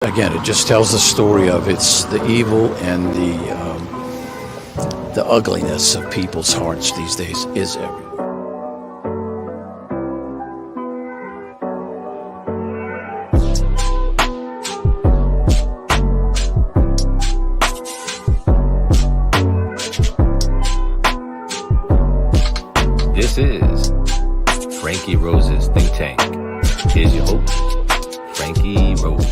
Again, it just tells the story of it's the evil and the ugliness of people's hearts these days is everywhere. This is Franky Rose's Think Tank. Here's your host, Franky Rose.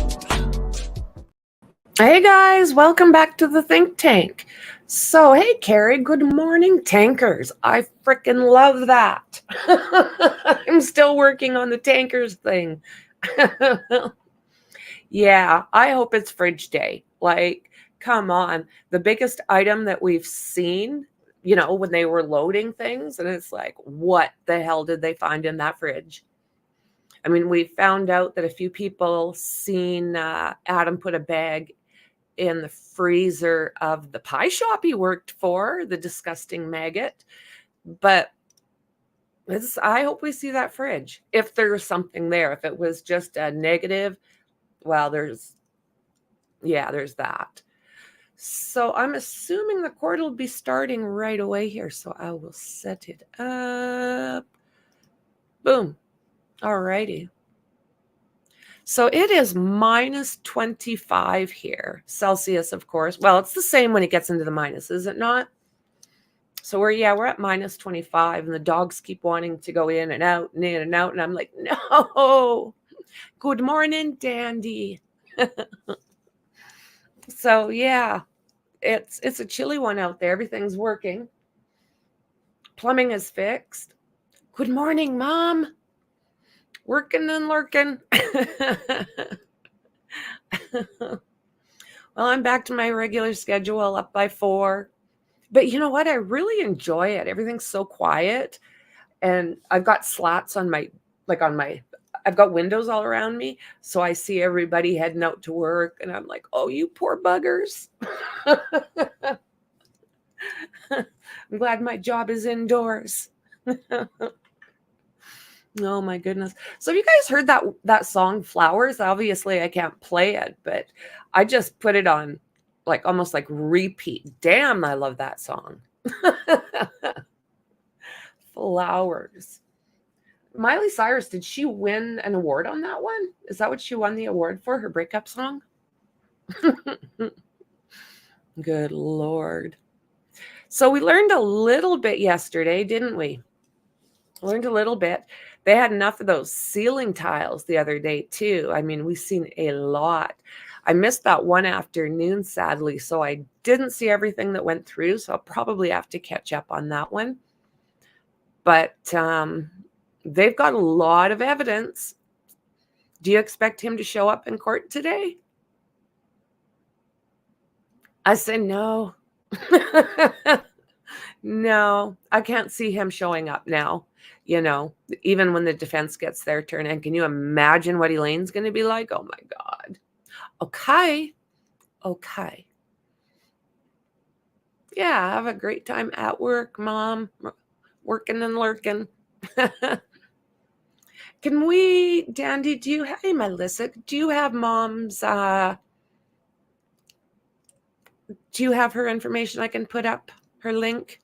Hey guys, welcome back to the Think Tank. So, hey Carrie, good morning, tankers. I freaking love that. I'm still working on the tankers thing. Yeah, I hope it's fridge day. Like, come on. The biggest item that we've seen, when they were loading things, and it's like, what the hell did they find in that fridge? I mean, we found out that a few people seen Adam put a bag in the freezer of the pie shop he worked for, the disgusting maggot. But I hope we see that fridge. If there's something there, if it was just a negative, well, there's that. So I'm assuming the court will be starting right away here. So I will set it up. Boom. All righty. So it is minus 25 here, Celsius, of course. Well, it's the same when it gets into the minus, is it not? So we're at minus 25, and the dogs keep wanting to go in and out and in and out. And I'm like, no. Good morning, Dandy. So yeah, it's a chilly one out there. Everything's working. Plumbing is fixed. Good morning, Mom. Working and lurking. Well, I'm back to my regular schedule, up by 4. But you know what? I really enjoy it. Everything's so quiet. And I've got slats on I've got windows all around me. So I see everybody heading out to work. And I'm like, oh, you poor buggers. I'm glad my job is indoors. Oh my goodness. So have you guys heard that song Flowers? Obviously I can't play it, but I just put it on almost like repeat. Damn, I love that song. Flowers. Miley Cyrus, did she win an award on that one? Is that what she won the award for, her breakup song? Good Lord. So we learned a little bit yesterday, didn't we? Learned a little bit. They had enough of those ceiling tiles the other day too. I mean, we've seen a lot. I missed that one afternoon, sadly, so I didn't see everything that went through, so I'll probably have to catch up on that one. But they've got a lot of evidence. Do you expect him to show up in court today? I said no. No, I can't see him showing up now. Even when the defense gets their turn. And can you imagine what Elaine's going to be like? Oh my God. Okay. Yeah, have a great time at work, Mom. Working and lurking. Can we, Dandy, hey, Melissa, do you have Mom's, do you have her information I can put up, her link?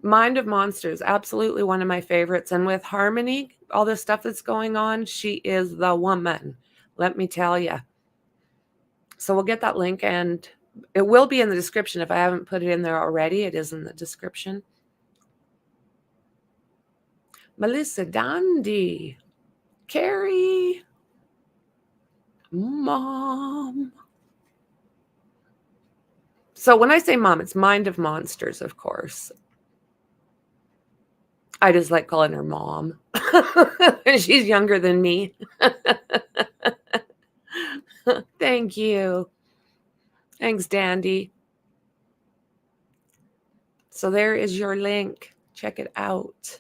Mind of Monsters, absolutely one of my favorites. And with Harmony, all the stuff that's going on, she is the woman, let me tell you. So we'll get that link, and it will be in the description. If I haven't put it in there already, it is in the description. Melissa, Dandy, Carrie, Mom. So when I say Mom, it's Mind of Monsters, of course. I just like calling her Mom. She's younger than me. Thank you. Thanks, Dandy. So there is your link. Check it out.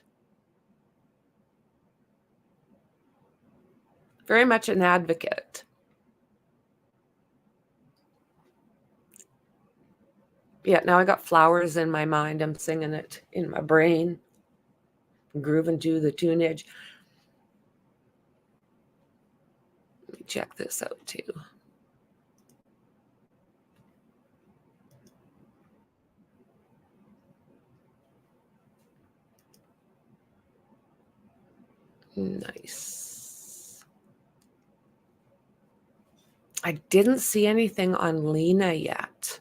Very much an advocate. Yeah, now I got flowers in my mind. I'm singing it in my brain. Grooving to the tunage. check this out too. Nice. I didn't see anything on Lena yet.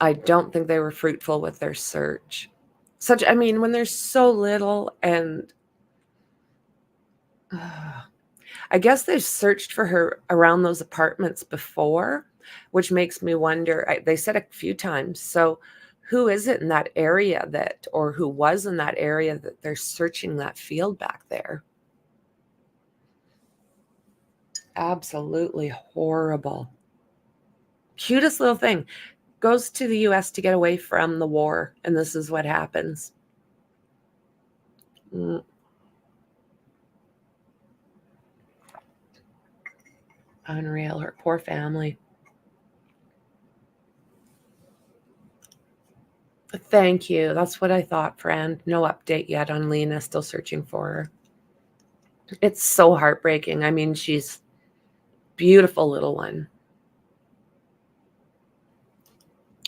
I don't think they were fruitful with their search. I mean, when there's so little, and I guess they've searched for her around those apartments before, which makes me wonder. They said a few times. So who is it in that area or who was in that area that they're searching that field back there? Absolutely horrible. Cutest little thing. Goes to the US to get away from the war, and this is what happens. Unreal. Her poor family. Thank you. That's what I thought, friend. No update yet on Lena. Still searching for her. It's so heartbreaking. I mean, she's beautiful little one.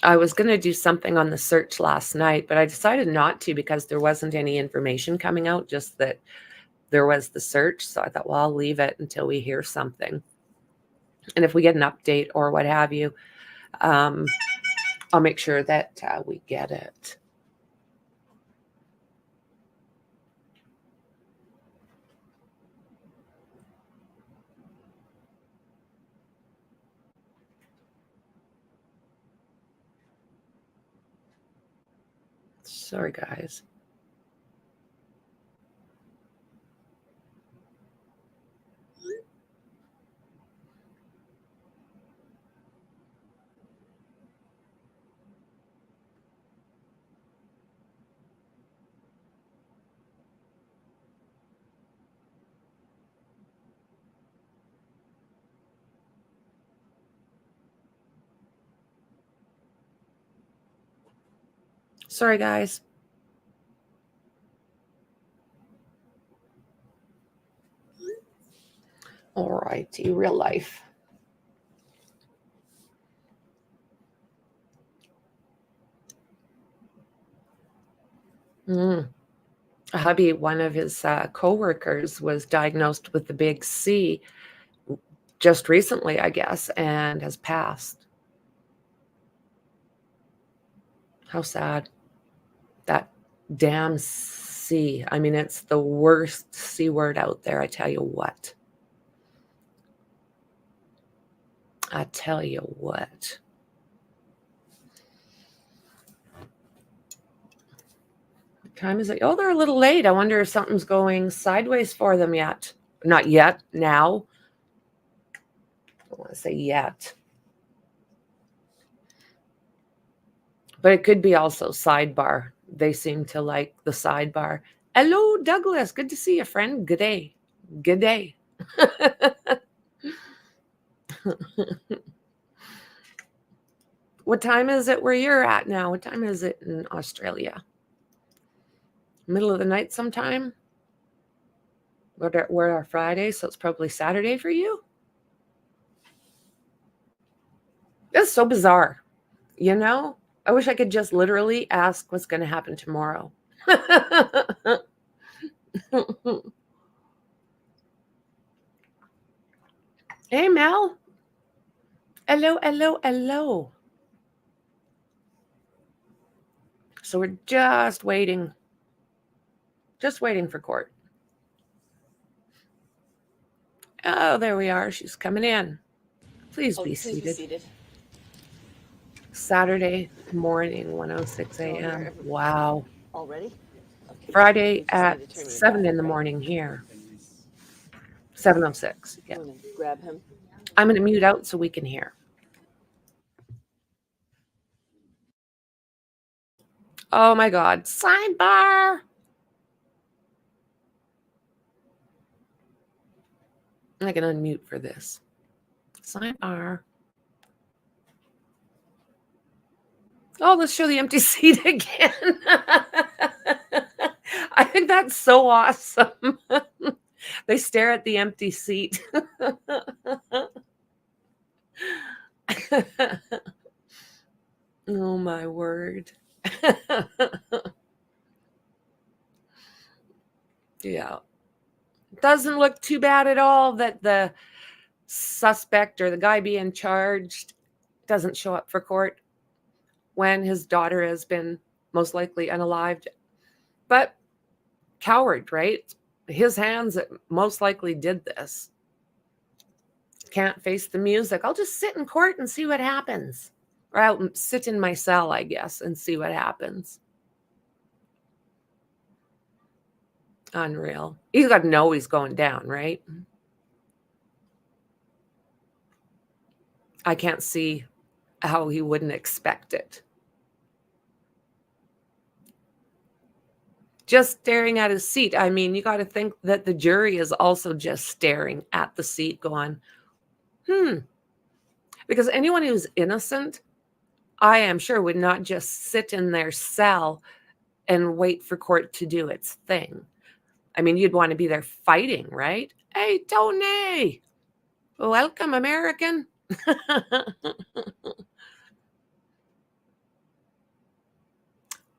I was going to do something on the search last night, but I decided not to because there wasn't any information coming out, just that there was the search. So I thought, well, I'll leave it until we hear something. And if we get an update or what have you, I'll make sure that we get it. Sorry, guys. Sorry, guys. All righty, real life. Hubby, one of his co-workers was diagnosed with the big C just recently, I guess, and has passed. How sad. That damn C. I mean, it's the worst C word out there, I tell you what. I tell you what. What time is it? Oh, they're a little late. I wonder if something's going sideways for them yet. Not yet, now. I don't want to say yet. But it could be also sidebar. They seem to like the sidebar. Hello, Douglas. Good to see you, friend. Good day. Good day. What time is it where you're at now? What time is it in Australia? Middle of the night sometime? We're our Friday, so it's probably Saturday for you? That's so bizarre. You know? I wish I could just literally ask what's going to happen tomorrow. Hey, Mel. Hello, hello, hello. So we're just waiting. Just waiting for court. Oh, there we are. She's coming in. Please be seated. Saturday morning, 1:06 a.m. Wow. Already? Okay. Friday at 7 in the morning here. 7:06. Yeah. I'm gonna grab him. I'm going to mute out so we can hear. Oh my God. Sidebar. I can unmute for this. Sidebar. Oh, let's show the empty seat again. I think that's so awesome. They stare at the empty seat. Oh my word. Yeah. Doesn't look too bad at all that the suspect or the guy being charged doesn't show up for court when his daughter has been most likely unalived. But coward, right? His hands that most likely did this. Can't face the music. I'll just sit in court and see what happens. Or I'll sit in my cell, I guess, and see what happens. Unreal. He's got to know he's going down, right? I can't see how he wouldn't expect it. Just staring at his seat. I mean, you got to think that the jury is also just staring at the seat going, Because anyone who's innocent, I am sure, would not just sit in their cell and wait for court to do its thing. I mean, you'd want to be there fighting, right? Hey, Tony, welcome, American.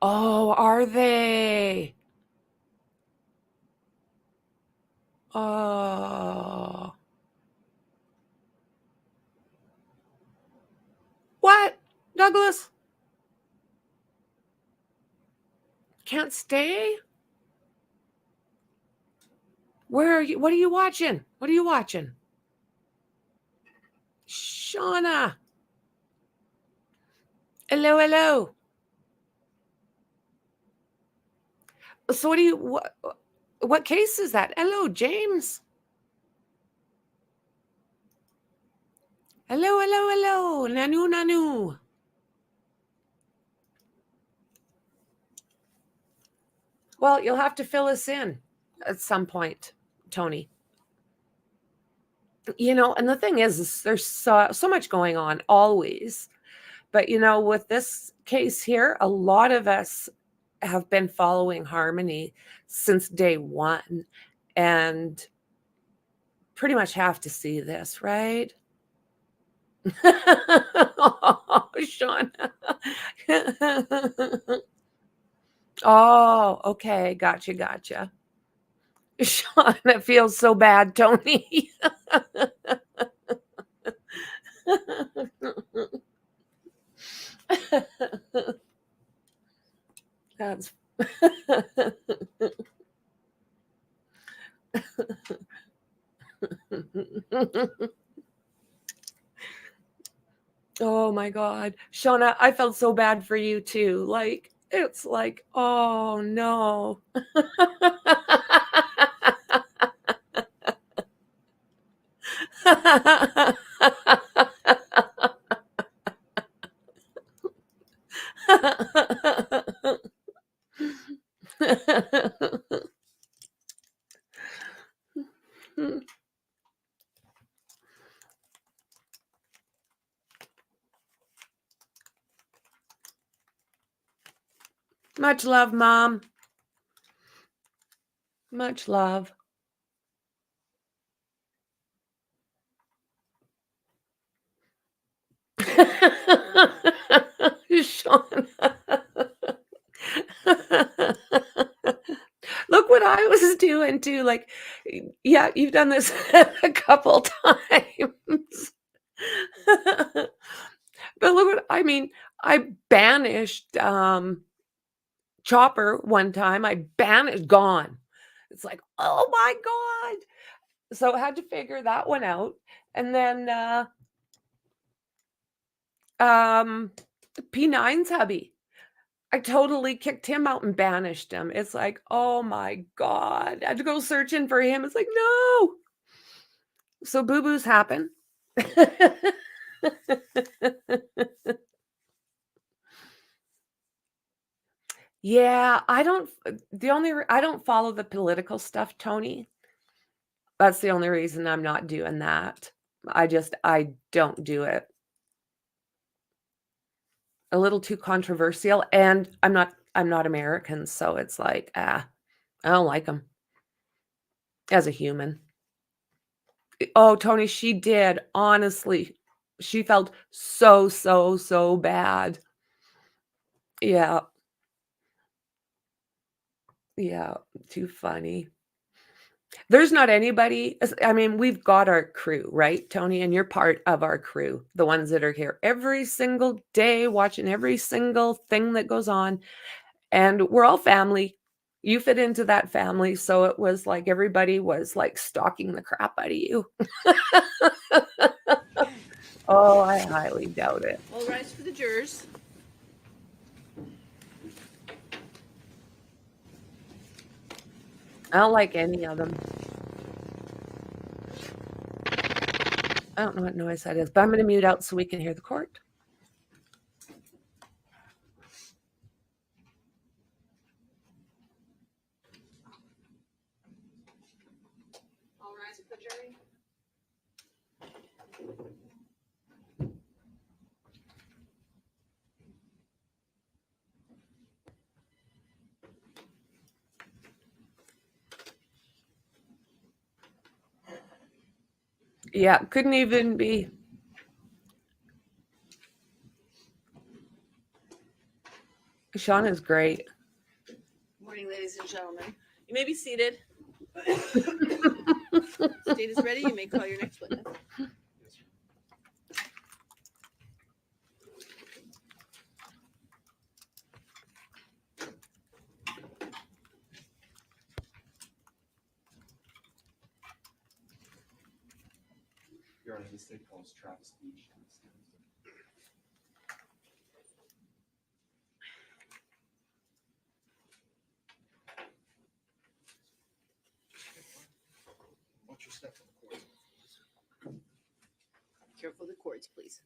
Oh, are they? Oh. What, Douglas? Can't stay? Where are you? What are you watching? What are you watching? Shauna. Hello, hello. So what case is that? Hello, James. Hello, hello, hello. Nanu, nanu. Well, you'll have to fill us in at some point, Tony. And the thing is there's so much going on always. But, with this case here, a lot of us have been following Harmony since day one and pretty much have to see this, right? Oh, Sean. Oh, okay. Gotcha. Sean, it feels so bad, Tony. That's oh my God. Shauna, I felt so bad for you too. Like, it's like, oh no. Much love, Mom. Much love. Sean. Look what I was doing too. Like, yeah, you've done this a couple times. But look what I mean. I banished Chopper one time. I banished gone. It's like, oh my God. So I had to figure that one out. And then P9's hubby. I totally kicked him out and banished him. It's like, oh my God. I had to go searching for him. It's like, no. So boo-boos happen. Yeah, I don't follow the political stuff, Tony. That's the only reason I'm not doing that. I don't do it. A little too controversial, and I'm not American, so it's like, I don't like him as a human. Oh, Tony, she did. Honestly, she felt so bad. Yeah. Yeah. Too funny. There's not anybody. I mean, we've got our crew, right, Tony? And you're part of our crew, the ones that are here every single day, watching every single thing that goes on. And we're all family. You fit into that family. So it was like everybody was like stalking the crap out of you. Oh, I highly doubt it. All rise for the jurors. I don't like any of them. I don't know what noise that is, but I'm going to mute out so we can hear the court. All rise for the jury. Yeah, couldn't even be. Sean is great. Good morning, ladies and gentlemen. You may be seated. State is ready. You may call your next witness. Your Honor, the state calls Travis Beach. What's your step on the court? Careful of the cords, please.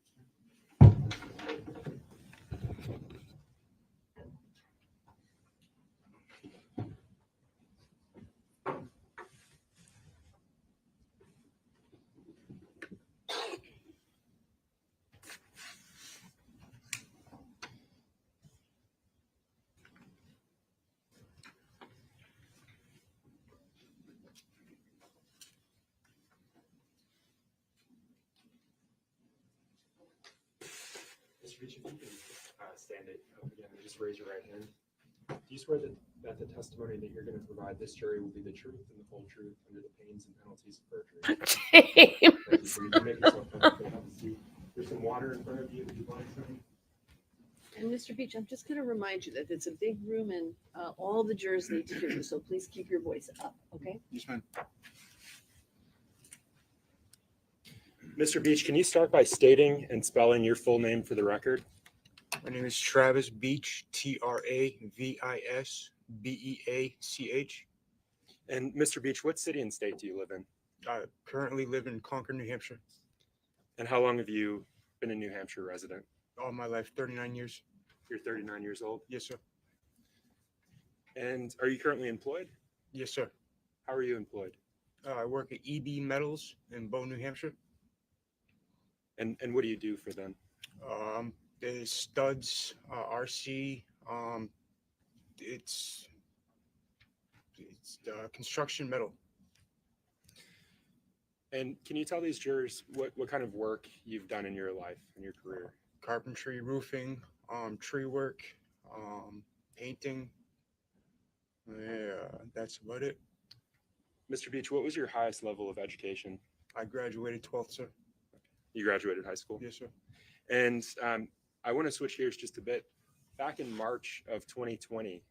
Mr. Beach, if you can stand it up again and just raise your right hand. Do you swear that the testimony that you're going to provide this jury will be the truth and the whole truth under the pains and penalties of perjury? Thank you. So you can make yourself comfortable. Have a seat. There's some water in front of you if you'd like some. And Mr. Beach, I'm just going to remind you that it's a big room and all the jurors need to hear you, so please keep your voice up, okay? Yes, ma'am. Mr. Beach, can you start by stating and spelling your full name for the record? My name is Travis Beach, Travisbeach. And Mr. Beach, what city and state do you live in? I currently live in Concord, New Hampshire. And how long have you been a New Hampshire resident? All my life, 39 years. You're 39 years old. Yes, sir. And are you currently employed? Yes, sir. How are you employed? I work at EB Metals in Bow, New Hampshire. And what do you do for them? There's studs, RC. It's construction metal. And can you tell these jurors what kind of work you've done in your life, in your career? Carpentry, roofing, tree work, painting. Yeah, that's about it. Mr. Beach, what was your highest level of education? I graduated 12th, sir. You graduated high school? Yes, sir. And I want to switch gears just a bit. Back in March of 2020,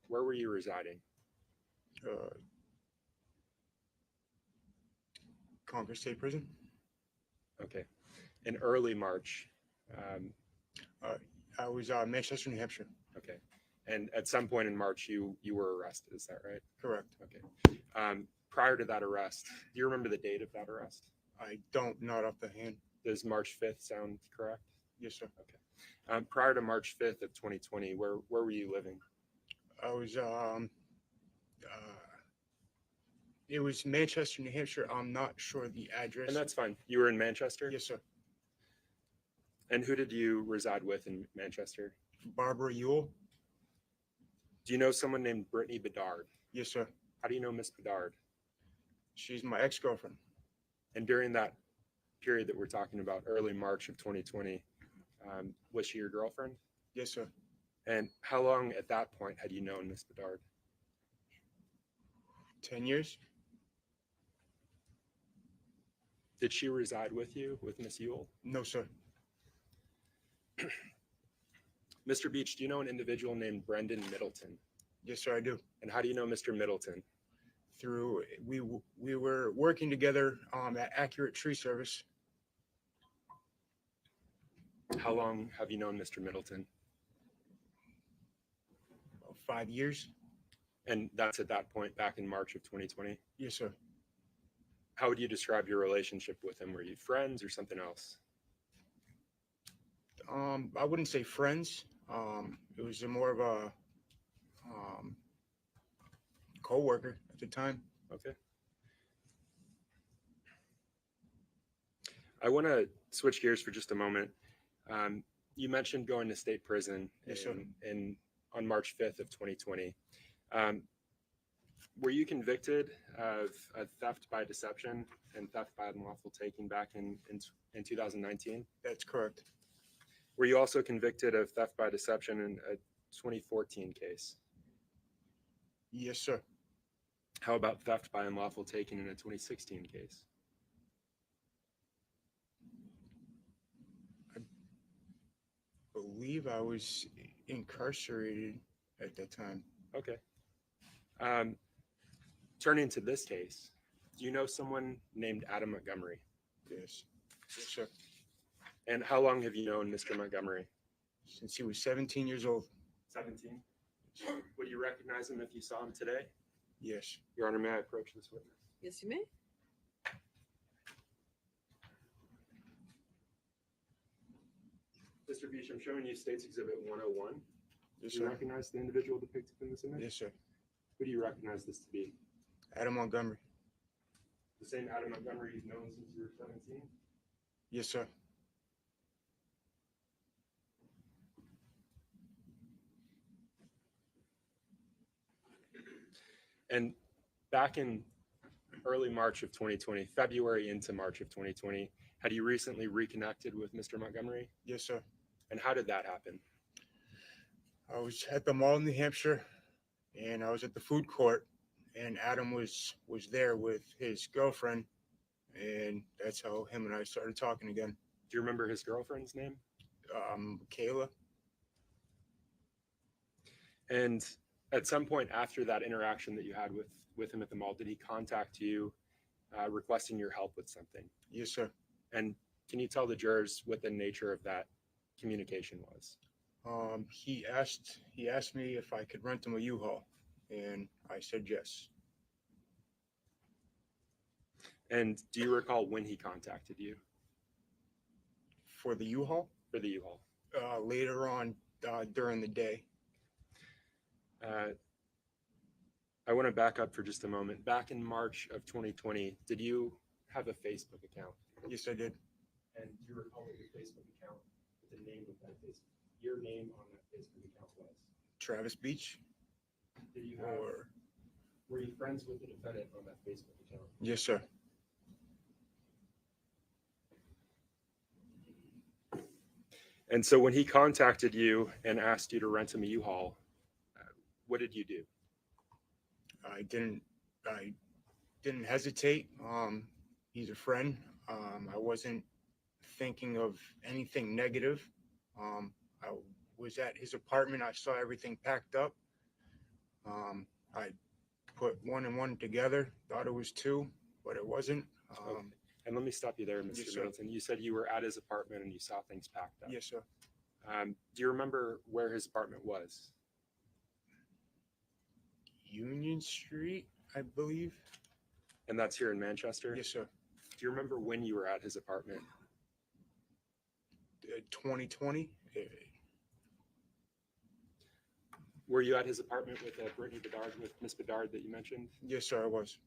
where were you residing? Concord State Prison. Okay. In early March. I was Manchester, New Hampshire. Okay. And at some point in March, you were arrested. Is that right? Correct. Okay. Prior to that arrest, do you remember the date of that arrest? I don't, not off the hand. Does March 5th sound correct? Yes, sir. Okay. Prior to March 5th of 2020, where were you living? I was it was Manchester, New Hampshire. I'm not sure the address. And that's fine. You were in Manchester? Yes, sir. And who did you reside with in Manchester? Barbara Ewell. Do you know someone named Brittany Bedard? Yes, sir. How do you know Miss Bedard? She's my ex-girlfriend. And during that period that we're talking about, early March of 2020, was she your girlfriend? Yes, sir. And how long at that point had you known Miss Bedard? 10 years. Did she reside with you, with Miss Ewell? No, sir. Mr. Beach, do you know an individual named Brendan Middleton? Yes, sir, I do. And how do you know Mr. Middleton? Through we were working together at Accurate Tree Service. How long have you known Mr. Middleton? About 5 years. And that's at that point back in March of 2020. Yes, sir. How would you describe your relationship with him? Were you friends or something else? I wouldn't say friends. It was more of a co-worker at the time. Okay. I want to switch gears for just a moment. You mentioned going to state prison Yes, sir. on March 5th of 2020. Were you convicted of theft by deception and theft by unlawful taking back in 2019? That's correct. Were you also convicted of theft by deception in a 2014 case? Yes, sir. How about theft by unlawful taking in a 2016 case? I believe I was incarcerated at that time. Okay. Turning to this case, do you know someone named Adam Montgomery? Yes. Yes, sir. And how long have you known Mr. Montgomery? Since he was 17 years old. 17. Would you recognize him if you saw him today? Yes. Your Honor, may I approach this witness? Yes, you may. Mr. Beach, I'm showing you State's Exhibit 101. Yes, Do you sir. recognize the individual depicted in this image? Yes, sir. Who do you recognize this to be? Adam Montgomery. The same Adam Montgomery you've known since you were 17? Yes, sir. And back in early March of 2020, February into March of 2020, had you recently reconnected with Mr. Montgomery? Yes, sir. And how did that happen? I was at the mall in New Hampshire, and I was at the food court, and Adam was there with his girlfriend, and that's how him and I started talking again. Do you remember his girlfriend's name? Kayla. And at some point after that interaction that you had with him at the mall, did he contact you requesting your help with something? Yes, sir. And can you tell the jurors what the nature of that communication was? He asked me if I could rent him a U-Haul, and I said yes. And do you recall when he contacted you For the U-Haul, for the U-Haul? later on during the day. I want to back up for just a moment. Back in March of 2020, did you have a Facebook account? Yes, I did. And do you recall what your Facebook account, what the name of that Facebook, your name on that Facebook account was? Travis Beach. Did you have, Or were you friends with the defendant on that Facebook account? yes, sir. And so when he contacted you and asked you to rent him a U-Haul, what did you do? I didn't hesitate. He's a friend. I wasn't thinking of anything negative. I was at his apartment. I saw everything packed up. I put one and one together, thought it was two, but it wasn't. Okay. And let me stop you there, Mr. Yes, sir. Middleton. You said you were at his apartment and you saw things packed up. Yes, sir. Do you remember where his apartment was? Union Street, I believe. And that's here in Manchester? Yes, sir. Do you remember when you were at his apartment? 2020. Were you at his apartment with Brittany Bedard, with Miss Bedard that you mentioned? Yes, sir, I was.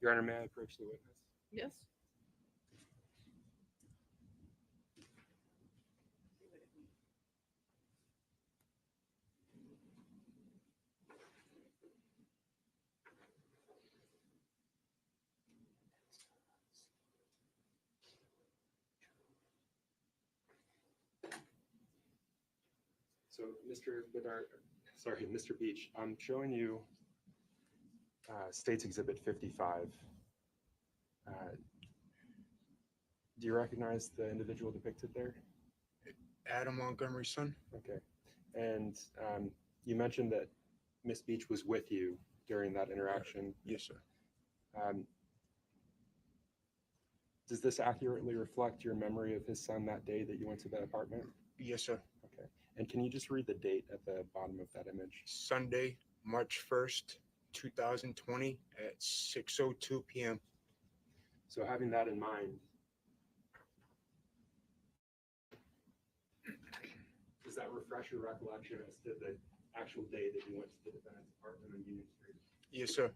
Your Honor, may I approach the witness? Yes. So, Mr. Bedard, sorry, Mr. Beach, I'm showing you State's Exhibit 55. Do you recognize the individual depicted there? Adam Montgomery's son? Okay. And you mentioned that Miss Beach was with you during that interaction. Yes, sir. Does this accurately reflect your memory of his son that day that you went to that apartment? Yes, sir. Okay. And can you just read the date at the bottom of that image? Sunday, March 1st, 2020 at 6:02 p.m. So having that in mind, does that refresh your recollection as to the actual day that you went to the defendant's apartment on Union Street? Yes, sir.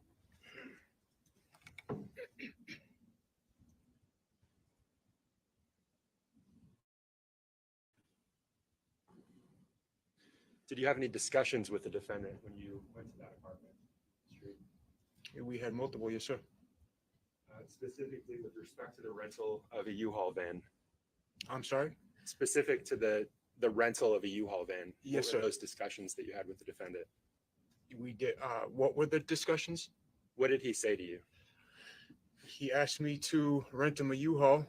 Did you have any discussions with the defendant when you went to that apartment street? We had multiple, yes, sir. Specifically with respect to the rental of a U-Haul van? I'm sorry? Specific to the rental of a U-Haul van? Yes, what were sir. those discussions that you had with the defendant? We did. What were the discussions? What did he say to you? He asked me to rent him a U-Haul.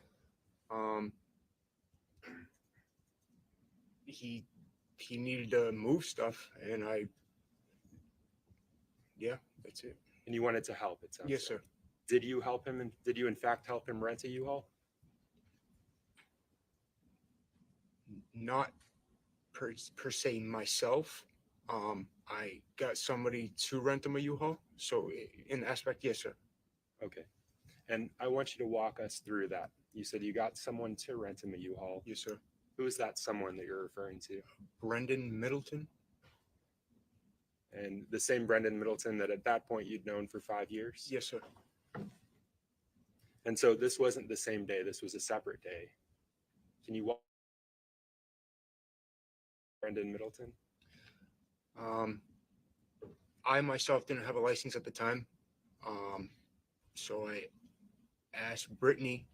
He needed to move stuff, and yeah, that's it. And you wanted to help, it sounds Yes, like. sir. Did you help him, and did you in fact help him rent a U-Haul? Not per se myself. I got somebody to rent him a U-Haul. So in aspect, yes, sir. Okay. And I want you to walk us through that. You said you got someone to rent him a U-Haul. Yes, sir. Who is that someone that you're referring to? Brendan Middleton. And the same Brendan Middleton that at that point you'd known for 5 years? Yes, sir. And so this wasn't the same day, this was a separate day. Can you walk Brendan Middleton? I myself didn't have a license at the time. So I asked Brittany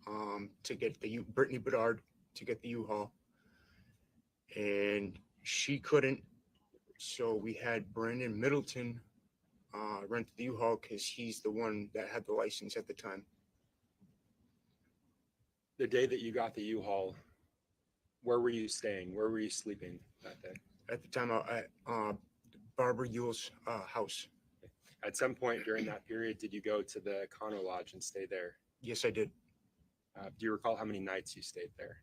to get Brittany Bedard to get the U-Haul, and she couldn't. So we had Brandon Middleton rent the U-Haul because he's the one that had the license at the time. The day that you got the U-Haul, where were you staying? Where were you sleeping that day? At the time, at Barbara Yule's house. At some point during that period, did you go to the Econo Lodge and stay there? Yes, I did. Do you recall how many nights you stayed there?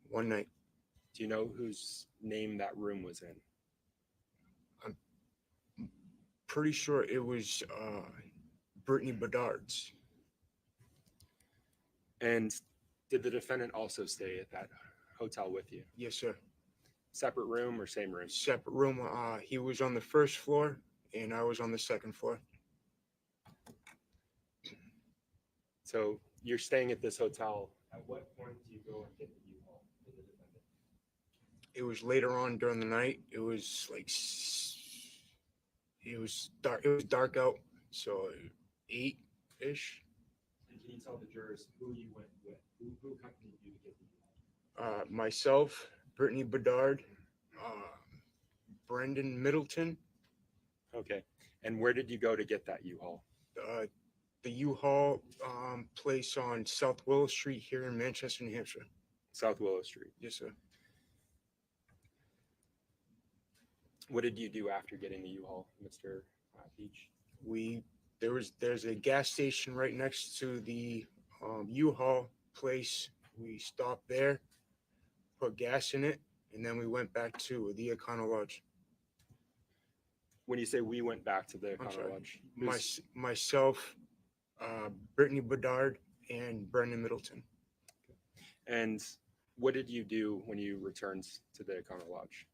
One night. Do you know whose name that room was in? I'm pretty sure it was Brittany Bedard's. And did the defendant also stay at that hotel with you? Yes, sir. Separate room or same room? Separate room. He was on the first floor and I was on the second floor. So you're staying at this hotel. At what point do you go and get the U-Haul for the defendant? It was later on during the night. It was like it was dark. It was dark out, so 8-ish. And can you tell the jurors who you went with? Who accompanied you to get the U-Haul? Myself, Brittany Bedard, Brendan Middleton. Okay. And where did you go to get that U-Haul? The U-Haul place on South Willow Street here in Manchester, New Hampshire. South Willow Street. Yes, sir. What did you do after getting the U-Haul, Mr. Beach? There's a gas station right next to the U-Haul place. We stopped there, put gas in it, and then we went back to the Econo Lodge. When you say we went back to the I'm Econo sorry. Lodge, Myself, Brittany Bedard, and Brendan Middleton. and what did you do when you returned to the Econo Lodge?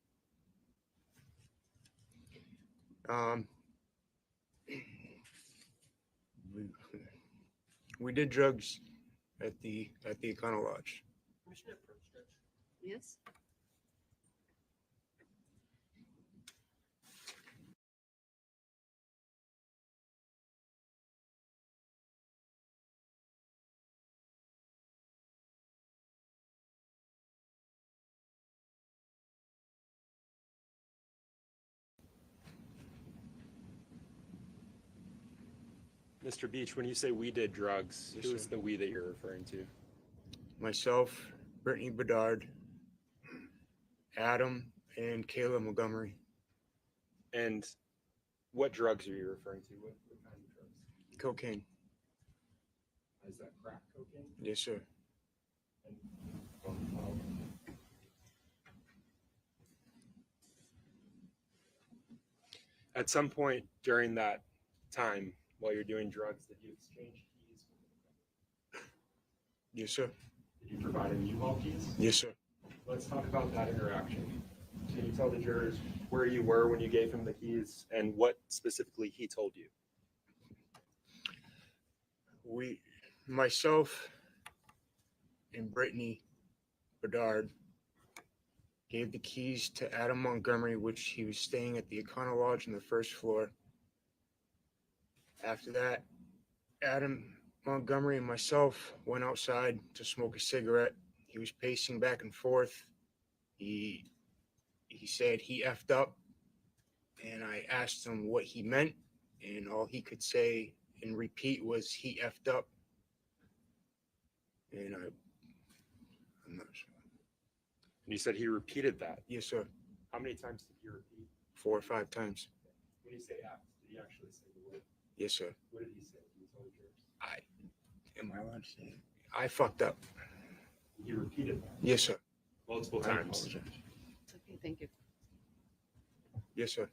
We did drugs at the Econo Lodge. Yes? Mr. Beach, when you say we did drugs, Yes, who is sir. the we that you're referring to? Myself, Brittany Bedard, Adam, and Kayla Montgomery. And what drugs are you referring to? What kind of drugs? Cocaine. Is that crack cocaine? Yes, sir. At some point during that time, while you're doing drugs, did you exchange keys? Yes, sir. Did you provide him U-Haul keys? Yes, sir. Let's talk about that interaction. Can you tell the jurors where you were when you gave him the keys and what specifically he told you? Myself and Brittany Bedard gave the keys to Adam Montgomery, which he was staying at the Econo Lodge on the first floor. After that, Adam Montgomery and myself went outside to smoke a cigarette. He was pacing back and forth. He said he effed up, and I asked him what he meant, and all he could say and repeat was he effed up. And I'm not sure. And you said he repeated that. Yes, sir. How many times did he repeat? 4 or 5 times. When you say F, did he actually say the word? Yes, sir. What did he say? Can you tell the jurors? Am I allowed to say? I fucked up. He repeated that Yes, sir. multiple I times. apologize. Okay, thank you. Yes, sir.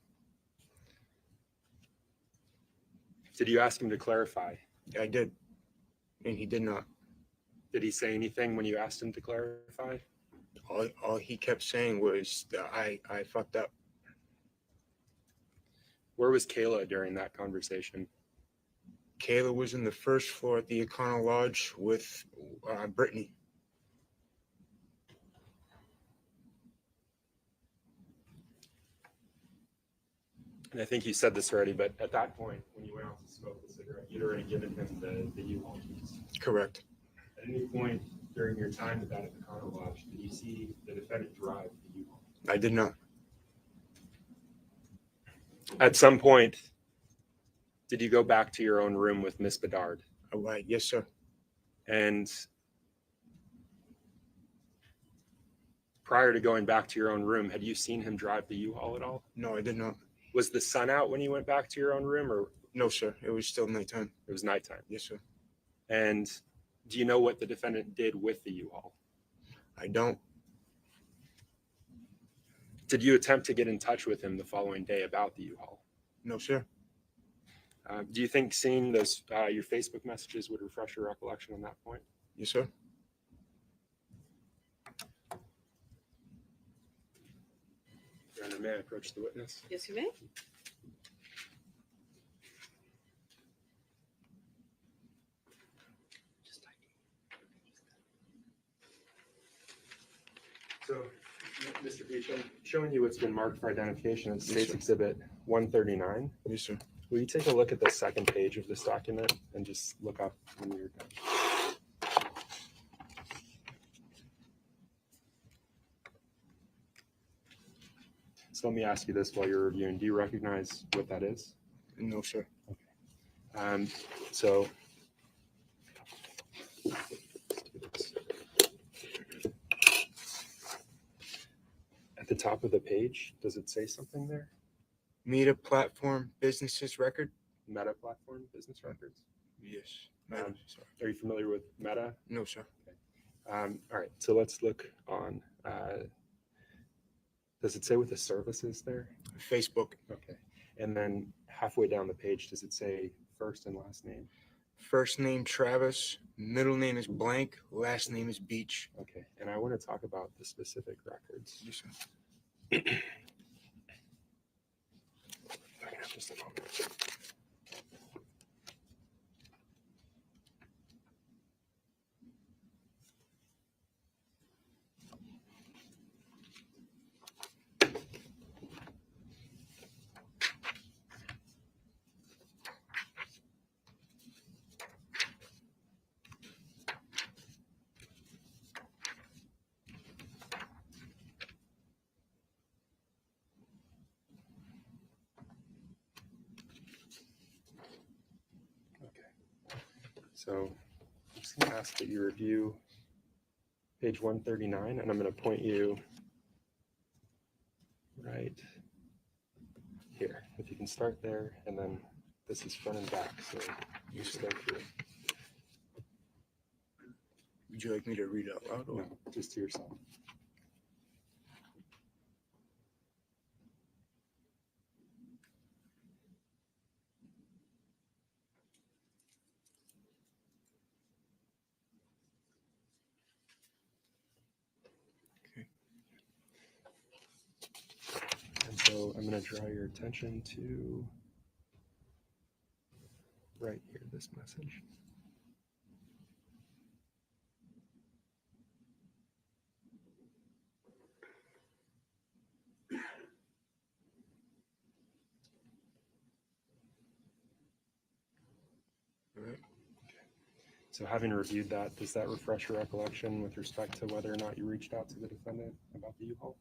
Did you ask him to clarify? I did. And he did not. Did he say anything when you asked him to clarify? All he kept saying was that I fucked up. Where was Kayla during that conversation? Kayla was in the first floor at the Econo Lodge with Brittany. And I think you said this already, but at that point, when you went out to smoke the cigarette, you'd already given him the U-Haul keys. Correct. At any point during your time with that at the Econo Lodge, did you see the defendant drive the U-Haul? I did not. At some point, did you go back to your own room with Miss Bedard? All right. Yes, sir. And prior to going back to your own room, had you seen him drive the U-Haul at all? No, I did not. Was the sun out when you went back to your own room, or No, sir. It was still nighttime. it was nighttime? Yes, sir. And do you know what the defendant did with the U-Haul? I don't. Did you attempt to get in touch with him the following day about the U-Haul? No, sir. Do you think seeing those your Facebook messages would refresh your recollection on that point? Yes, sir. Your Honor, may I approach the witness? Yes, you may. So, Mr. Beach, I'm showing you what's been marked for identification. It's Yes, State's sir. Exhibit 139. Yes, sir. Will you take a look at the second page of this document and just look up when you're done? So let me ask you this while you're reviewing. Do you recognize what that is? No, sir. So at the top of the page, does it say something there? Meta Platform Businesses Record? Meta Platform Business Records. Yes. Meta. Sorry. Are you familiar with Meta? No, sir. All right, so let's look on. Does it say what the service is there? Facebook. Okay. And then halfway down the page, does it say first and last name? First name Travis. Middle name is blank. Last name is Beach. Okay. And I want to talk about the specific records. Yes, sir. If I can have just a moment. So I'm just going to ask that you review page 139, and I'm going to point you right here. If you can start there, and then this is front and back, so you just go through. Would you like me to read it out loud? Or? No, just to yourself. And so I'm going to draw your attention to right here, this message. All right. So having reviewed that, does that refresh your recollection with respect to whether or not you reached out to the defendant about the U-Haul?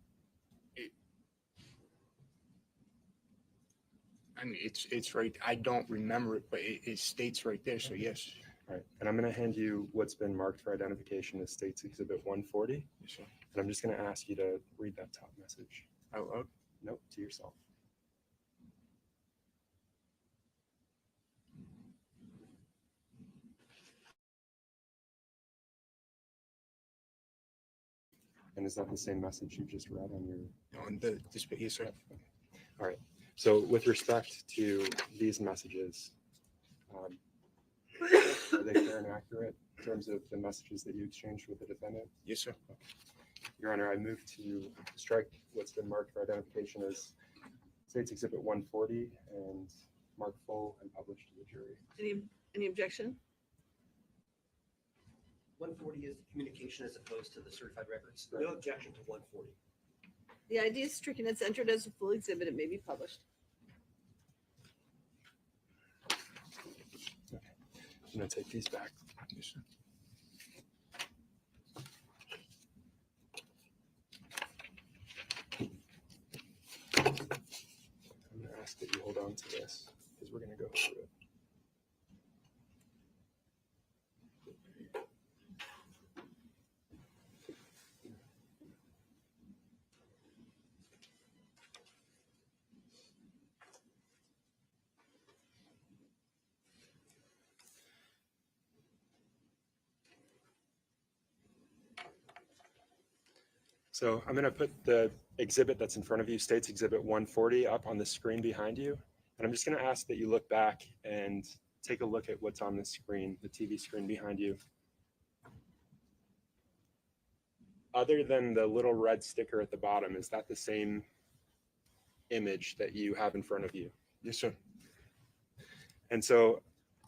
I mean, it's right. I don't remember it, but it states right there. So yes. All right, and I'm going to hand you what's been marked for identification as States Exhibit 140. Yes, sir. And I'm just going to ask you to read that top message. Out loud. Nope, to yourself. And is that the same message you just read on your? On the display. Yes, sir. Okay. All right. So with respect to these messages, are they fair and accurate in terms of the messages that you exchanged with the defendant? Yes, sir. Your Honor, I move to strike what's been marked for identification as States Exhibit 140 and mark full and publish to the jury. Any objection? 140 is the communication as opposed to the certified records. No objection to 140. The ID is stricken. It's entered as a full exhibit. It may be published. Okay. I'm going to take these back. Yes, sir. I'm going to ask that you hold on to this because we're going to go through it. So I'm going to put the exhibit that's in front of you, States Exhibit 140, up on the screen behind you. And I'm just going to ask that you look back and take a look at what's on the screen, the TV screen behind you. Other than the little red sticker at the bottom, is that the same image that you have in front of you? Yes, sir. And so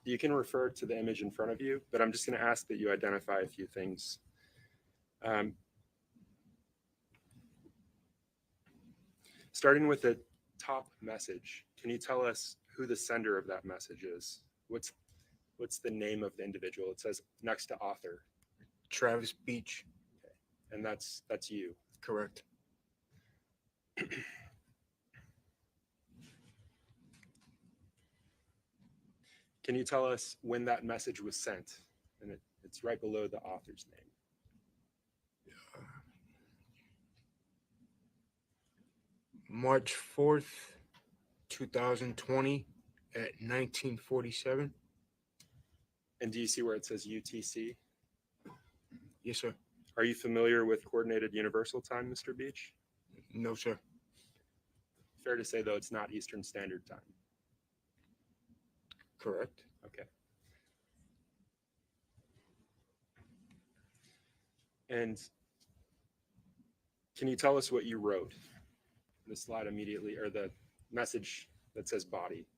you can refer to the image in front of you, but I'm just going to ask that you identify a few things. Starting with the top message, can you tell us who the sender of that message is? What's the name of the individual? It says next to author. Travis Beach. Okay. And that's you. Correct. Can you tell us when that message was sent? And it's right below the author's name. March 4th, 2020 at 1947. And do you see where it says UTC? Yes, sir. Are you familiar with Coordinated Universal Time, Mr. Beach? No, sir. Fair to say, though, it's not Eastern Standard Time. Correct. Okay. And can you tell us what you wrote? The slide immediately, or the message that says body.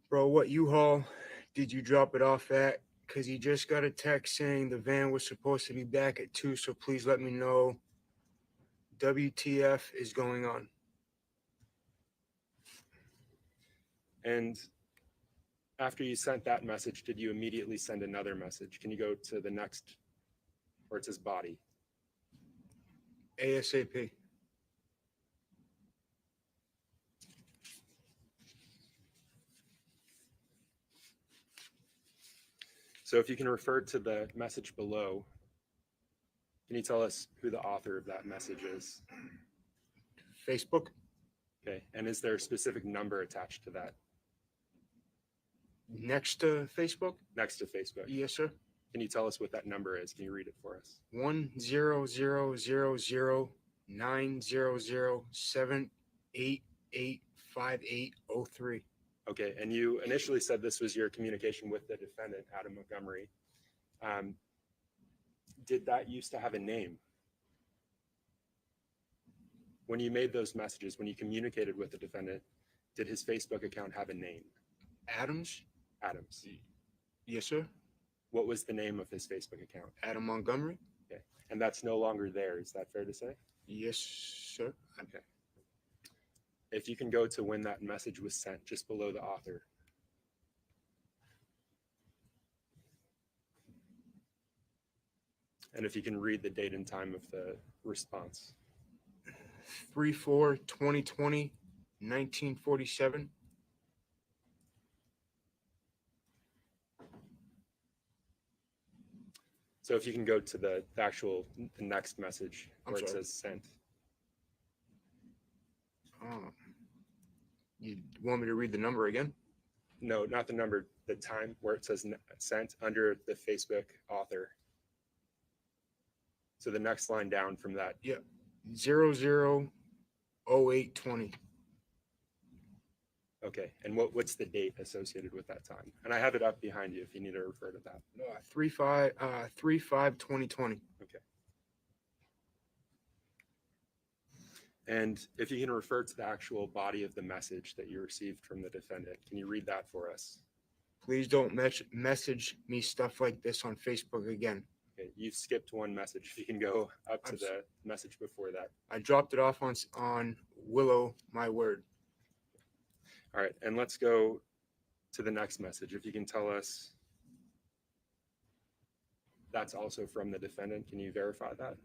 Bro, what U-Haul did you drop it off at? Because he just got a text saying the van was supposed to be back at 2, so please let me know. WTF is going on. And after you sent that message, did you immediately send another message? Can you go to the next, where it says body? ASAP. So if you can refer to the message below, can you tell us who the author of that message is? Facebook. Okay, and is there a specific number attached to that Next to Facebook? next to Facebook? Yes, sir. Can you tell us what that number is? Can you read it for us? 1-000-900-7885803. Okay, and you initially said this was your communication with the defendant, Adam Montgomery. Did that used to have a name? When you made those messages, when you communicated with the defendant, did his Facebook account have a name? Adams? Adams. Yes, sir. What was the name of his Facebook account? Adam Montgomery? Okay, and that's no longer there. Is that fair to say? Yes, sir. Okay. If you can go to when that message was sent, just below the author. And if you can read the date and time of the response. 3/4/2020, 1947. So if you can go to the next message where it sorry. says sent. You want me to read the number again? No, not the number, the time where it says sent under the Facebook author. So the next line down from that. 000820. Okay, and what's the date associated with that time? And I have it up behind you if you need to refer to that. 3/5/2020. Okay. And if you can refer to the actual body of the message that you received from the defendant, can you read that for us? Please don't message me stuff like this on Facebook again. Okay, you've skipped one message. If you can go up to the message before that. I dropped it off on Willow, my word. All right, and let's go to the next message. If you can tell us that's also from the defendant, can you verify that?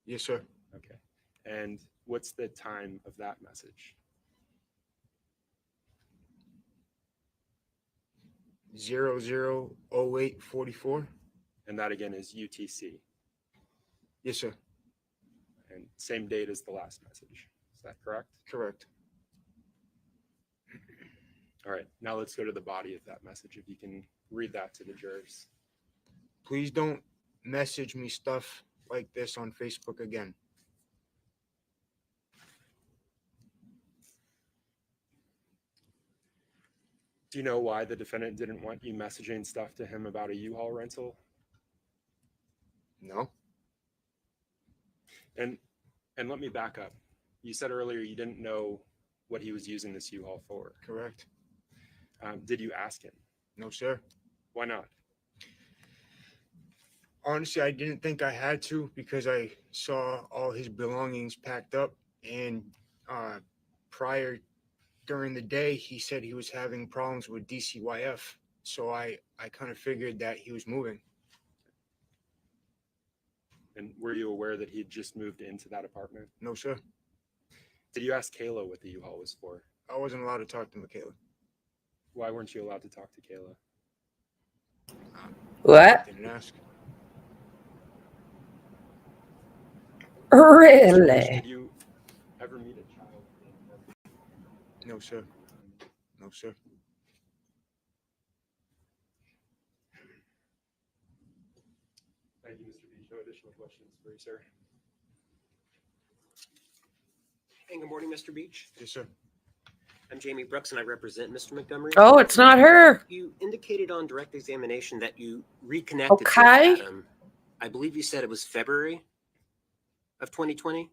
Yes, sir. Okay. And what's the time of that message? 000844. And that again is UTC. Yes, sir. And same date as the last message. Is that correct? Correct. All right, now let's go to the body of that message. If you can read that to the jurors. Please don't message me stuff like this on Facebook again. Do you know why the defendant didn't want you messaging stuff to him about a U-Haul rental? No. And let me back up. You said earlier you didn't know what he was using this U-Haul for. Correct. Did you ask him? No, sir. Why not? Honestly, I didn't think I had to because I saw all his belongings packed up, and during the day, he said he was having problems with DCYF. So I kind of figured that he was moving. And were you aware that he had just moved into that apartment? No, sir. Did you ask Kayla what the U-Haul was for? I wasn't allowed to talk to Michaela. Why weren't you allowed to talk to Kayla? What? Didn't ask. Really? Did you ever meet a child? No, sir. No, sir. Thank you, Mr. Beach. No additional questions for you, sir. And good morning, Mr. Beach. Yes, sir. I'm Jamie Brooks, and I represent Mr. Montgomery. Oh, it's not her. You indicated on direct examination that you reconnected Okay. with Adam. I believe you said it was February of 2020.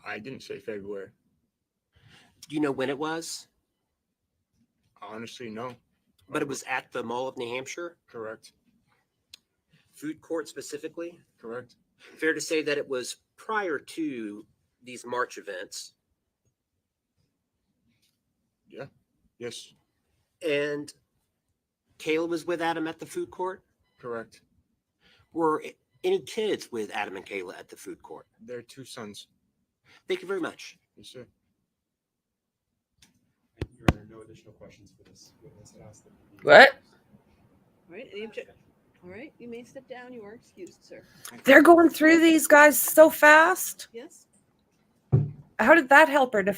I didn't say February. Do you know when it was? Honestly, no. But it was at the Mall of New Hampshire, Correct. food court specifically. Correct. Fair to say that it was prior to these March events. Yeah. Yes. And Kayla was with Adam at the food court. Correct. Were any kids with Adam and Kayla at the food court? They're two sons. Thank you very much. Yes, sir. Your Honor, no additional questions for this witness. I'd ask that you- What? All right, any object? All right, you may step down. You are excused, sir. They're going through these guys so fast. Yes? How did that help her to?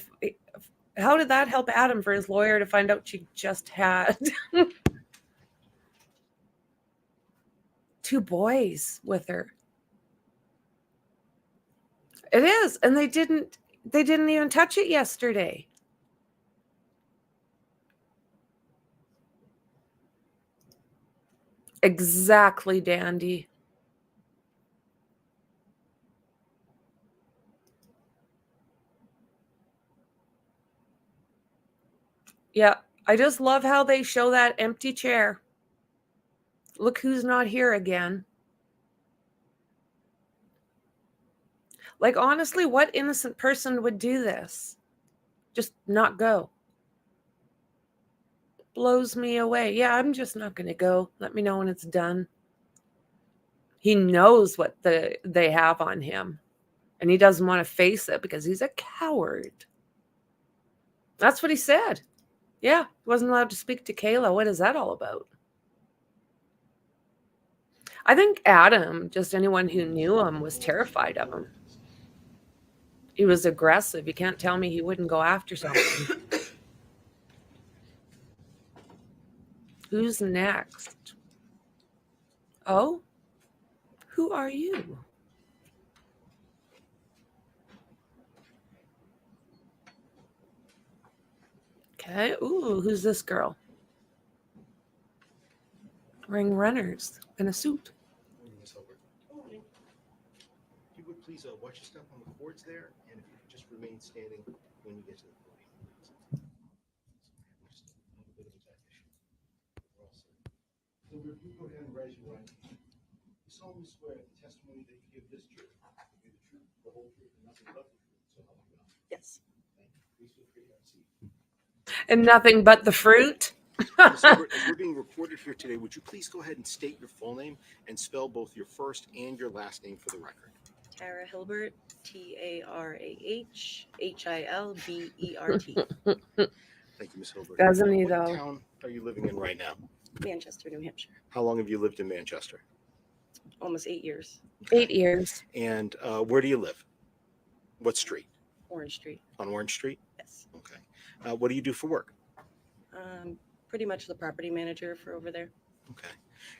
How did that help Adam for his lawyer to find out she just had 2 boys with her? It is, and they didn't even touch it yesterday. Exactly, Dandy. Yeah, I just love how they show that empty chair. Look who's not here again. Like, honestly, what innocent person would do this? Just not go. Blows me away. Yeah, I'm just not going to go. Let me know when it's done. He knows what they have on him, and he doesn't want to face it because he's a coward. That's what he said. Yeah, he wasn't allowed to speak to Kayla. What is that all about? I think Adam, just anyone who knew him, was terrified of him. He was aggressive. You can't tell me he wouldn't go after something. Who's next? Oh? Who are you? Okay. Ooh, who's this girl? Wearing runners in a suit. Ms. Hilbert. If you would please watch your step on the cords there, and if you could just remain standing when you get to the podium. Just a little bit of a back issue. We're all set. Hilbert, you go ahead and raise your right hand. You solemnly swear that the testimony that you give this jury will be the truth, the whole truth, and nothing but the truth. So help you God. Yes. Thank you. Please feel free to have a seat. And nothing but the fruit. Ms. Hilbert, as we're being recorded here today, would you please go ahead and state your full name and spell both your first and your last name for the record? Tara Hilbert, TarahHilbert. Thank you, Ms. Hilbert. Doesn't he, What though? town are you living in right now? Manchester, New Hampshire. How long have you lived in Manchester? Almost 8 years. 8 years. And where do you live? What street? Orange Street. On Orange Street? Yes. Okay. What do you do for work? Pretty much the property manager for over there. Okay.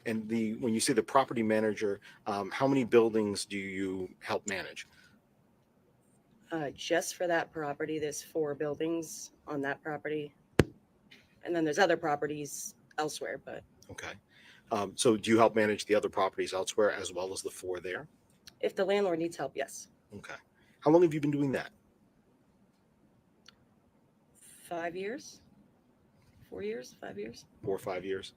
And when you say the property manager, how many buildings do you help manage? Just for that property, there's 4 buildings on that property. And then there's other properties elsewhere, but Okay. So do you help manage the other properties elsewhere as well as the 4 there? if the landlord needs help, yes. Okay. How long have you been doing that? 5 years? 4 years? 5 years? 4 or 5 years?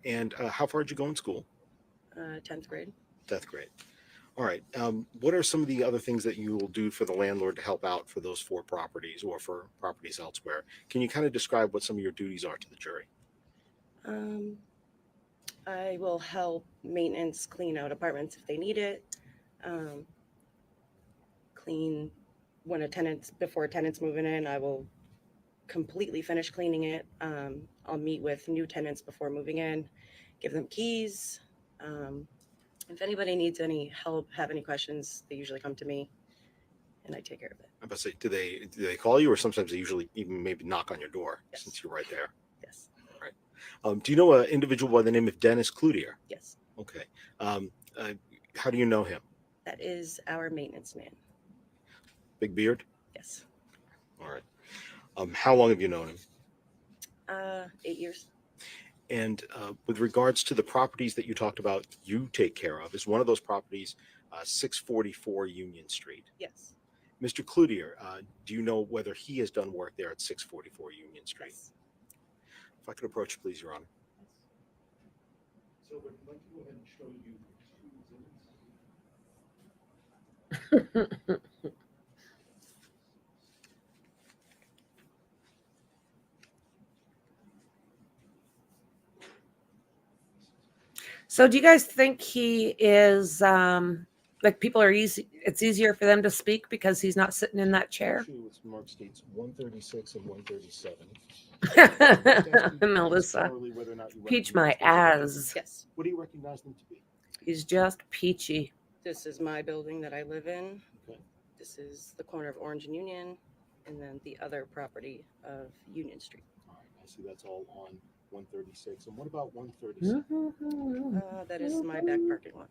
And how far did you go in school? 10th grade. 10th grade. All right. What are some of the other things that you will do for the landlord to help out for those 4 properties or for properties elsewhere? Can you kind of describe what some of your duties are to the jury? I will help maintenance clean out apartments if they need it. Clean before tenants moving in, I will completely finish cleaning it. I'll meet with new tenants before moving in, give them keys. If anybody needs any help, have any questions, they usually come to me and I take care of it. I'm about to say, do they call you, or sometimes they usually even maybe knock on your door? Yes. Since you're right there? Yes. Do you know an individual by the name of Dennis Cloutier? Yes. Okay. How do you know him? That is our maintenance man. Big beard? Yes. All right. How long have you known him? 8 years. And with regards to the properties that you talked about you take care of, is one of those properties 644 Union Street? Yes. Mr. Cloutier, do you know whether he has done work there at 644 Union Street? Yes. If I could approach, please, Your Honor. So I'd like to go ahead and show you 2 exhibits. So do you guys think he is Like people are easy. It's easier for them to speak because he's not sitting in that chair. Actually, it's marked states 136 and 137. Melissa, Whether or not you peach recognize my them. ass. Yes. What do you recognize them to be? He's just peachy. This is my building that I live in. Okay. This is the corner of Orange and Union, and then the other property of Union Street. All right, I see that's all on 136. And what about 137? That is my back parking lot.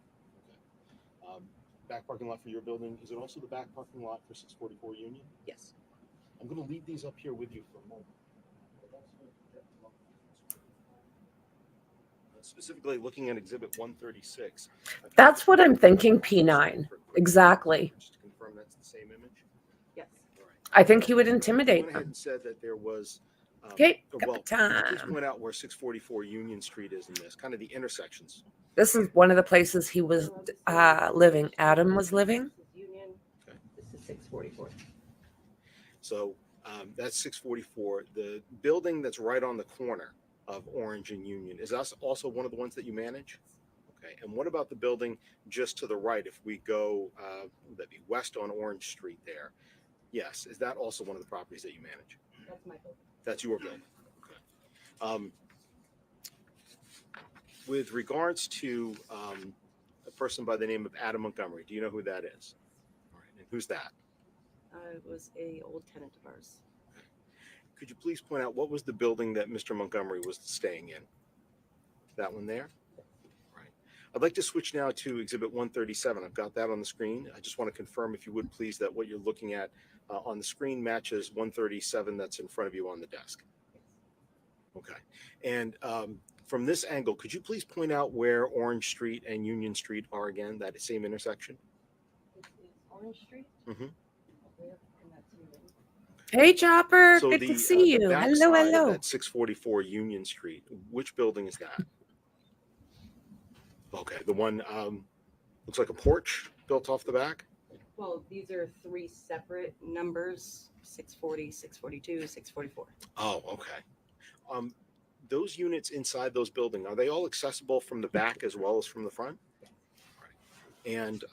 Okay. Back parking lot for your building. Is it also the back parking lot for 644 Union? Yes. I'm going to leave these up here with you for a moment. Specifically looking at Exhibit 136. That's what I'm thinking, P9. Exactly. Just to confirm that's the same image? Yes. All right. I think he would I intimidate went ahead them. and said that there was. Okay, Well, got just time. point out where 644 Union Street is in this, kind of the intersections. This is one of the places he was living. Adam was living. This is Union. Okay. This is 644. So that's 644. The building that's right on the corner of Orange and Union, is that also one of the ones that you manage? Okay. And what about the building just to the right? If we go that'd be west on Orange Street there. Yes. Is that also one of the properties that you manage? That's my building. That's your building. Okay. With regards to a person by the name of Adam Montgomery, do you know who that is? All right. And who's that? It was a old tenant of ours. Could you please point out what was the building that Mr. Montgomery was staying in? That one there? Right. I'd like to switch now to Exhibit 137. I've got that on the screen. I just want to confirm, if you would please, that what you're looking at on the screen matches 137 that's in front of you on the desk. Okay. And from this angle, could you please point out where Orange Street and Union Street are again, that same intersection? This is Orange Street. Mm-hmm. Way up in that Union. Hey, Chopper. So Good the, to see the you. back Hello, side of hello. that 644 Union Street, which building is that? Okay, the one looks like a porch built off the back. Well, these are three separate numbers: 640, 642, 644. Oh, okay. Those units inside those buildings, are they all accessible from the back as well as from the front? Right. And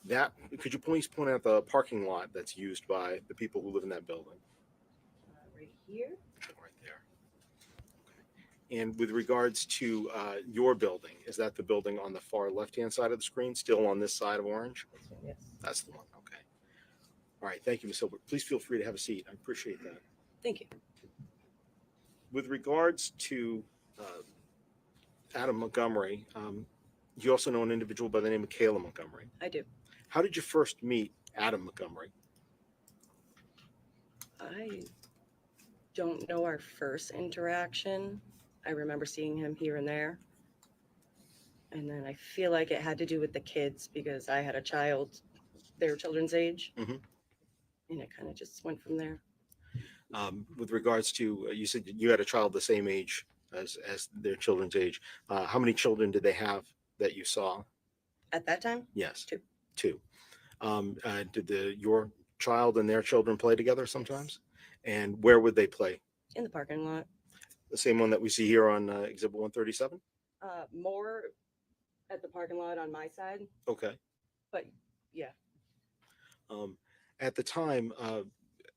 that, could you please point out the parking lot that's used by the people who live in that building? Right here. Right there. Okay. And with regards to your building, is that the building on the far left-hand side of the screen, still on this side of Orange? This one, yes. That's the one. Okay. All right. Thank you, Ms. Hilbert. Please feel free to have a seat. I appreciate that. Thank you. With regards to Adam Montgomery, you also know an individual by the name of Kayla Montgomery. I do. How did you first meet Adam Montgomery? I don't know our first interaction. I remember seeing him here and there. And then I feel like it had to do with the kids because I had a child, their children's age. Mhm. And it kind of just went from there. With regards to, you said you had a child the same age as their children's age. How many children did they have that you saw? At that time, Yes. Two. Two. Did your child and their children play together sometimes? And where would they play? in the parking lot. The same one that we see here on Exhibit 137? More at the parking lot on my side, Okay. but yeah. At the time,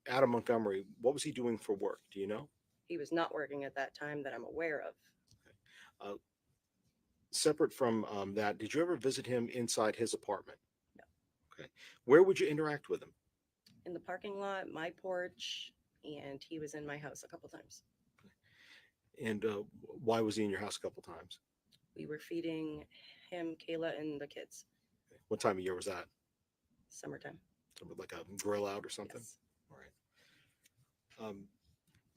Adam Montgomery, what was he doing for work? Do you know? He was not working at that time that I'm aware of. Separate from that, did you ever visit him inside his apartment? No. Okay. Where would you interact with him? In the parking lot, my porch, and he was in my house a couple times. And why was he in your house a couple times? We were feeding him, Kayla, and the kids. What time of year was that? Summertime. Like a grill out or something? Yes. All right.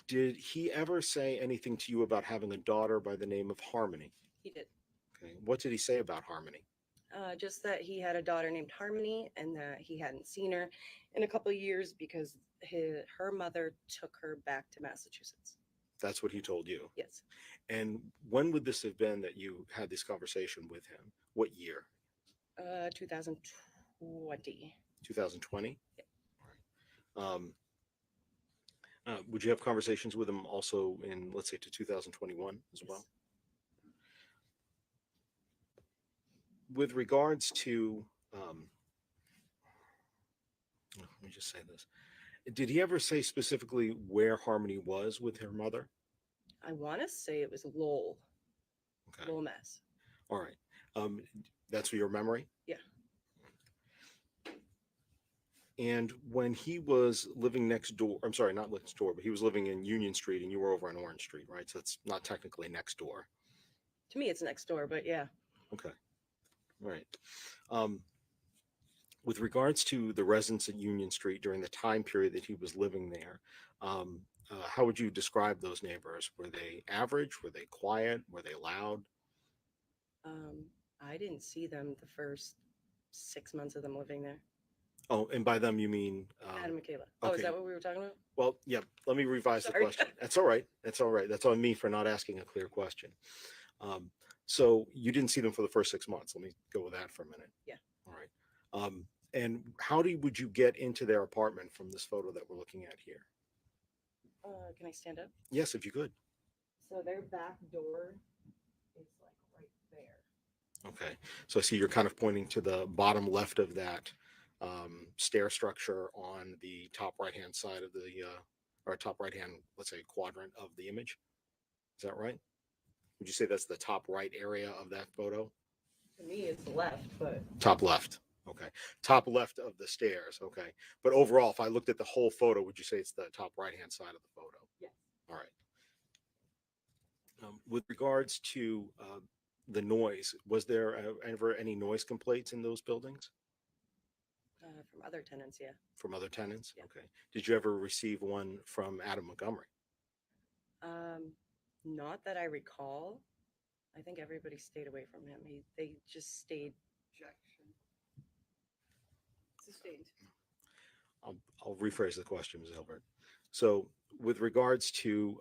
Did he ever say anything to you about having a daughter by the name of Harmony? He did. Okay. What did he say about Harmony? Just that he had a daughter named Harmony and that he hadn't seen her in a couple of years because her mother took her back to Massachusetts. That's what he told you. Yes. And when would this have been that you had this conversation with him? What year? 2020. 2020? Yeah. Would you have conversations with him also in, let's say, to 2021 as well? With regards to Let me just say this. Did he ever say specifically where Harmony was with her mother? I want to say it was Lowell, Okay. Lowell, Mass. All right. That's your memory? Yeah. And when he was living next door, I'm sorry, not next door, but he was living in Union Street and you were over on Orange Street, right? So it's not technically next door. To me, it's next door, but yeah. Okay. All right. With regards to the residents at Union Street during the time period that he was living there, how would you describe those neighbors? Were they average? Were they quiet? Were they loud? I didn't see them the first 6 months of them living there. Oh, and by them you mean Adam and Kayla. Oh, is okay. that what we were talking about? Well, yeah. Let me revise the Sorry. question. That's all right. That's all right. That's on me for not asking a clear question. So you didn't see them for the first 6 months. Let me go with that for a minute. Yeah. All right. And how would you get into their apartment from this photo that we're looking at here? Can I stand up? Yes, if you could. So their back door is like right there. Okay. So I see you're kind of pointing to the bottom left of that stair structure on the top right-hand side of the, or top right-hand, let's say, quadrant of the image. Is that right? Would you say that's the top right area of that photo? To me, it's left, but Top left. Okay. Top left of the stairs. Okay. But overall, if I looked at the whole photo, would you say it's the top right-hand side of the photo? yes. All right. With regards to the noise, was there ever any noise complaints in those buildings From other tenants, yeah. from other tenants? Yeah. Okay. Did you ever receive one from Adam Montgomery? Not that I recall. I think everybody stayed away from him. They just stayed. Objection. Sustained. I'll rephrase the question, Ms. Hilbert. So with regards to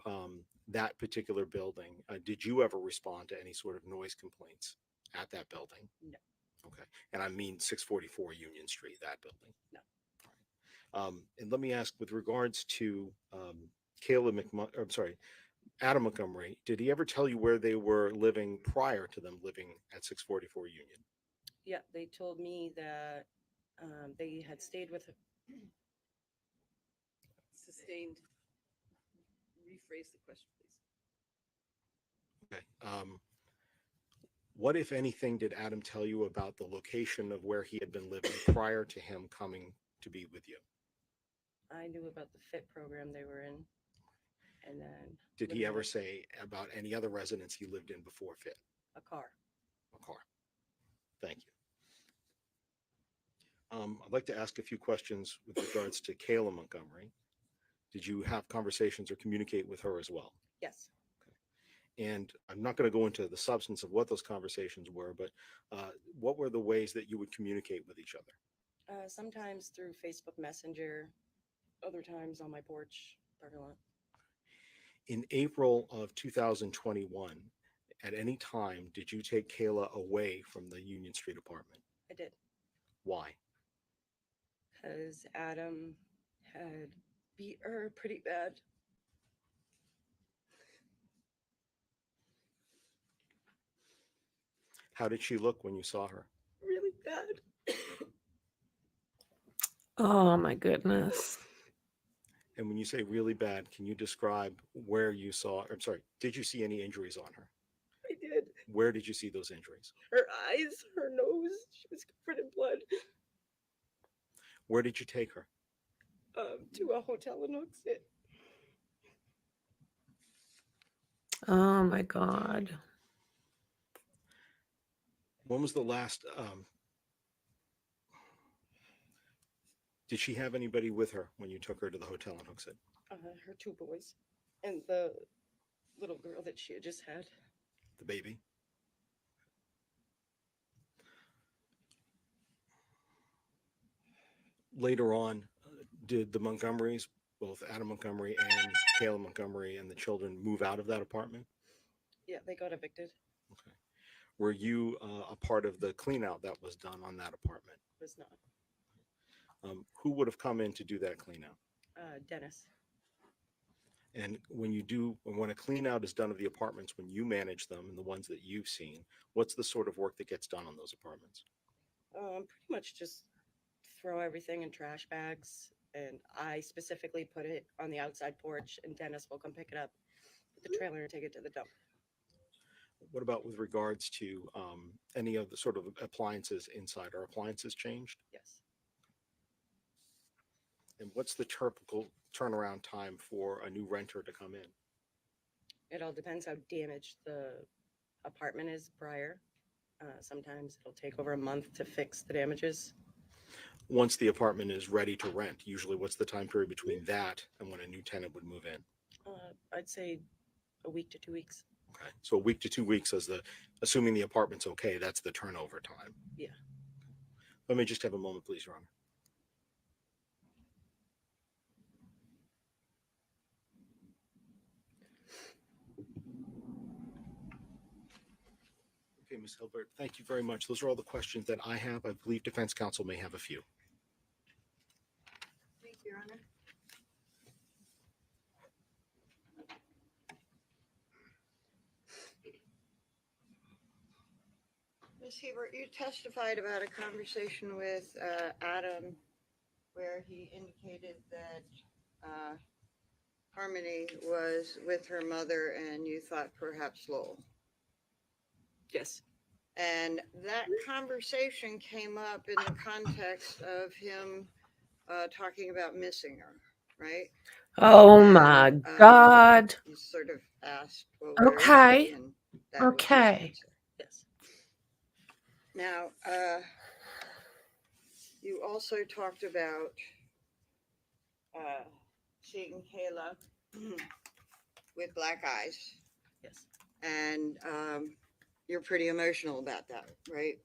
that particular building, did you ever respond to any sort of noise complaints at that building? No. Okay. And I mean 644 Union Street, that building? No. All right. And let me ask, with regards to Adam Montgomery, did he ever tell you where they were living prior to them living at 644 Union? Yeah, they told me that they had stayed with. Sustained. Rephrase the question, please. Okay. What, if anything, did Adam tell you about the location of where he had been living prior to him coming to be with you? I knew about the FIT program they were in, and then. Did he ever say about any other residence he lived in before FIT? A car. A car. Thank you. I'd like to ask a few questions with regards to Kayla Montgomery. Did you have conversations or communicate with her as well? Yes. And I'm not going to go into the substance of what those conversations were, but what were the ways that you would communicate with each other? Sometimes through Facebook Messenger, other times on my porch, parking lot. In April of 2021, at any time, did you take Kayla away from the Union Street apartment? I did. Why? Because Adam had beat her pretty bad. How did she look when you saw her? Really bad. Oh my goodness. And when you say really bad, can you describe where you saw, I'm sorry, did you see any injuries on her? I did. Where did you see those injuries? Her eyes, her nose, she was covered in blood. Where did you take her? To a hotel in Hooksett. Oh my God. When was the last, did she have anybody with her when you took her to the hotel in Hooksett? Her two boys and the little girl that she had just had. The baby? Later on, did the Montgomerys, both Adam Montgomery and Kayla Montgomery and the children, move out of that apartment? Yeah, they got evicted. Okay. Were you a part of the clean out that was done on that apartment? Was not. Who would have come in to do that clean out? Dennis. And when a clean out is done of the apartments, when you manage them and the ones that you've seen, what's the sort of work that gets done on those apartments? Pretty much just throw everything in trash bags, and I specifically put it on the outside porch, and Dennis will come pick it up with the trailer and take it to the dump. What about with regards to any of the sort of appliances inside? Are appliances changed? Yes. And what's the typical turnaround time for a new renter to come in? It all depends how damaged the apartment is prior. Sometimes it'll take over a month to fix the damages. Once the apartment is ready to rent, usually what's the time period between that and when a new tenant would move in? I'd say a week to 2 weeks. Okay, so a week to 2 weeks assuming the apartment's okay, that's the turnover time. Yeah. Let me just have a moment, please, Your Honor. Okay, Ms. Hilbert, thank you very much. Those are all the questions that I have. I believe defense counsel may have a few. Thank you, Your Honor. Ms. Hebert, you testified about a conversation with Adam where he indicated that Harmony was with her mother and you thought perhaps Lowell. Yes. And that conversation came up in the context of him talking about missing her, right? Oh my And, God. You sort of asked, well, where is she? Okay. And that was his Okay. answer. Yes. Now, you also talked about seeing Kayla with black eyes, Yes. and you're pretty emotional about that, right?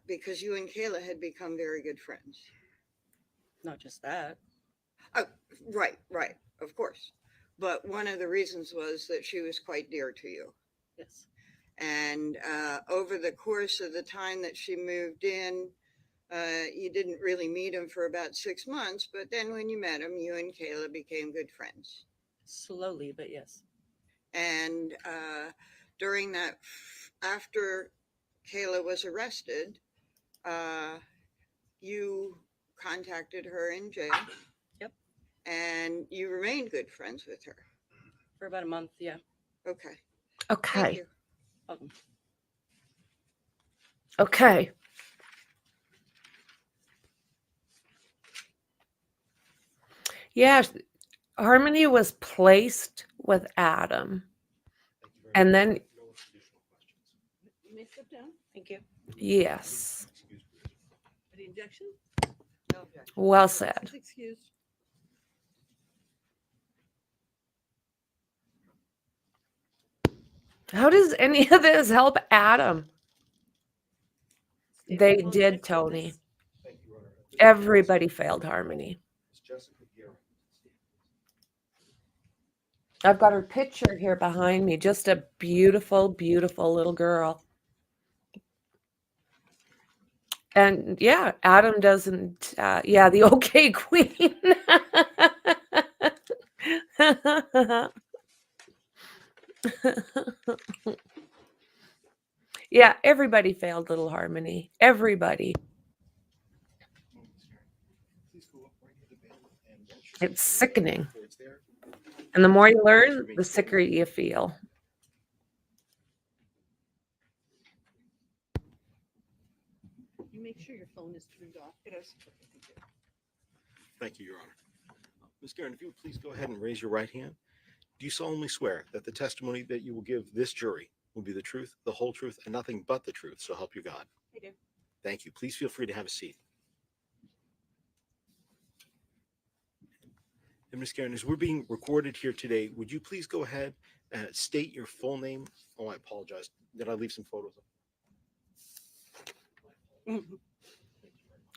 Because you and Kayla had become very good friends. Not just that. Oh, right, of course. But one of the reasons was that she was quite dear to you. Yes. And over the course of the time that she moved in, you didn't really meet him for about 6 months, but then when you met him, you and Kayla became good friends. Slowly, but yes. And during that, after Kayla was arrested, you contacted her in jail. Yep. And you remained good friends with her. For about a month, yeah. Okay. Thank Okay. you. Welcome. Okay. Yeah, Harmony was placed with Adam. Thank you very And much. then, No additional questions. You may sit down. Thank you. yes, Excuse me. Any objection? No objection. well said. She's excused. How does any of this help Adam? Stand They up on did, next Tony. witness. Thank you, Your Honor. Everybody failed Harmony. Ms. Jessica Guerra. I've got her picture here behind me. Just a beautiful, beautiful little girl. And yeah, Adam doesn't, yeah, the okay queen. Yeah, everybody failed little Harmony. Everybody. Please go up right near the bed and watch yourself It's sickening. towards there. And the more you learn, the sicker you feel. You make sure your phone is turned off. It is. Thank you, Your Honor. Ms. Guerin, if you would please go ahead and raise your right hand. Do you solemnly swear that the testimony that you will give this jury will be the truth, the whole truth, and nothing but the truth, so help you God? I do. Thank you. Please feel free to have a seat. And Ms. Guerin, as we're being recorded here today, would you please go ahead and state your full name? Oh, I apologize. Did I leave some photos?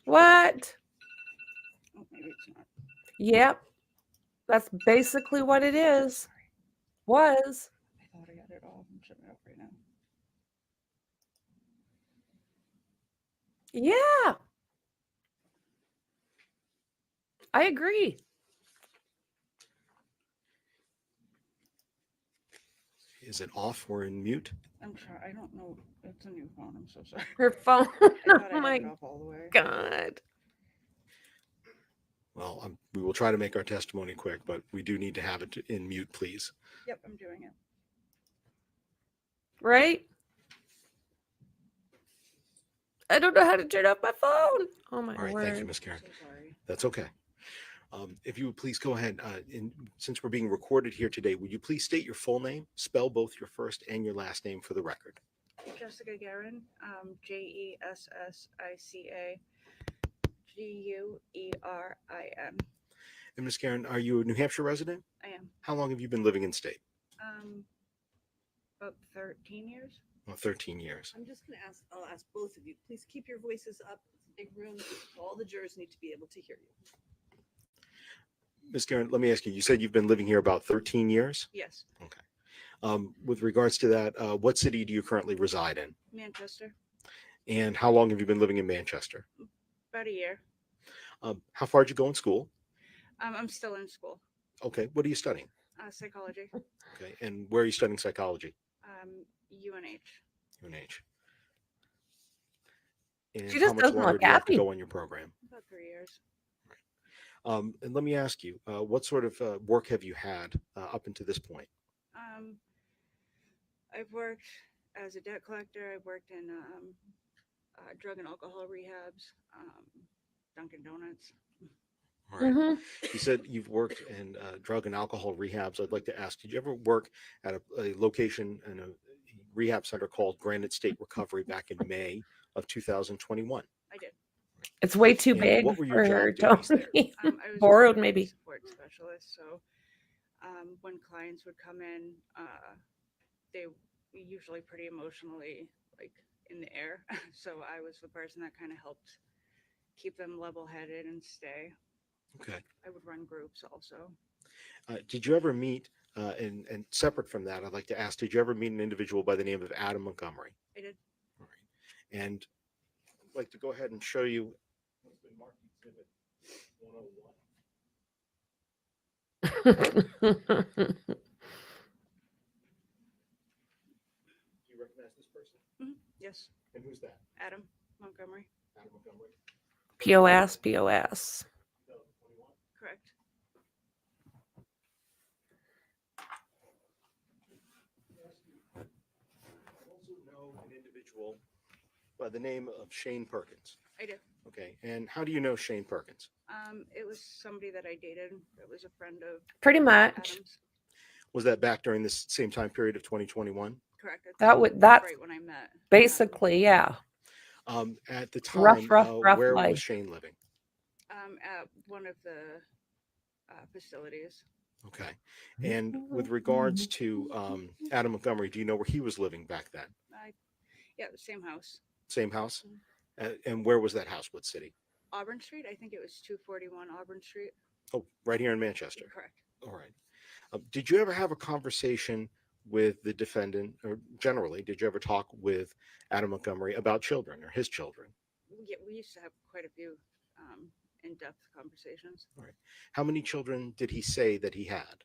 What? Oh, maybe it's not. Yep. That's basically what it is. Was. I thought I got it all. I'm shutting it up right now. Yeah. I agree. Is it off or in mute? I'm sorry. I don't know. It's a new phone. I'm so sorry. Her phone. I thought Oh I my had it off all the way. God. Well, we will try to make our testimony quick, but we do need to have it in mute, please. Yep, I'm doing it. Right? I don't know how to turn off my phone. Oh my All right, word. thank you, Ms. Karen. So sorry. That's okay. If you would please go ahead, since we're being recorded here today, would you please state your full name, spell both your first and your last name for the record? Jessica Guerin, Jessica Guerin. And Ms. Karen, are you a New Hampshire resident? I am. How long have you been living in state? About 13 years. Well, 13 years. I'm just gonna ask, I'll ask both of you, please keep your voices up. It's a big room. All the jurors need to be able to hear you. Ms. Karen, let me ask you, you said you've been living here about 13 years? Yes. Okay. With regards to that, what city do you currently reside in? Manchester. And how long have you been living in Manchester? About a year. How far did you go in school? I'm still in school. Okay. What are you studying? Psychology. Okay. And where are you studying psychology? UNH. UNH. And She how just much doesn't longer look do you have to happy. go on your program? About 3 years. And let me ask you, what sort of work have you had up until this point? I've worked as a debt collector. I've worked in drug and alcohol rehabs, Dunkin' Donuts. All right. Mhm. You said you've worked in drug and alcohol rehabs. I'd like to ask, did you ever work at a location in a rehab center called Granite State Recovery back in May of 2021? I did. It's way too And big what were your for her, job duties there? Tony. I was a Borrowed, family maybe. support specialist. So when clients would come in, they were usually pretty emotionally like in the air. So I was the person that kind of helped keep them level-headed and stay. Okay. I would run groups also. Did you ever meet, and separate from that, I'd like to ask, did you ever meet an individual by the name of Adam Montgomery? I did. All right. And I'd like to go ahead and show you what's been marked Exhibit 101. Do you recognize this person? Yes. And who's that? Adam Montgomery. Adam Montgomery? POS, POS. 2021? Correct. I also know an individual by the name of Shane Perkins. I do. Okay. And how do you know Shane Perkins? It was somebody that I dated. That was a friend of Pretty much. Adam's. Was that back during this same time period of 2021? Correct. That's right when I met. basically, yeah. At the time, Rough where life. was Shane living? At one of the facilities. Okay. And with regards to Adam Montgomery, do you know where he was living back then? Yeah, the same house. Same house? And where was that house? What city? Auburn Street. I think it was 241 Auburn Street. Oh, right here in Manchester. Correct. All right. Did you ever have a conversation with the defendant, or generally, did you ever talk with Adam Montgomery about children or his children? Yeah, we used to have quite a few in-depth conversations. All right. How many children did he say that he had?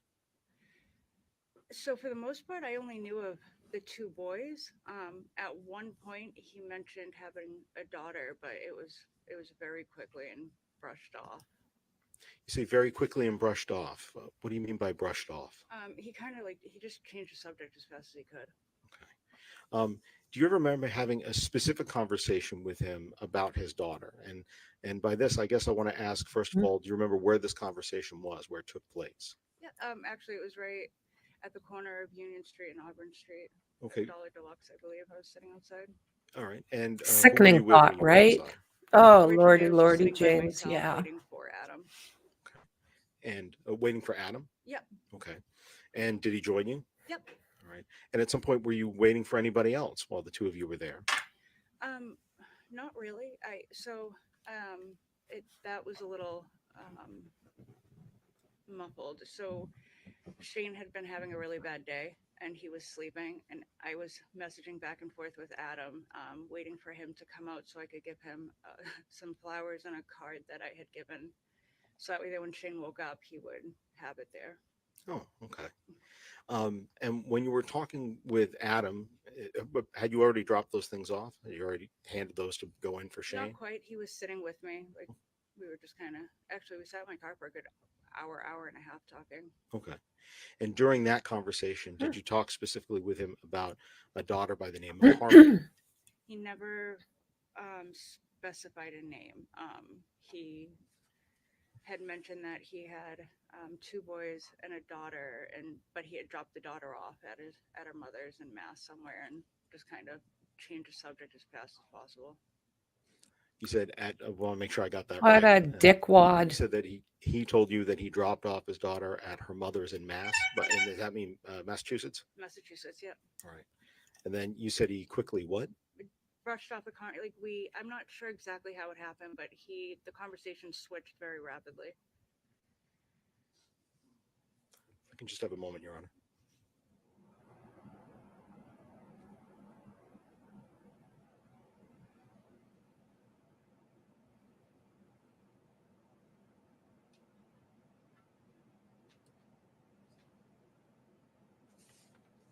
So for the most part, I only knew of the two boys. At one point, he mentioned having a daughter, but it was very quickly and brushed off. You say very quickly and brushed off. What do you mean by brushed off? He kind of he just changed the subject as fast as he could. Okay. Do you ever remember having a specific conversation with him about his daughter? And by this, I guess I want to ask, first of all, do you remember where this conversation was, where it took place? Yeah. Actually, it was right at the corner of Union Street and Auburn Street. Okay. Dollar Deluxe, I believe. I was sitting outside. All right. And Sickening thought, right? Oh, Originally, I Lordy, was just sitting by James. myself Yeah. Waiting for Adam. And waiting for Adam? Yep. Okay. And did he join you? Yep. All right. And at some point, were you waiting for anybody else while the two of you were there? Not really. That was a little muffled. So Shane had been having a really bad day and he was sleeping, and I was messaging back and forth with Adam, waiting for him to come out so I could give him some flowers and a card that I had given. So that way that when Shane woke up, he would have it there. Oh, okay. And when you were talking with Adam, had you already dropped those things off? Had you already handed those to go in for Shane? Not quite. He was sitting with me, we were just kind of, actually, we sat in my car for a good hour and a half talking. Okay. And during that conversation, did you talk specifically with him about a daughter by the name of Harmony? He never specified a name. He had mentioned that he had 2 boys and a daughter, but he had dropped the daughter off at her mother's in Mass somewhere, and just kind of changed the subject as fast as possible. You said I want to make sure I got that What right. a dickwad. You said that he told you that he dropped off his daughter at her mother's in Mass, and does that mean Massachusetts? Massachusetts, yeah. All right. And then you said he quickly what? Brushed off I'm not sure exactly how it happened, but the conversation switched very rapidly. I can just have a moment, Your Honor.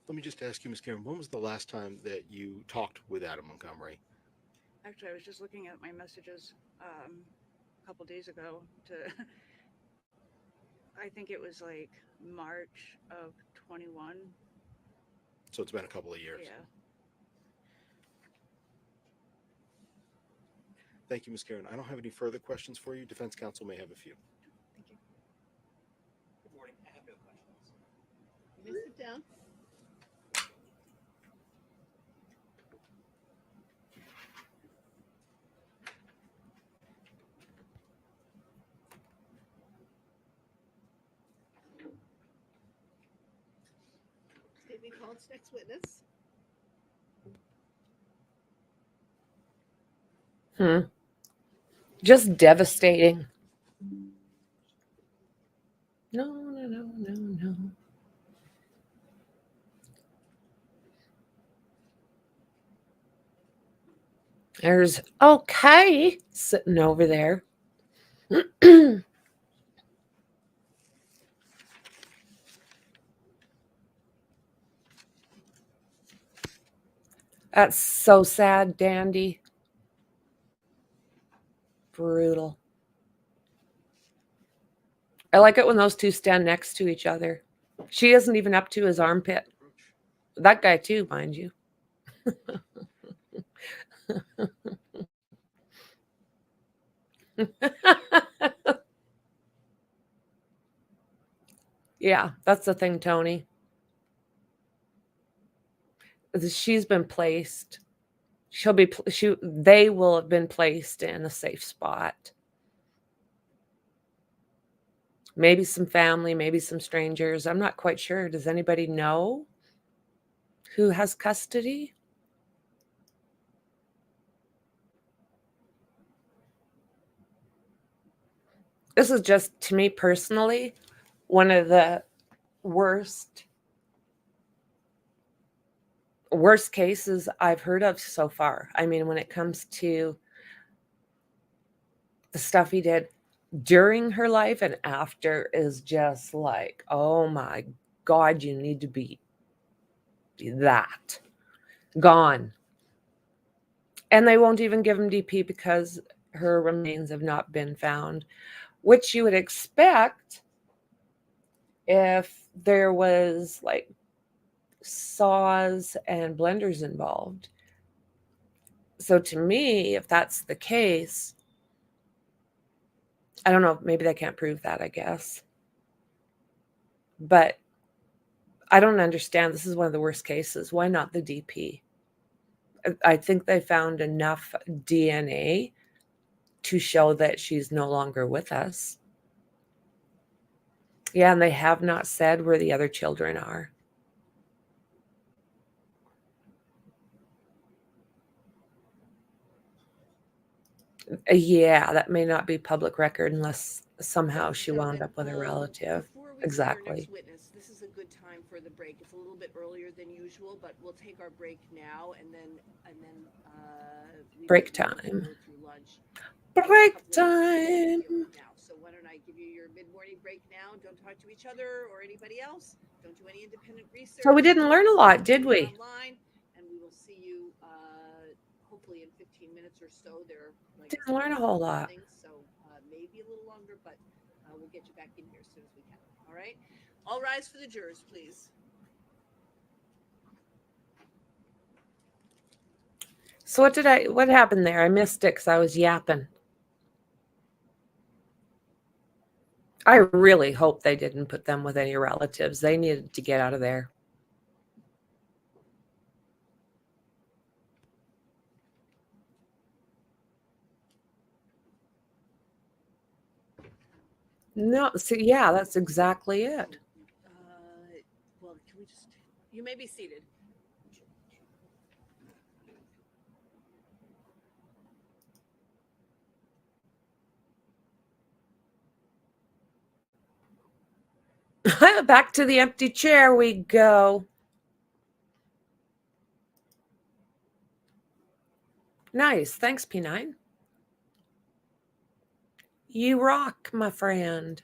Let me just ask you, Ms. Karen, when was the last time that you talked with Adam Montgomery? Actually, I was just looking at my messages a couple days ago I think it was like March of 21. So it's been a couple of years. Yeah. Thank you, Ms. Karen. I don't have any further questions for you. Defense counsel may have a few. Thank you. Good morning. I have no questions. You may sit down. Statement called next witness. Just devastating. No. There's okay sitting over there. That's so sad, Dandy. Brutal. I like it when those two stand next to each other. She isn't even up to his armpit. That guy too, mind you. Yeah, that's the thing, Tony. She's been placed. They will have been placed in a safe spot. Maybe some family, maybe some strangers. I'm not quite sure. Does anybody know who has custody? This is just, to me personally, one of the worst cases I've heard of so far. I mean, when it comes to the stuff he did during her life and after is just like, oh my God, you need to be that gone. And they won't even give him DP because her remains have not been found, which you would expect if there was like saws and blenders involved. So to me, if that's the case, I don't know, maybe they can't prove that, I guess. But I don't understand. This is one of the worst cases. Why not the DP? I think they found enough DNA to show that she's no longer with us. Yeah, and they have not said where the other children are. Yeah, that may not be public record unless somehow she wound up with a relative. Exactly. Witness, this is a good time for the break. It's a little bit earlier than usual, but we'll take our break now and then break time. Through lunch. Break time. Now, so why don't I give you your mid-morning break now? Don't talk to each other or anybody else. Don't do any independent research. So we didn't learn a lot, did we? Online, and we will see you hopefully in 15 minutes or so. There didn't learn a whole lot. So maybe be a little longer, but we'll get you back in here as soon as we can. All right? All rise for the jurors, please. So what happened there? I missed it because I was yapping. I really hope they didn't put them with any relatives. They needed to get out of there. No, see, yeah, that's exactly it. Well, can we just, you may be seated. Back to the empty chair we go. Nice. Thanks, P9. You rock, my friend.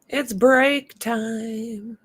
It's break time.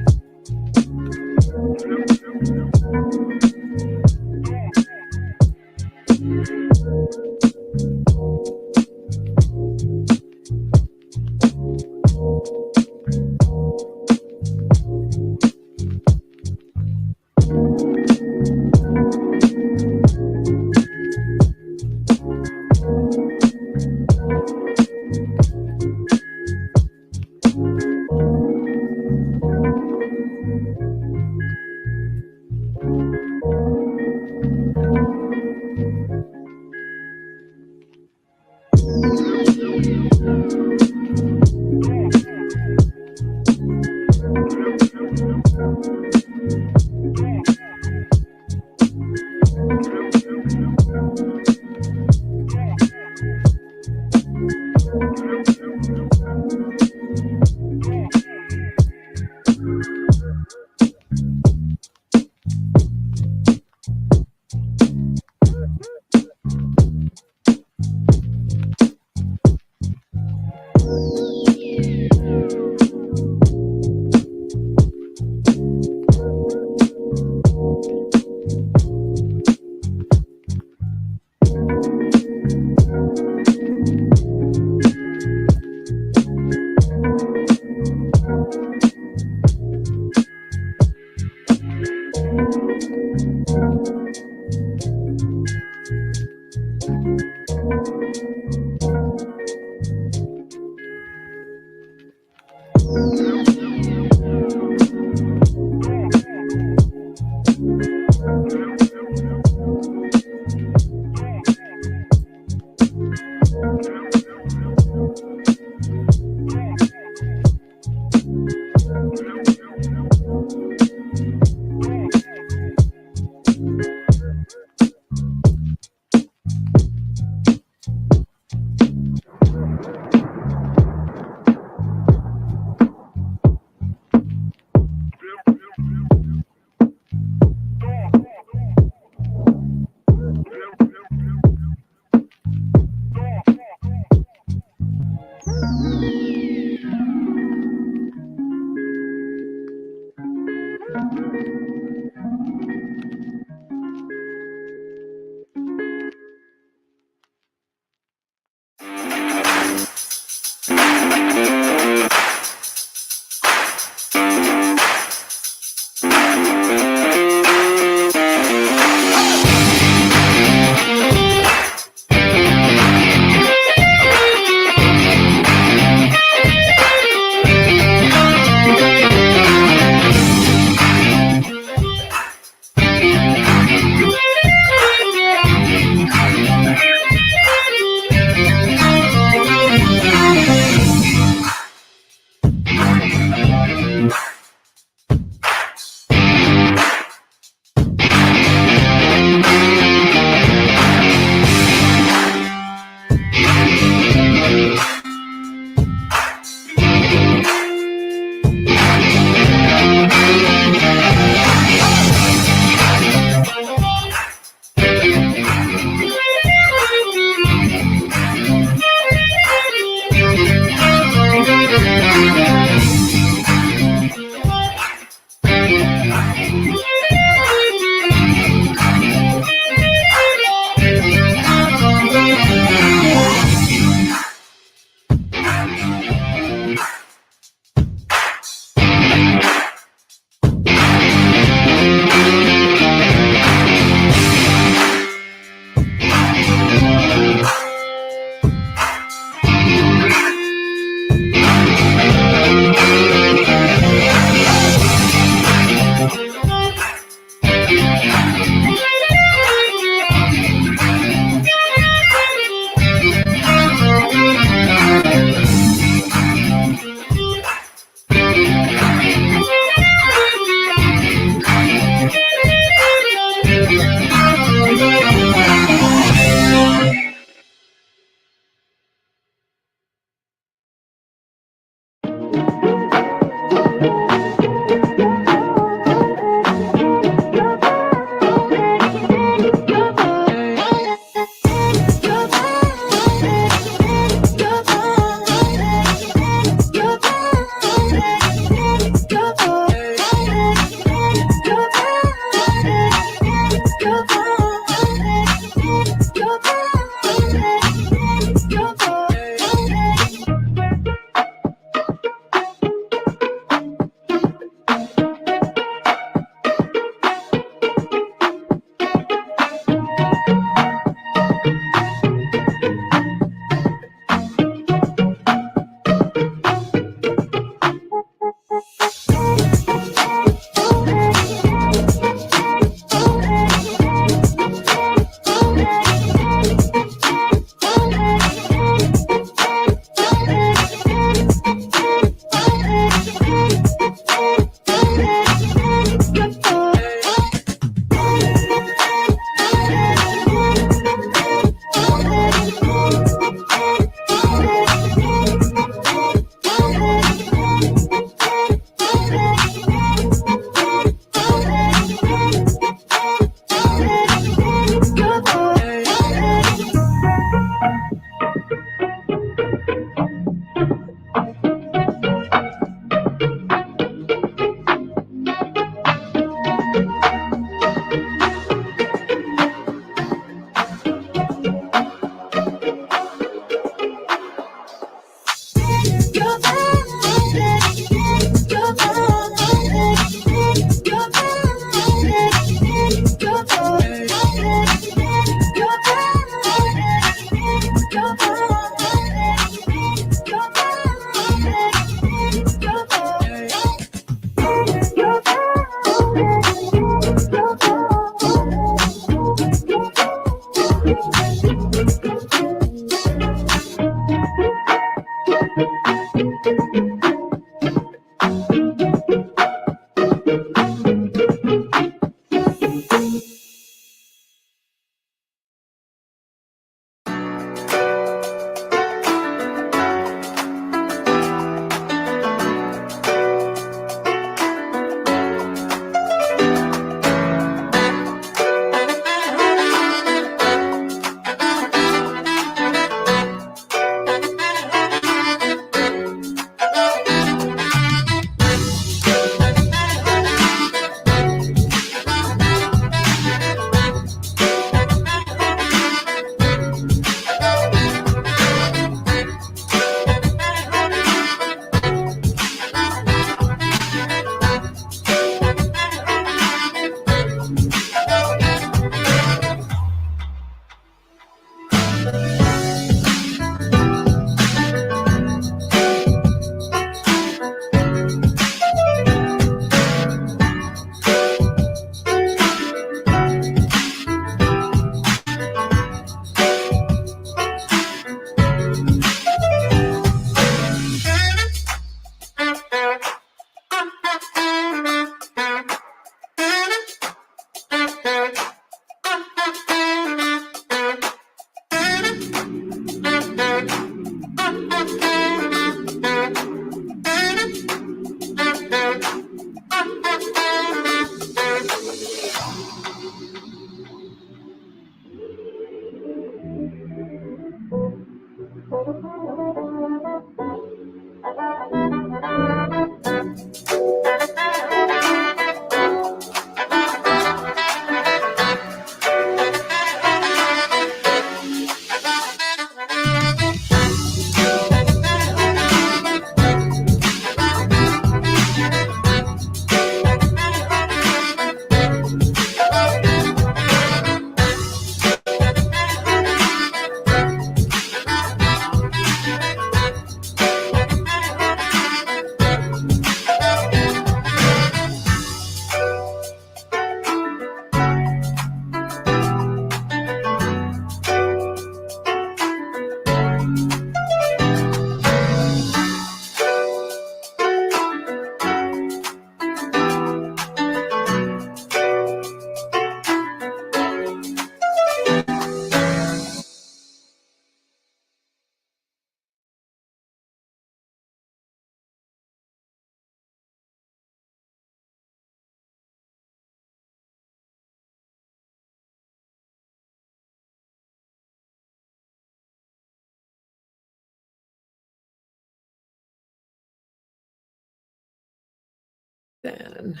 Then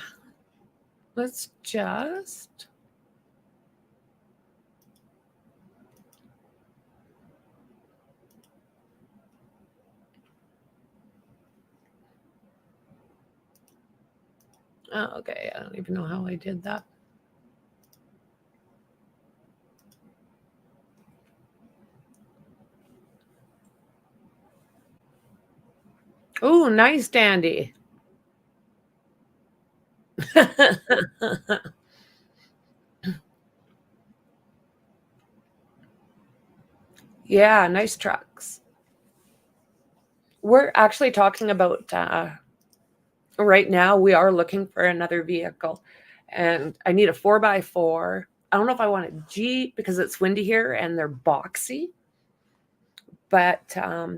let's just oh, okay. I don't even know how I did that. Oh, nice, Dandy. Yeah, nice trucks. We're actually talking about right now, we are looking for another vehicle, and I need a 4x4. I don't know if I want a Jeep because it's windy here and they're boxy, but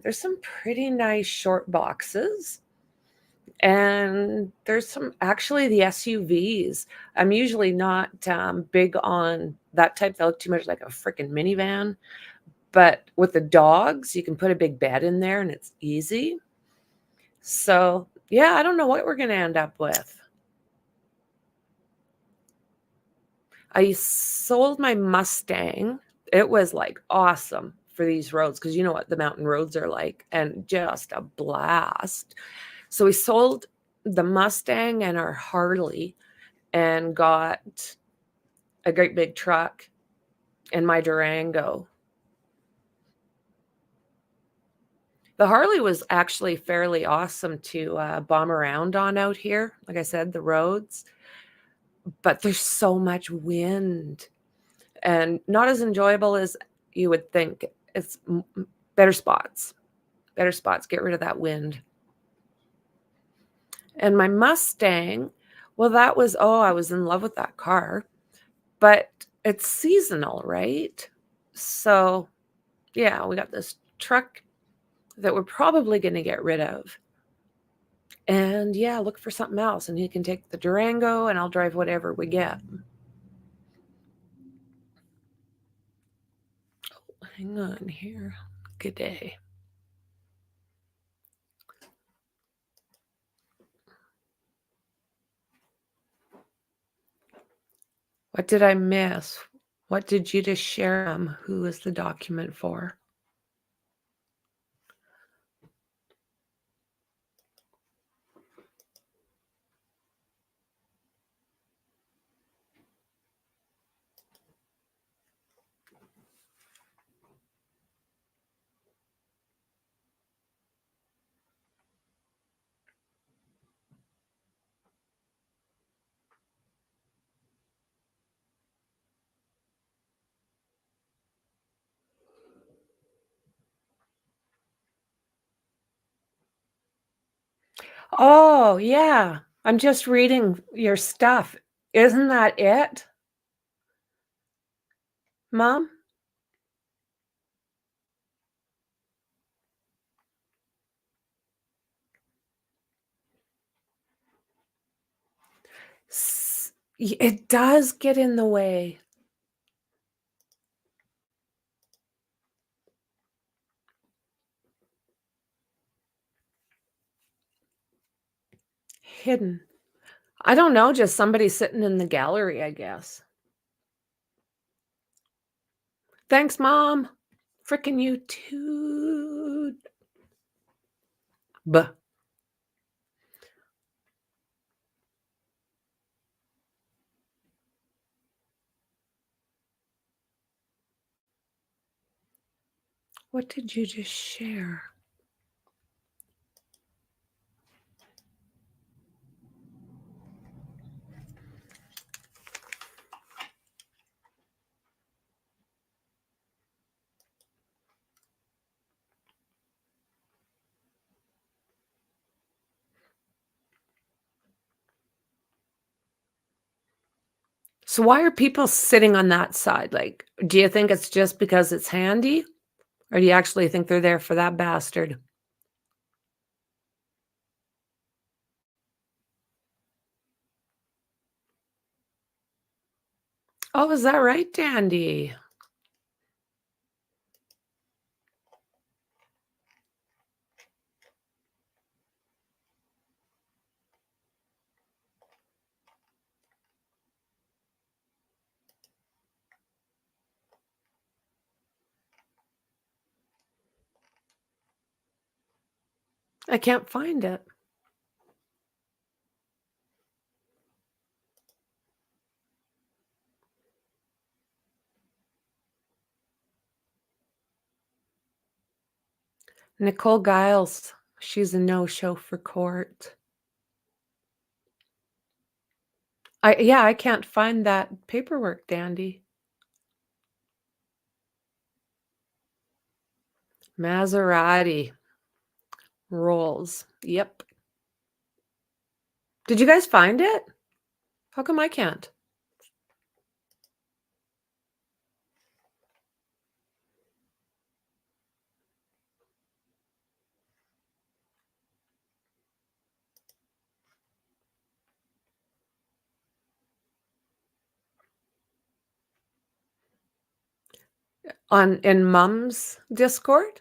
there's some pretty nice short boxes. And there's some actually the SUVs. I'm usually not big on that type. They look too much like a freaking minivan. But with the dogs, you can put a big bed in there and it's easy. So, yeah, I don't know what we're going to end up with. I sold my Mustang. It was like awesome for these roads because you know what the mountain roads are like and just a blast. So we sold the Mustang and our Harley and got a great big truck and my Durango. The Harley was actually fairly awesome to bomb around on out here. Like I said, the roads, but there's so much wind and not as enjoyable as you would think. It's better spots, get rid of that wind. And my Mustang, well, that was, oh, I was in love with that car, but it's seasonal, right? So, yeah, we got this truck that we're probably going to get rid of. And yeah, look for something else. And he can take the Durango and I'll drive whatever we get. Oh, hang on here. Good day. What did I miss? What did you just share? Who is the document for? Oh, yeah. I'm just reading your stuff. Isn't that it? Mom? It does get in the way. Hidden. I don't know, just somebody sitting in the gallery, I guess. Thanks, Mom. Frickin' you too. Buh. What did you just share? So why are people sitting on that side? Like, do you think it's just because it's handy? Or do you actually think they're there for that bastard? Oh, is that right, Dandy? I can't find it. Nicole Giles, she's a no-show for court. I can't find that paperwork, Dandy. Maserati rolls. Yep. Did you guys find it? How come I can't? In Mom's Discord?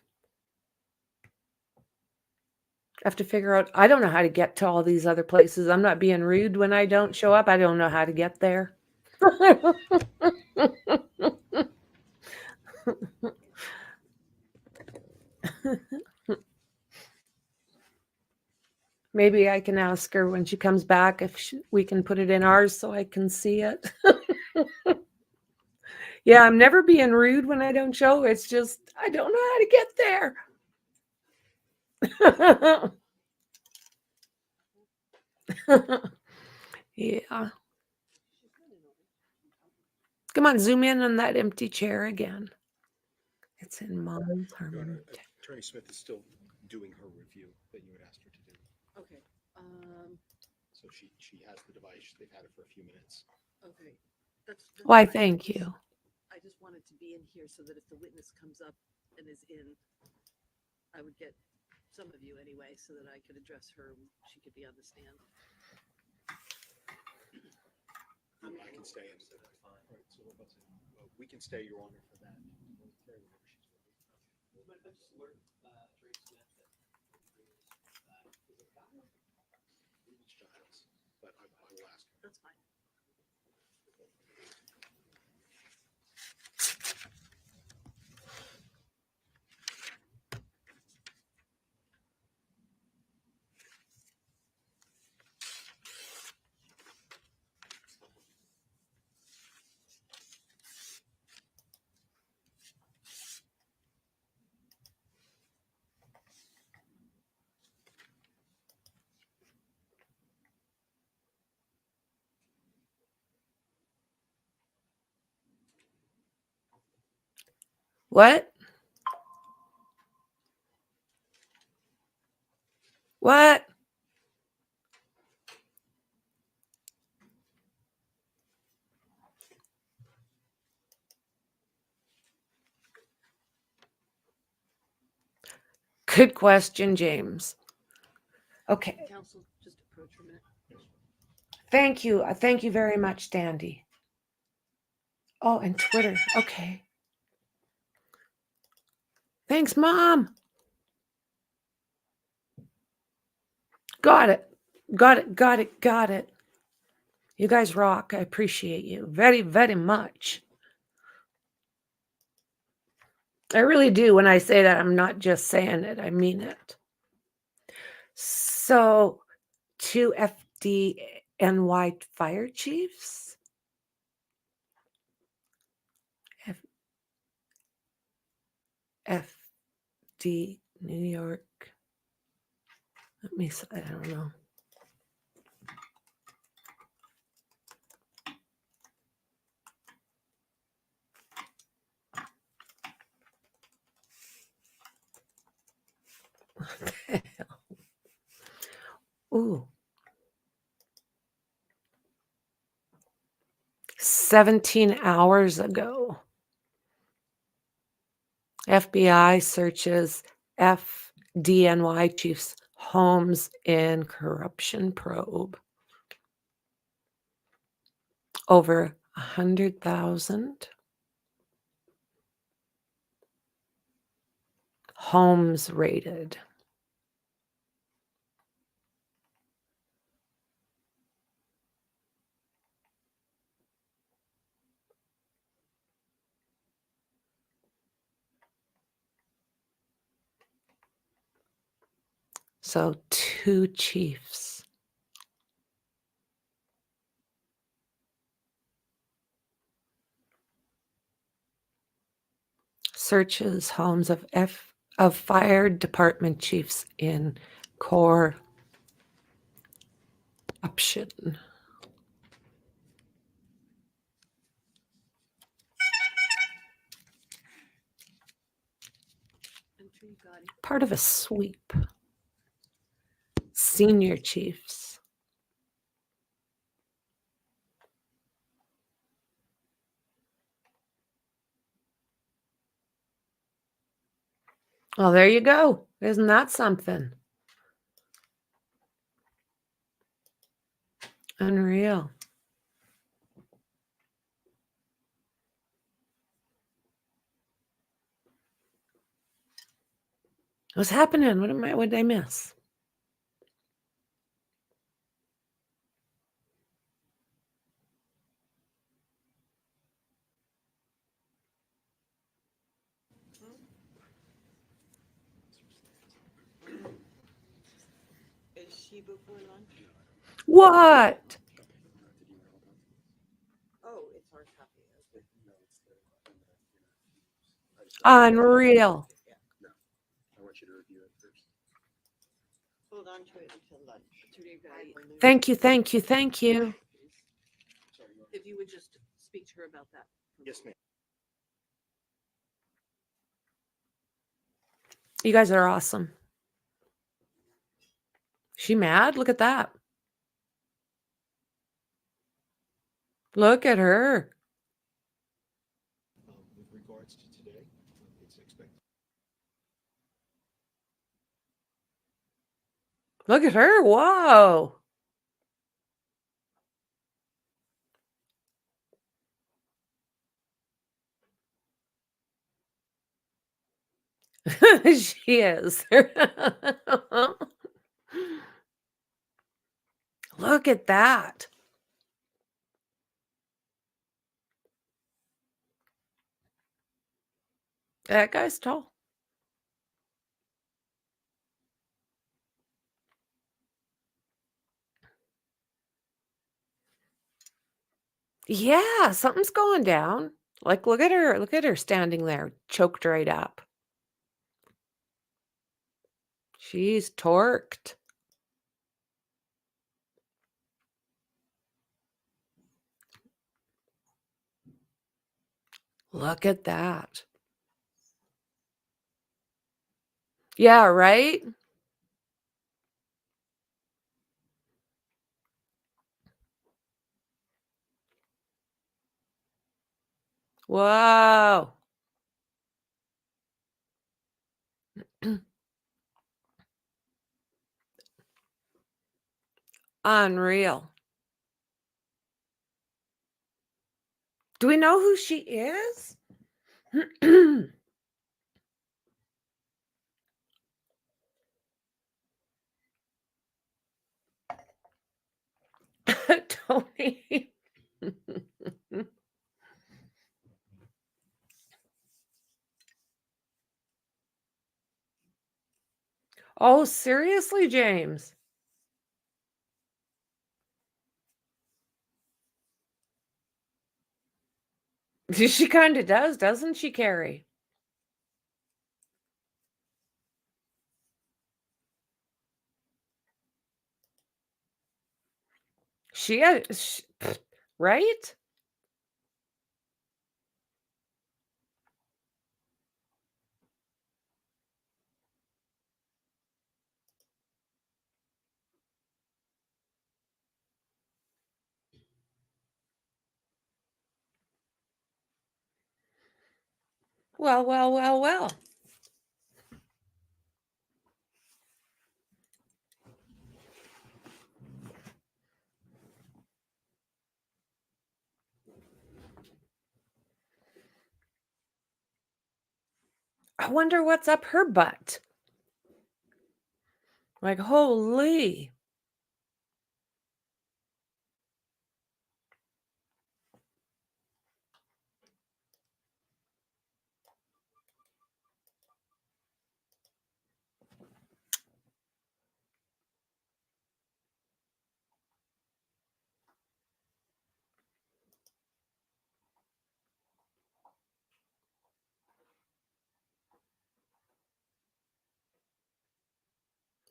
I have to figure out. I don't know how to get to all these other places. I'm not being rude when I don't show up. I don't know how to get there. Maybe I can ask her when she comes back if we can put it in ours so I can see it. Yeah, I'm never being rude when I don't show. It's just I don't know how to get there. Yeah. Come on, zoom in on that empty chair again. It's in Mom's room. Attorney Smith is still doing her review that you had asked her to do. Okay. So she has the device. They've had it for a few minutes. Okay. That's Why, fine. thank you. I just wanted to be in here so that if the witness comes up and is in, I would get some of you anyway, so that I could address her. She could be on the stand. I can stay in. Right, so what about we can stay, Your Honor, for that. But I will ask. That's fine. What? What? Good question, James. Okay. Counsel, just approach for a minute. Thank you. Thank you very much, Dandy. Oh, and Twitter. Okay. Thanks, Mom. Got it. Got it, got it, got it. You guys rock. I appreciate you very, very much. I really do. When I say that, I'm not just saying it, I mean it. So, 2 FDNY fire chiefs. FD New York. Let me, I don't know. Ooh. 17 hours ago, FBI searches FDNY chief's homes in corruption probe. Over 100,000 homes raided. So 2 chiefs. Searches homes of fire department chiefs in corruption. Part of a sweep. Senior chiefs. Well, there you go. Isn't that something? Unreal. What's happening? What did I miss? Is she before lunch? What? Oh, it's our copy. Okay. Unreal. I want you to review it first. Hold on to it until lunch. Thank you, thank you, thank you. If you would just speak to her about that. Yes, ma'am. You guys are awesome. She mad? Look at that. Look at her. With regards to today, it's expected. Look at her. Whoa. She is. Look at that. That guy's tall. Yeah, something's going down. Like, look at her. Look at her standing there, choked right up. She's torqued. Look at that. Yeah, right? Whoa. Unreal. Do we know who she is? Tony. Oh, seriously, James? She kind of does, doesn't she, Carrie? She, right? Well, well, well, well. I wonder what's up her butt. Like, holy.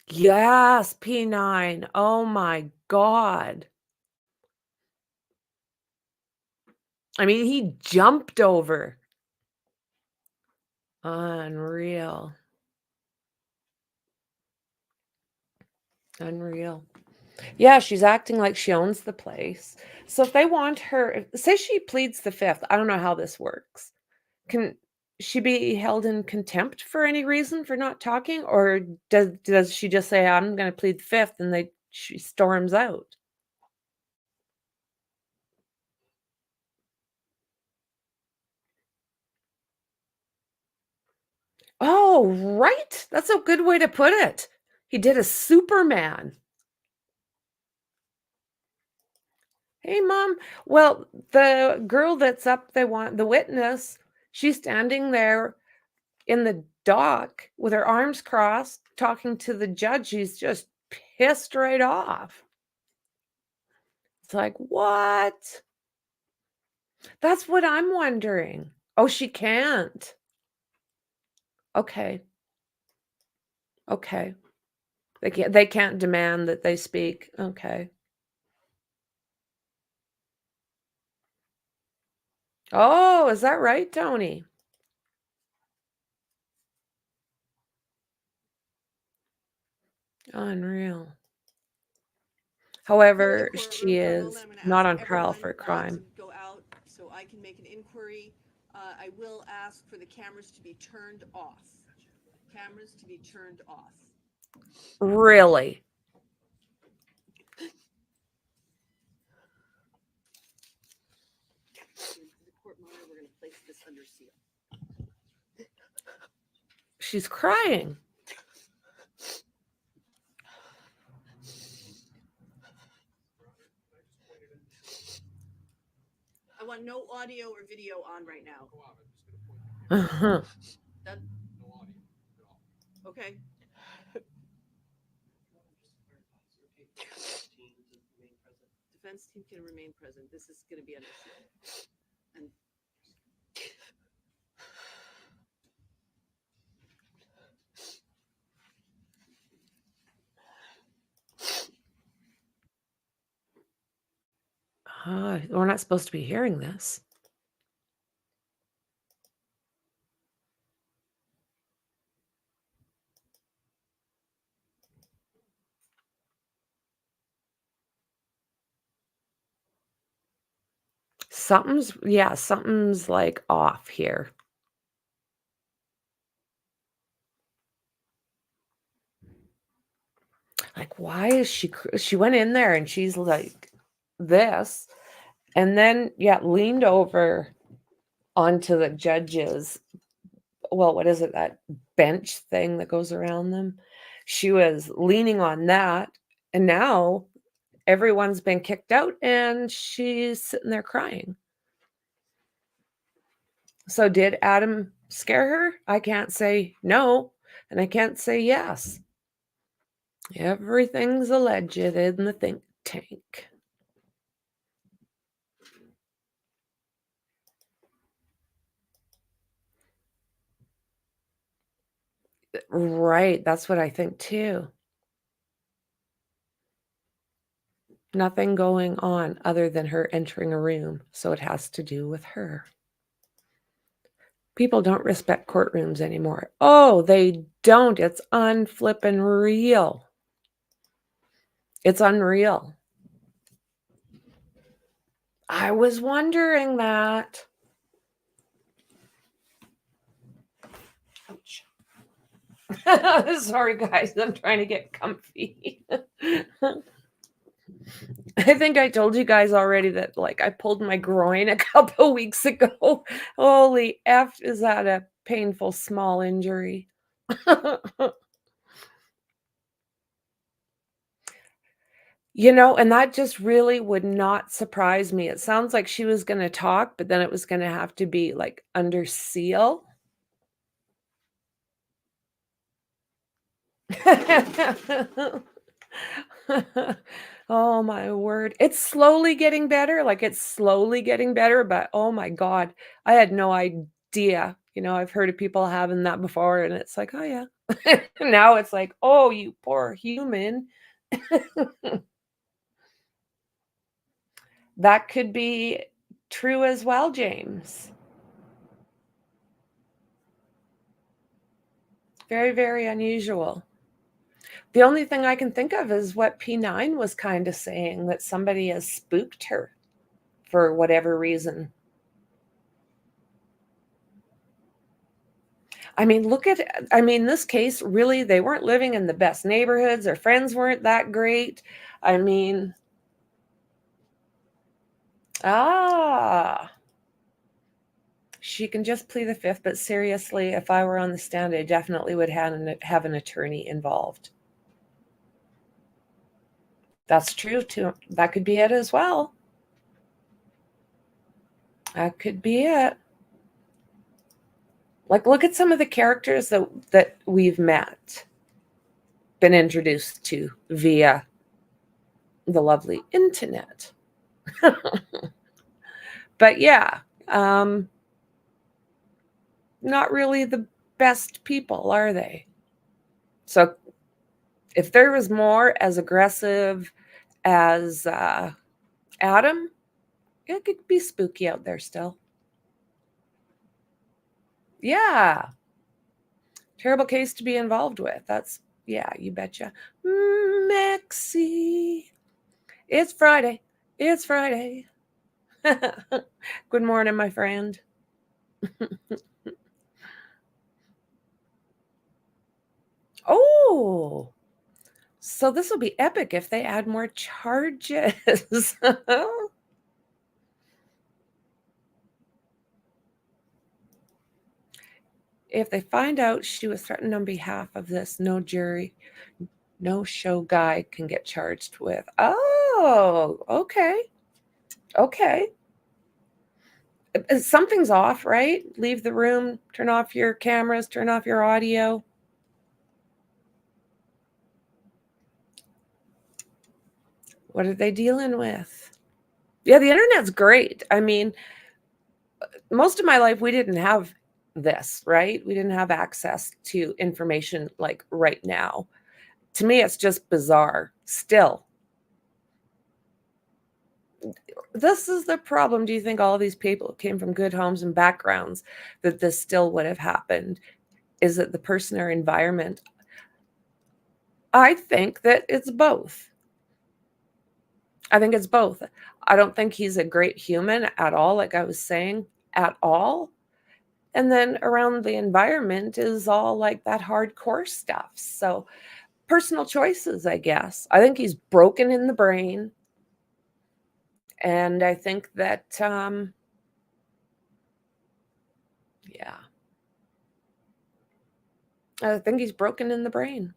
Yes, P9. Oh my God. I mean, he jumped over. Unreal. Unreal. Yeah, she's acting like she owns the place. So if they want her, say she pleads the fifth, I don't know how this works. Can she be held in contempt for any reason for not talking, or does she just say I'm going to plead the fifth and she storms out? Oh, right. That's a good way to put it. He did a Superman. Hey, Mom. Well, the girl that's up, they want the witness. She's standing there in the dock with her arms crossed, talking to the judge. She's just pissed right off. It's like, what? That's what I'm wondering. Oh, she can't. Okay. Okay. They can't demand that they speak. Okay. Oh, is that right, Tony? Unreal. However, she is not on trial for a crime. Go out so I can make an inquiry. I will ask for the cameras to be turned off. Cameras to be turned off. Really? The court monitor, we're going to place this under seal. She's crying. I want no audio or video on right now. Uh-huh. Okay. Defense team can remain present. This is going to be under seal. And We're not supposed to be hearing this. Something's like off here. Like, why is she went in there and she's like this, and then leaned over onto the judge's, well, what is it, that bench thing that goes around them? She was leaning on that, and now everyone's been kicked out and she's sitting there crying. So did Adam scare her? I can't say no, and I can't say yes. Everything's alleged in the think tank. Right, that's what I think too. Nothing going on other than her entering a room, so it has to do with her. People don't respect courtrooms anymore. Oh, they don't. It's unflippin' real. It's unreal. I was wondering that. Ouch. Sorry, guys. I'm trying to get comfy. I think I told you guys already that, like, I pulled my groin a couple weeks ago. Holy F, is that a painful small injury? You know, and that just really would not surprise me. It sounds like she was going to talk, but then it was going to have to be like under seal. Oh my word. It's slowly getting better. Like it's slowly getting better, but oh my God, I had no idea. You know, I've heard of people having that before, and it's like, oh yeah. Now it's like, oh, you poor human. That could be true as well, James. Very, very unusual. The only thing I can think of is what P9 was kind of saying, that somebody has spooked her for whatever reason. I mean, this case, really, they weren't living in the best neighborhoods. Their friends weren't that great. I mean, she can just plead the fifth, but seriously, if I were on the stand, I definitely would have an attorney involved. That's true too. That could be it as well. That could be it. Like, look at some of the characters that we've met, been introduced to via the lovely internet. But yeah, not really the best people, are they? So if there was more as aggressive as Adam, it could be spooky out there still. Yeah. Terrible case to be involved with. That's, yeah, you betcha. Mexi. It's Friday. It's Friday. Good morning, my friend. Oh, so this will be epic if they add more charges. If they find out she was threatened on behalf of this, no jury, no show guy can get charged with. Oh, okay. Okay. Something's off, right? Leave the room, turn off your cameras, turn off your audio. What are they dealing with? Yeah, the internet's great. I mean, most of my life, we didn't have this, right? We didn't have access to information like right now. To me, it's just bizarre still. This is the problem. Do you think all of these people came from good homes and backgrounds that this still would have happened? Is it the person or environment? I think that it's both. I think it's both. I don't think he's a great human at all, like I was saying, at all. And then around the environment is all like that hardcore stuff. So personal choices, I guess. I think he's broken in the brain. And I think that, yeah, I think he's broken in the brain.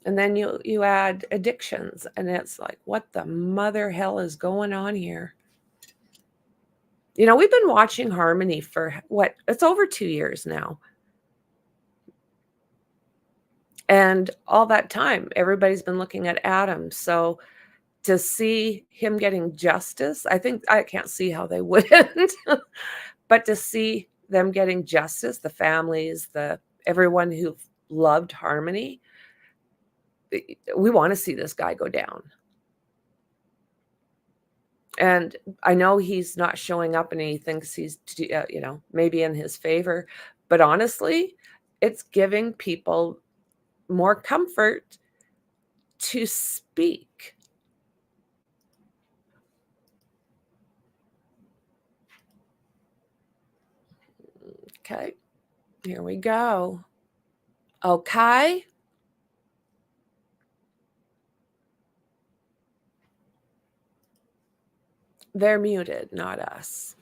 And then you add addictions, and it's like, what the mother hell is going on here? You know, we've been watching Harmony for what? It's over 2 years now. And all that time, everybody's been looking at Adam. So to see him getting justice, I can't see how they wouldn't, but to see them getting justice, the families, everyone who loved Harmony, we want to see this guy go down. And I know he's not showing up and he thinks he's, maybe in his favor, but honestly, it's giving people more comfort to speak. Okay, here we go. Okay. They're muted, not us.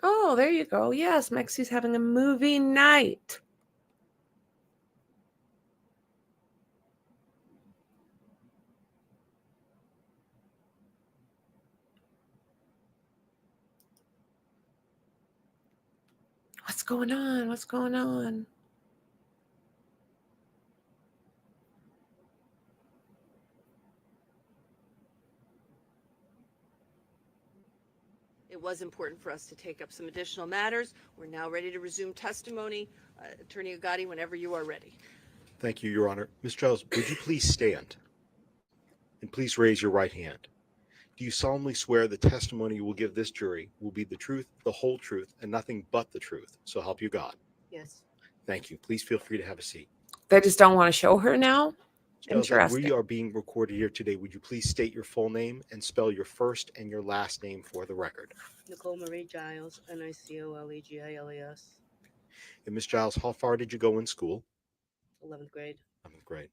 Oh, there you go. Yes, Mexi's having a movie night. What's going on? What's going on? It was important for us to take up some additional matters. We're now ready to resume testimony. Attorney Agati, whenever you are ready. Thank you, Your Honor. Ms. Giles, would you please stand? And please raise your right hand. Do you solemnly swear the testimony you will give this jury will be the truth, the whole truth, and nothing but the truth? So help you God. Yes. Thank you. Please feel free to have a seat. They just don't want to show her now? Giles, Interesting. we are being recorded here today. Would you please state your full name and spell your first and your last name for the record? Nicole Marie Giles, Nicolegiles. And Ms. Giles, how far did you go in school? 11th grade. 11th grade.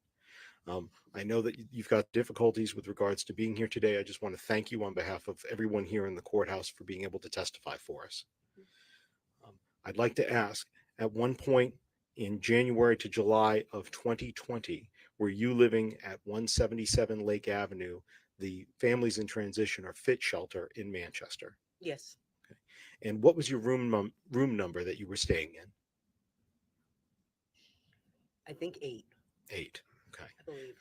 I know that you've got difficulties with regards to being here today. I just want to thank you on behalf of everyone here in the courthouse for being able to testify for us. I'd like to ask, at one point in January to July of 2020, were you living at 177 Lake Avenue, the Families in Transition or FIT shelter in Manchester? Yes. Okay. And what was your room number that you were staying in? I think 8. 8. Okay. I believe.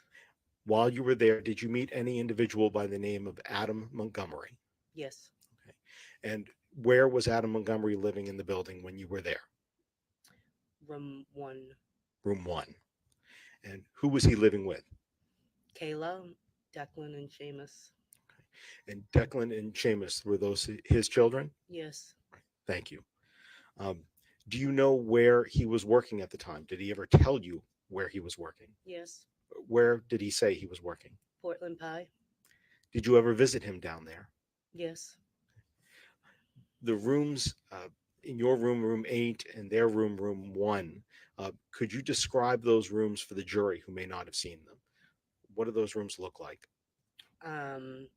While you were there, did you meet any individual by the name of Adam Montgomery? Yes. Okay. And where was Adam Montgomery living in the building when you were there? Room 1. Room 1. And who was he living with? Kayla, Declan, and Seamus. Okay. And Declan and Seamus, were those his children? Yes. Thank you. Do you know where he was working at the time? Did he ever tell you where he was working? Yes. Where did he say he was working? Portland Pie. Did you ever visit him down there? Yes. The rooms in your room, room 8, and their room, room 1, could you describe those rooms for the jury who may not have seen them? What do those rooms look like? They're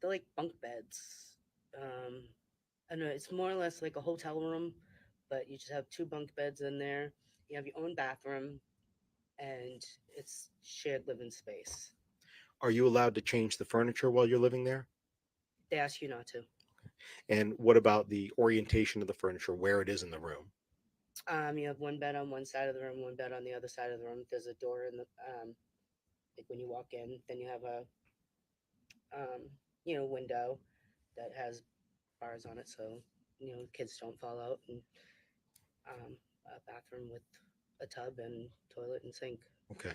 like bunk beds. I know it's more or less like a hotel room, but you just have 2 bunk beds in there. You have your own bathroom, and it's shared living space. Are you allowed to change the furniture while you're living there? They ask you not to. And what about the orientation of the furniture, where it is in the room? You have 1 bed on one side of the room, 1 bed on the other side of the room. There's a door in the like when you walk in. Then you have a window that has bars on it, so kids don't fall out, and a bathroom with a tub and toilet and sink. Okay.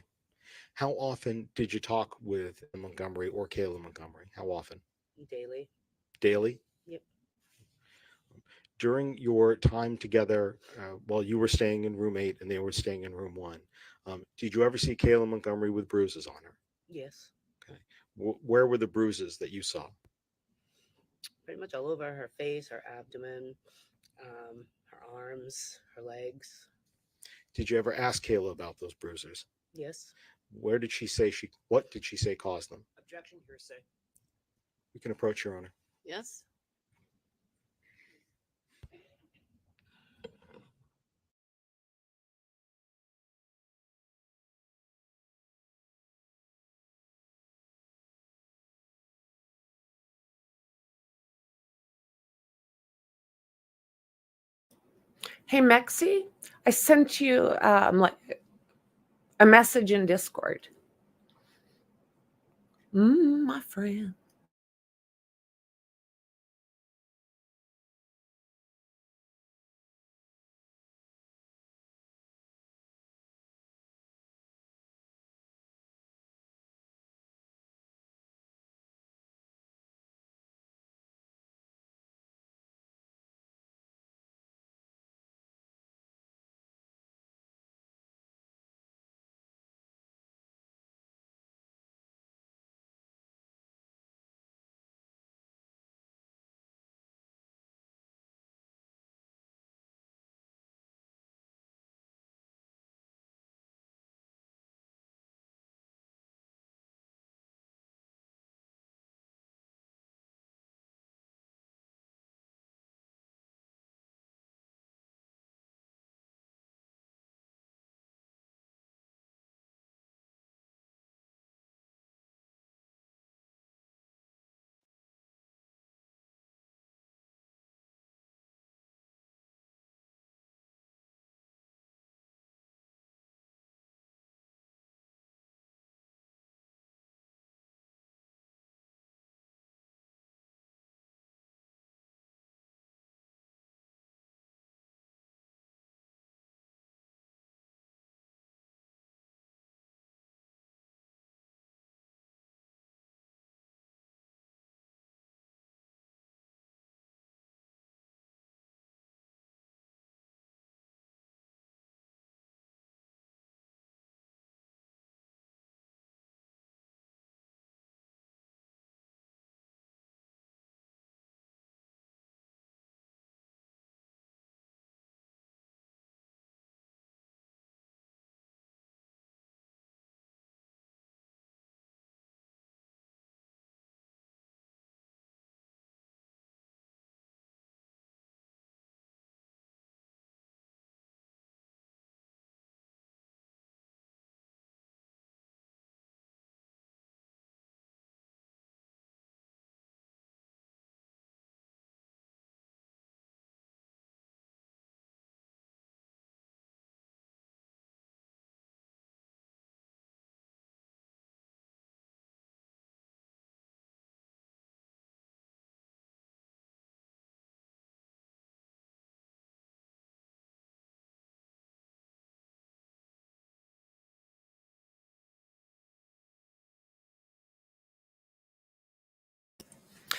How often did you talk with Montgomery or Kayla Montgomery? How often? Daily. Daily? Yep. During your time together, while you were staying in room 8 and they were staying in room 1, did you ever see Kayla Montgomery with bruises on her? Yes. Okay. Where were the bruises that you saw? Pretty much all over her face, her abdomen, her arms, her legs. Did you ever ask Kayla about those bruises? Yes. What did she say caused them? Objection, hearsay. You can approach, Your Honor. Yes. Hey, Mexi, I sent you like a message in Discord. My friend.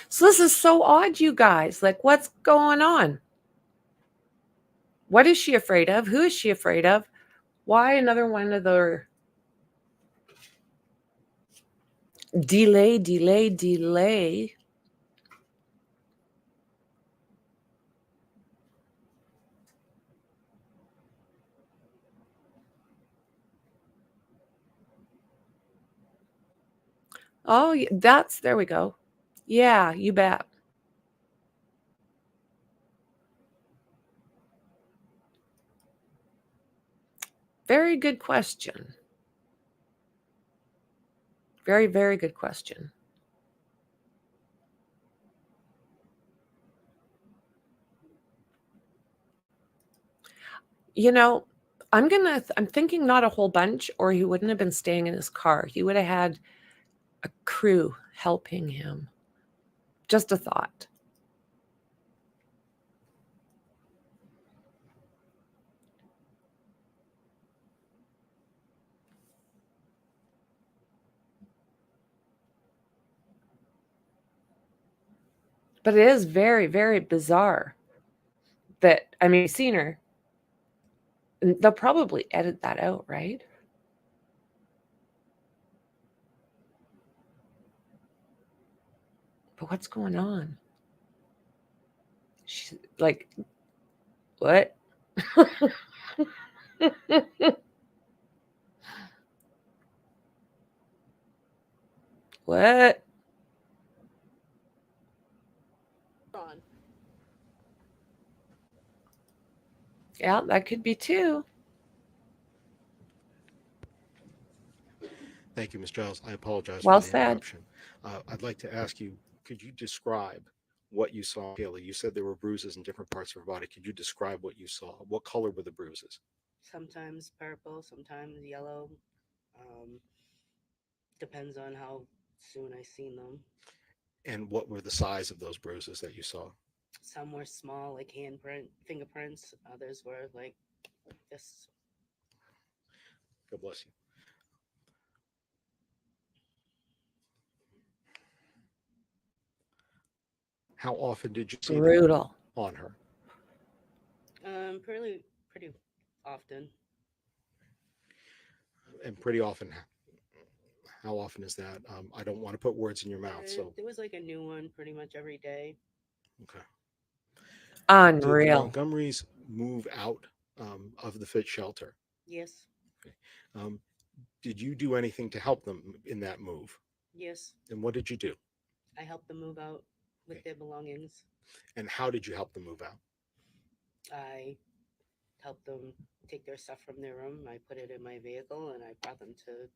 So this is so odd, you guys. Like, what's going on? What is she afraid of? Who is she afraid of? Why another one of their delay? Oh, there we go. Yeah, you bet. Very good question. Very, very good question. You know, I'm thinking not a whole bunch, or he wouldn't have been staying in his car. He would have had a crew helping him. Just a thought. But it is very, very bizarre that, I mean, seen her. They'll probably edit that out, right? But what's going on? She's like, what? What? On. Yeah, that could be too. Thank you, Ms. Giles. I apologize Well for the said. interruption. I'd like to ask you, could you describe what you saw, Kayla. You said there were bruises in different parts of her body. Could you describe what you saw? What color were the bruises? Sometimes purple, sometimes yellow. Um, Depends on how soon I seen them. And what were the size of those bruises that you saw? Some were small, like handprint, fingerprints. Others were like this. God bless you. How often did you see them Brutal. on her? Pretty often. And pretty often, how often is that? I don't want to put words in your mouth. So, There was like a new one pretty much every day. okay. Did the Unreal. Montgomerys move out of the fit shelter? Yes, Um, did you do anything to help them in that move? yes. And what did you do? I helped them move out with their belongings. And how did you help them move out? I helped them take their stuff from their room. I put it in my vehicle and I brought them to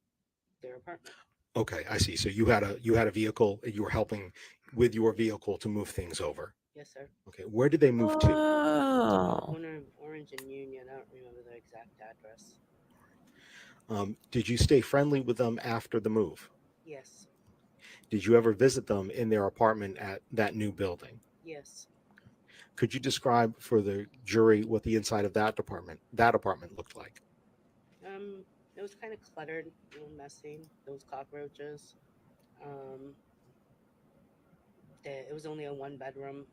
their apartment. Okay, I see. So you had a vehicle. You were helping with your vehicle to move things over. Yes, sir. Okay, where did they move to? Oh. Corner of Orange and Union. I don't remember the exact address. Did you stay friendly with them after the move? Yes, Did you ever visit them in their apartment at that new building? yes. Could you describe for the jury what the inside of that apartment looked like? It was kind of cluttered, a little messy. There was cockroaches. Um, it was only a one bedroom.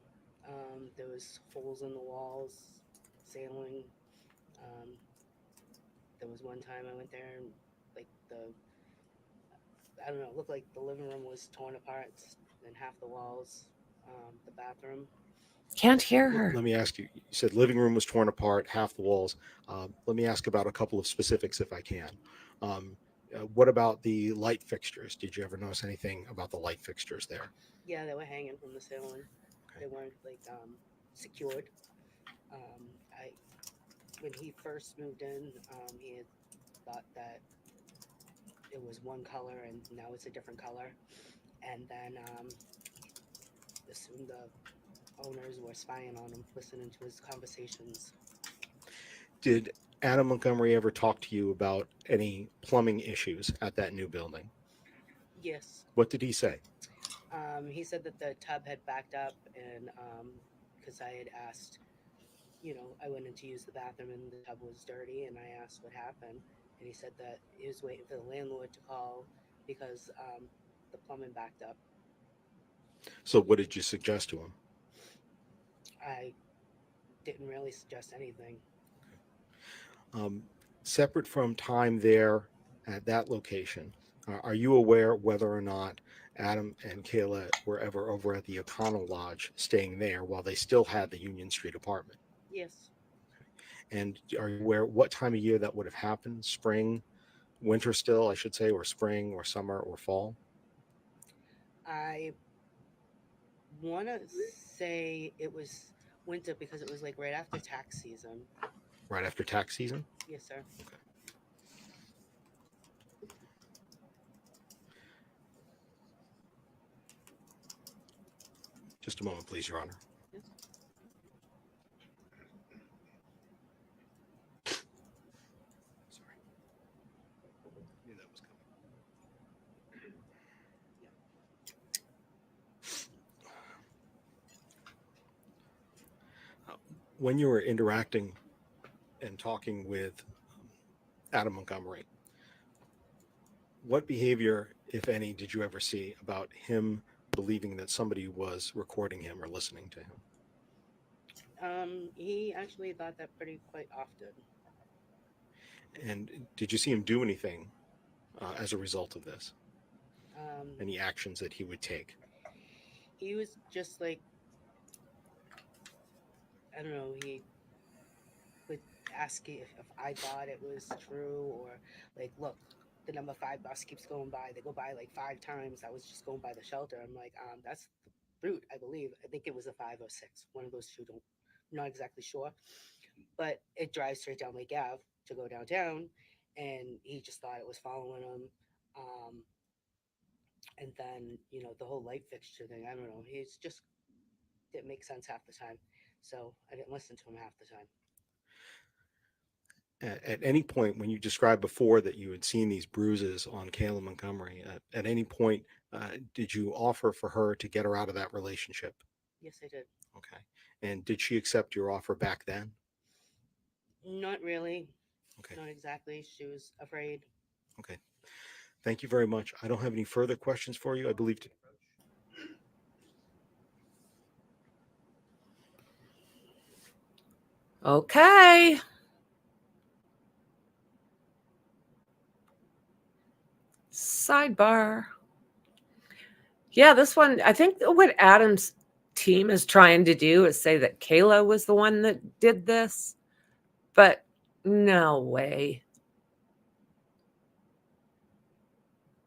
There was holes in the walls, ceiling. Um, there was one time I went there and like I don't know, it looked like the living room was torn apart and half the walls, the bathroom. Can't hear her. Let me ask you. You said living room was torn apart, half the walls. Let me ask about a couple of specifics, if I can. Um, what about the light fixtures? Did you ever notice anything about the light fixtures there? Yeah, they were hanging from the ceiling. Okay. They weren't like secured. I When he first moved in, he had thought that it was one color and now it's a different color. And then assumed the owners were spying on him, listening to his conversations. Did Adam Montgomery ever talk to you about any plumbing issues at that new building? Yes. What did he say? He said that the tub had backed up, and because I had asked, I went in to use the bathroom and the tub was dirty, and I asked what happened, and he said that he was waiting for the landlord to call because the plumbing backed up. So what did you suggest to him? I didn't really suggest anything. Separate from time there at that location, are you aware whether or not Adam and Kayla were ever over at the O'Connell Lodge staying there while they still had the Union Street apartment? Yes. And are you aware what time of year that would have happened? Spring, winter still, I should say, or spring or summer or fall? I want to say it was winter because it was like right after tax season. Right after tax season? Yes, sir. Just a moment, please, Your Honor. Yes. Sorry. Knew that was coming. When you were interacting and talking with Adam Montgomery, what behavior, if any, did you ever see about him believing that somebody was recording him or listening to him? He actually thought that quite often. And did you see him do anything as a result of this? Any actions that he would take? He was just like, I don't know, he would ask if I thought it was true, or like, look, the number 5 bus keeps going by. They go by like 5 times. I was just going by the shelter. I'm like, that's the route, I believe. I think it was a 5 or 6. One of those two. I'm not exactly sure. But it drives straight down Lake Ave to go downtown. And he just thought it was following him. And then, the whole light fixture thing, I don't know. He's just didn't make sense half the time. So I didn't listen to him half the time. At any point when you described before that you had seen these bruises on Kayla Montgomery, at any point did you offer for her to get her out of that relationship? Yes, I did. Okay. And did she accept your offer back then? Not really. Okay. Not exactly. She was afraid. Okay. Thank you very much. I don't have any further questions for you. I believe. Okay. Sidebar. Yeah, this one, I think what Adam's team is trying to do is say that Kayla was the one that did this, but no way.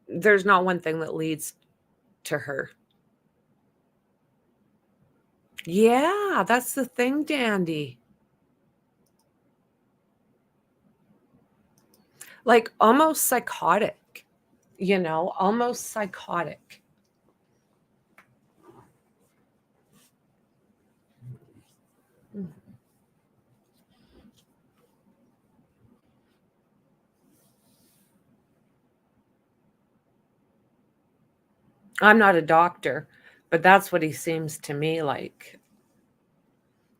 There's not one thing that leads to her. Yeah, that's the thing, Dandy. Like almost psychotic, almost psychotic. I'm not a doctor, but that's what he seems to me like.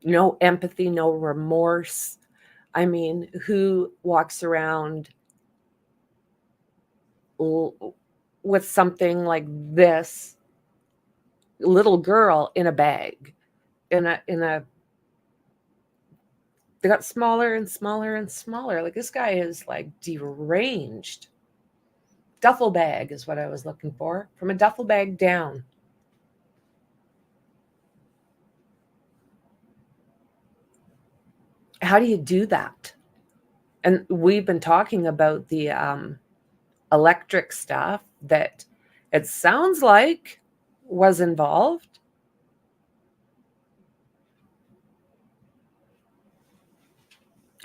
No empathy, no remorse. I mean, who walks around with something like this little girl in a bag, in a they got smaller and smaller and smaller. Like, this guy is like deranged. Duffel bag is what I was looking for. From a duffel bag down. How do you do that? And we've been talking about the electric stuff that it sounds like was involved.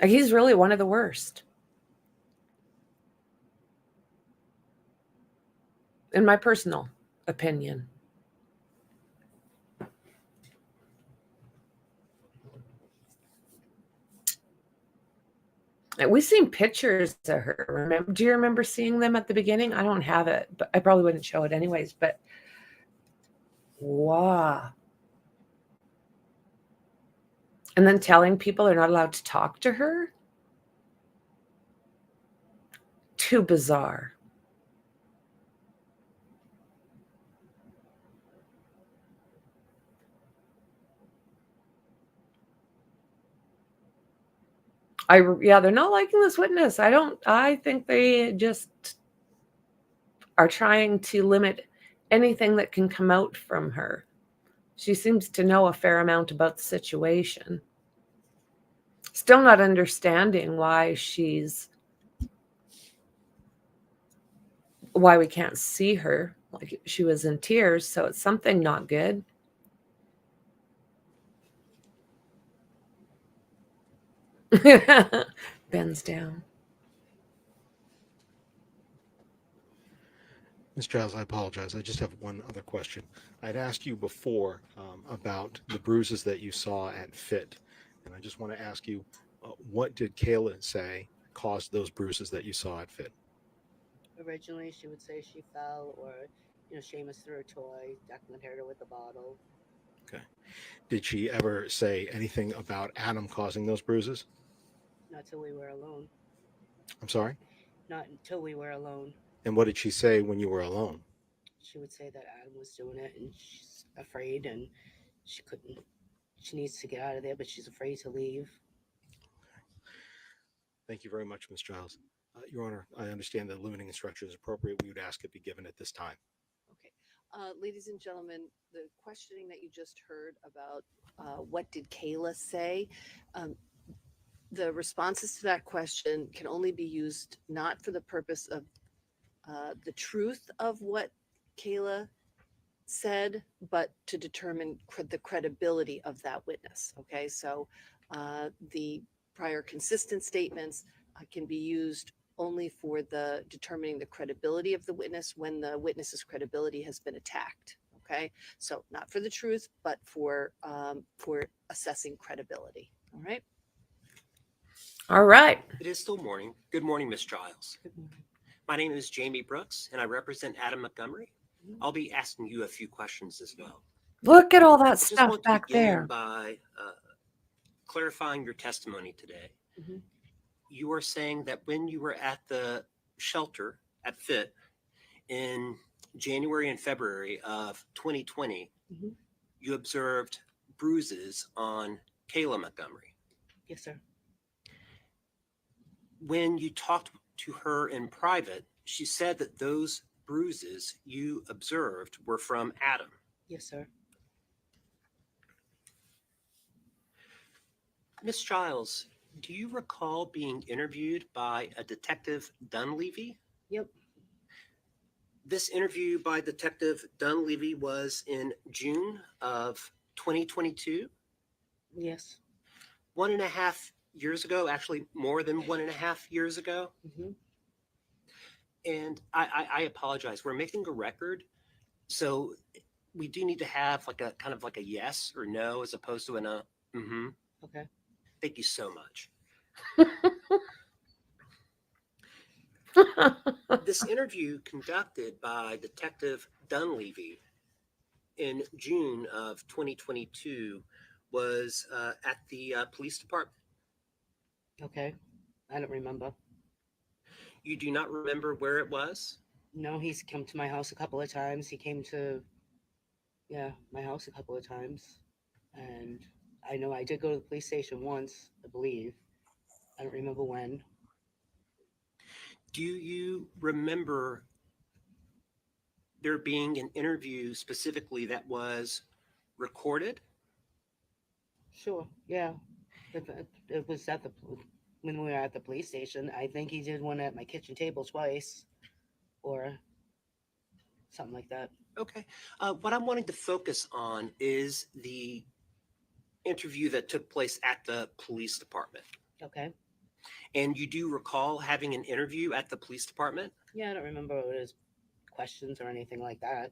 He's really one of the worst. In my personal opinion. And we've seen pictures of her. Do you remember seeing them at the beginning? I don't have it, but I probably wouldn't show it anyways. But wow. And then telling people they're not allowed to talk to her? Too bizarre. They're not liking this witness. I think they just are trying to limit anything that can come out from her. She seems to know a fair amount about the situation. Still not understanding why we can't see her. Like, she was in tears, so it's something not good. Bends down. Ms. Giles, I apologize. I just have one other question. I'd asked you before about the bruises that you saw at FIT, and I just want to ask you, what did Kayla say caused those bruises that you saw at FIT? Originally, she would say she fell, or Seamus threw a toy. Declan hit her with a bottle. Okay. Did she ever say anything about Adam causing those bruises? Not till we were alone. I'm sorry? Not until we were alone. And what did she say when you were alone? She would say that Adam was doing it and she's afraid and she needs to get out of there, but she's afraid to leave. Thank you very much, Ms. Giles. Your Honor, I understand that limiting instruction is appropriate. We would ask it be given at this time. Okay. Ladies and gentlemen, the questioning that you just heard about what did Kayla say, the responses to that question can only be used not for the purpose of the truth of what Kayla said, but to determine the credibility of that witness. Okay, so the prior consistent statements can be used only for the determining the credibility of the witness when the witness's credibility has been attacked. Okay, so not for the truth, but for assessing credibility. All right. All right. It is still morning. Good morning, Miss Giles. Good morning. My name is Jamie Brooks, and I represent Adam Montgomery. I'll be asking you a few questions as well. Look at all I that just stuff want to back begin there. by clarifying your testimony today. Mhm. You are saying that when you were at the shelter at FIT in January and February of 2020, Mhm. you observed bruises on Kayla Montgomery. Yes, sir. When you talked to her in private, she said that those bruises you observed were from Adam. Yes, sir. Miss Giles, do you recall being interviewed by a Detective Dunleavy? Yep. This interview by Detective Dunleavy was in June of 2022, Yes. 1.5 years ago, actually more than 1.5 years ago. Mhm. And I apologize. We're making a record, so we do need to have like a kind of like a yes or no as opposed to an mm-hmm. Okay. Thank you so much. This interview conducted by Detective Dunleavy in June of 2022 was at the police department. Okay. I don't remember. You do not remember where it was? No, he's come to my house a couple of times. He came to, my house a couple of times. And I know I did go to the police station once, I believe. I don't remember when. Do you remember there being an interview specifically that was recorded? Sure. Yeah. It was at when we were at the police station. I think he did one at my kitchen table twice or something like that. Okay. What I'm wanting to focus on is the interview that took place at the police department. Okay. And you do recall having an interview at the police department? Yeah, I don't remember what his questions or anything like that.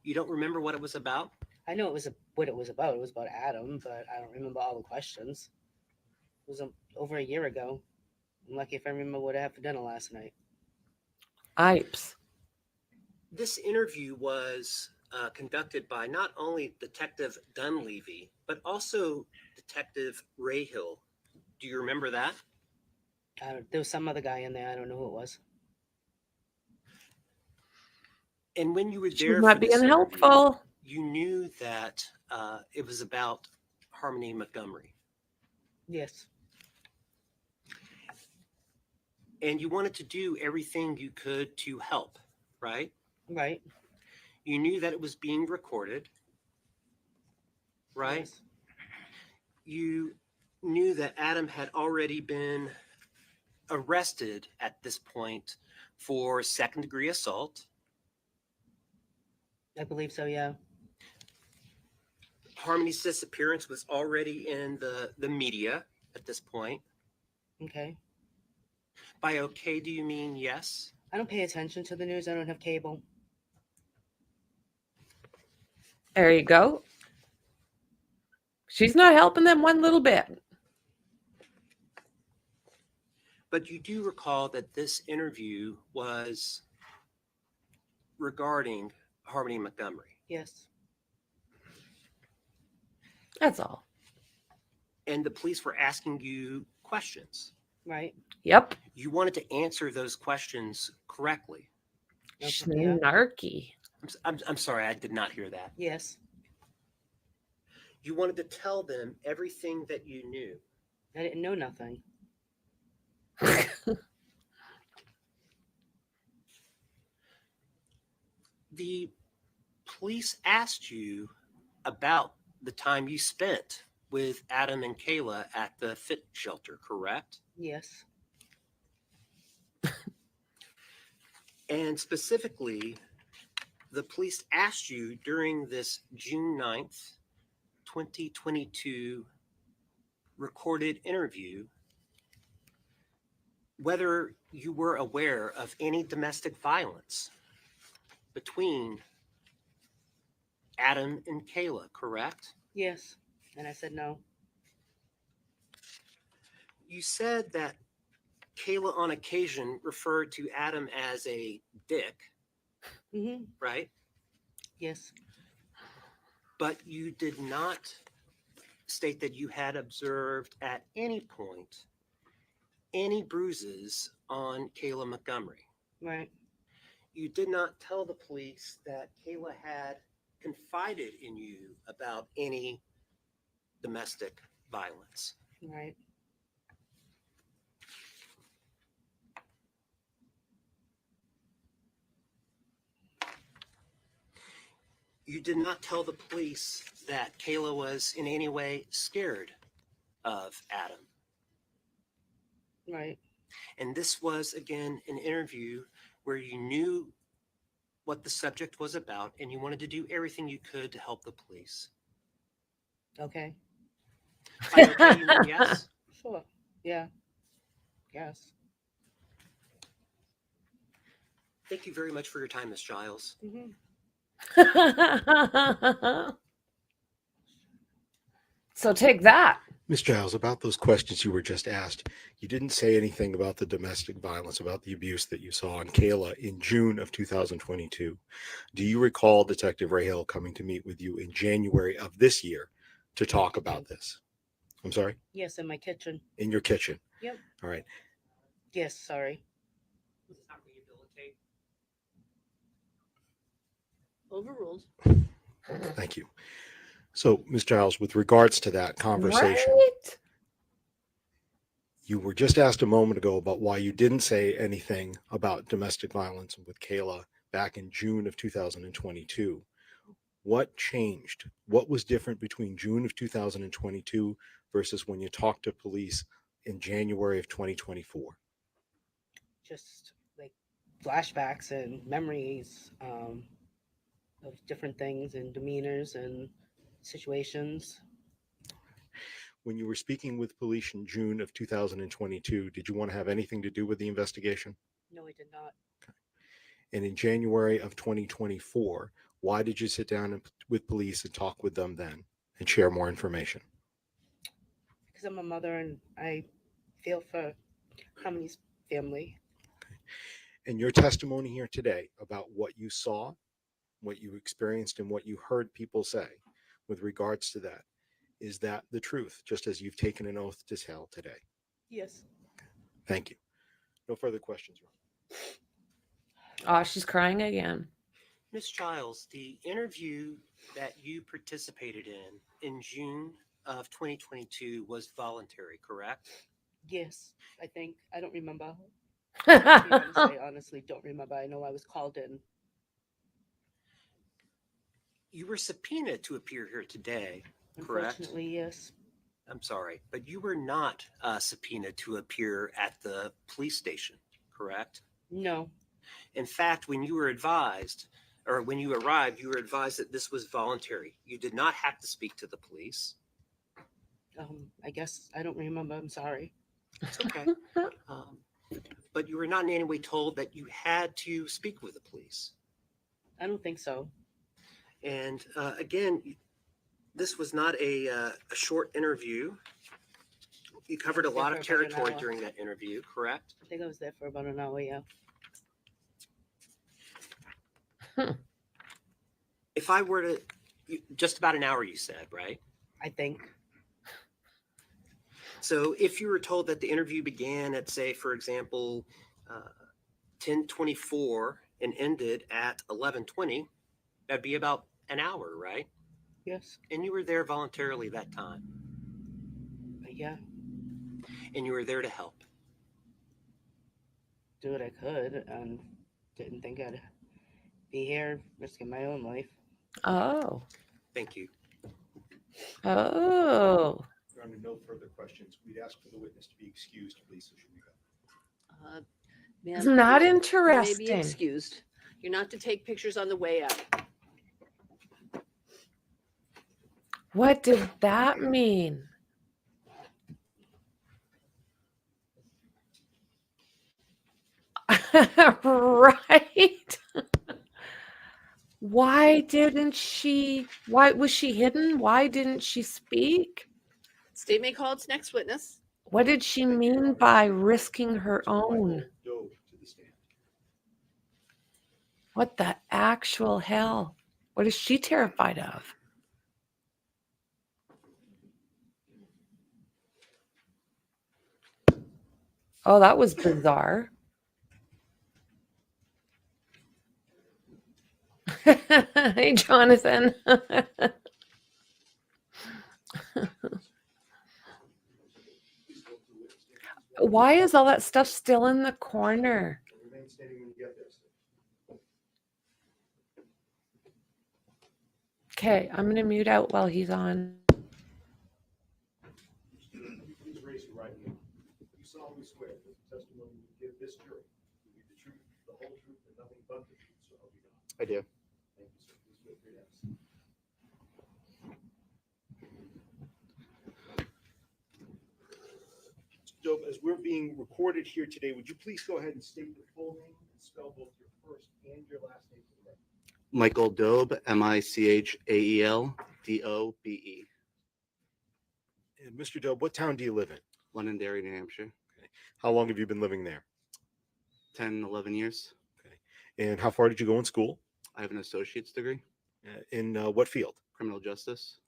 You don't remember what it was about? I know what it was about. It was about Adam, but I don't remember all the questions. It was over a year ago. I'm lucky if I remember what I had for dinner last night. Ipes. This interview was conducted by not only Detective Dunleavy, but also Detective Rayhill. Do you remember that? There was some other guy in there. I don't know who it was. And when you were She's there for not this being interview, helpful. you knew that it was about Harmony Montgomery. Yes. And you wanted to do everything you could to help, right? Right. You knew that it was being recorded, right? Yes. You knew that Adam had already been arrested at this point for second-degree assault. I believe so, yeah. Harmony's disappearance was already in the media at this point. Okay. By okay, do you mean yes? I don't pay attention to the news. I don't have cable. There you go. She's not helping them one little bit. But you do recall that this interview was regarding Harmony Montgomery. Yes. That's all. And the police were asking you questions. Right. Yep. You wanted to answer those questions correctly. Snarky. I'm sorry, I did not hear that. Yes. You wanted to tell them everything that you knew. I didn't know nothing. The police asked you about the time you spent with Adam and Kayla at the FIT shelter, correct? Yes. And specifically, the police asked you during this June 9th, 2022 recorded interview whether you were aware of any domestic violence between Adam and Kayla, correct? Yes. And I said no. You said that Kayla on occasion referred to Adam as a dick, Mm-hmm. right? Yes. But you did not state that you had observed at any point any bruises on Kayla Montgomery. Right. You did not tell the police that Kayla had confided in you about any domestic violence. Right. You did not tell the police that Kayla was in any way scared of Adam. Right. And this was, again, an interview where you knew what the subject was about and you wanted to do everything you could to help the police. Okay. By okay, you mean yes? Sure. Yeah. Yes. Thank you very much for your time, Ms. Giles. Mm-hmm. So take that. Ms. Giles, about those questions you were just asked, you didn't say anything about the domestic violence, about the abuse that you saw on Kayla in June of 2022. Do you recall Detective Rahill coming to meet with you in January of this year to talk about this? I'm sorry? Yes, in my kitchen. In your kitchen? Yep. All right. Yes, sorry. Let's not rehabilitate. Overruled. Thank you. So, Ms. Giles, with regards to that conversation, Right? you were just asked a moment ago about why you didn't say anything about domestic violence with Kayla back in June of 2022. What changed? What was different between June of 2022 versus when you talked to police in January of 2024? Just like flashbacks and memories of different things and demeanors and situations. When you were speaking with police in June of 2022, did you want to have anything to do with the investigation? No, I did not. And in January of 2024, why did you sit down with police and talk with them then and share more information? Because I'm a mother and I feel for Harmony's family. And your testimony here today about what you saw, what you experienced, and what you heard people say with regards to that, is that the truth, just as you've taken an oath to tell today? Yes. Thank you. No further questions, Ron. Oh, she's crying again. Ms. Giles, the interview that you participated in June of 2022 was voluntary, correct? Yes, I think. I don't remember. I honestly don't remember. I know I was called in. You were subpoenaed to appear here today, correct? Unfortunately, yes. I'm sorry, but you were not subpoenaed to appear at the police station, correct? No. In fact, when you were advised, or when you arrived, you were advised that this was voluntary. You did not have to speak to the police. I guess I don't remember. I'm sorry. It's okay. But you were not in any way told that you had to speak with the police. I don't think so. And again, this was not a short interview. You covered a lot of territory during that interview, correct? I think I was there for about an hour, yeah. If I were to, just about an hour, you said, right? I think. So if you were told that the interview began at, say, for example, 10:24 and ended at 11:20, that'd be about an hour, right? Yes. And you were there voluntarily that time. Yeah. And you were there to help. Do what I could and didn't think I'd be here risking my own life. Oh. Thank you. Oh. There are no further questions. We'd ask for the witness to be excused, please. So should we go? It's not you may interesting. be excused. You're not to take pictures on the way out. What did that mean? Right. Why didn't she? Why was she hidden? Why didn't she speak? State may call its next witness. What did she mean by risking her own? Dove to the stand. What the actual hell? What is she terrified of? Oh, that was bizarre. Hey, Jonathan. Why is all that stuff still in the corner? Remain standing when you get there, sir. Okay, I'm going to mute out while he's on. Please raise your right hand. You solemnly swear that the testimony you give this jury will be the truth, the whole truth, and nothing but the truth, so help you God. I do. Thank you, sir. Please feel free to have a seat. Dove, as we're being recorded here today, would you please go ahead and state your full name and spell both your first and your last name for the record? Michael Dobe, Michaeldobe. And Mr. Dobe, what town do you live in? Londonderry, New Hampshire. How long have you been living there? 10, 11 years. And how far did you go in school? I have an associate's degree. In what field? Criminal justice.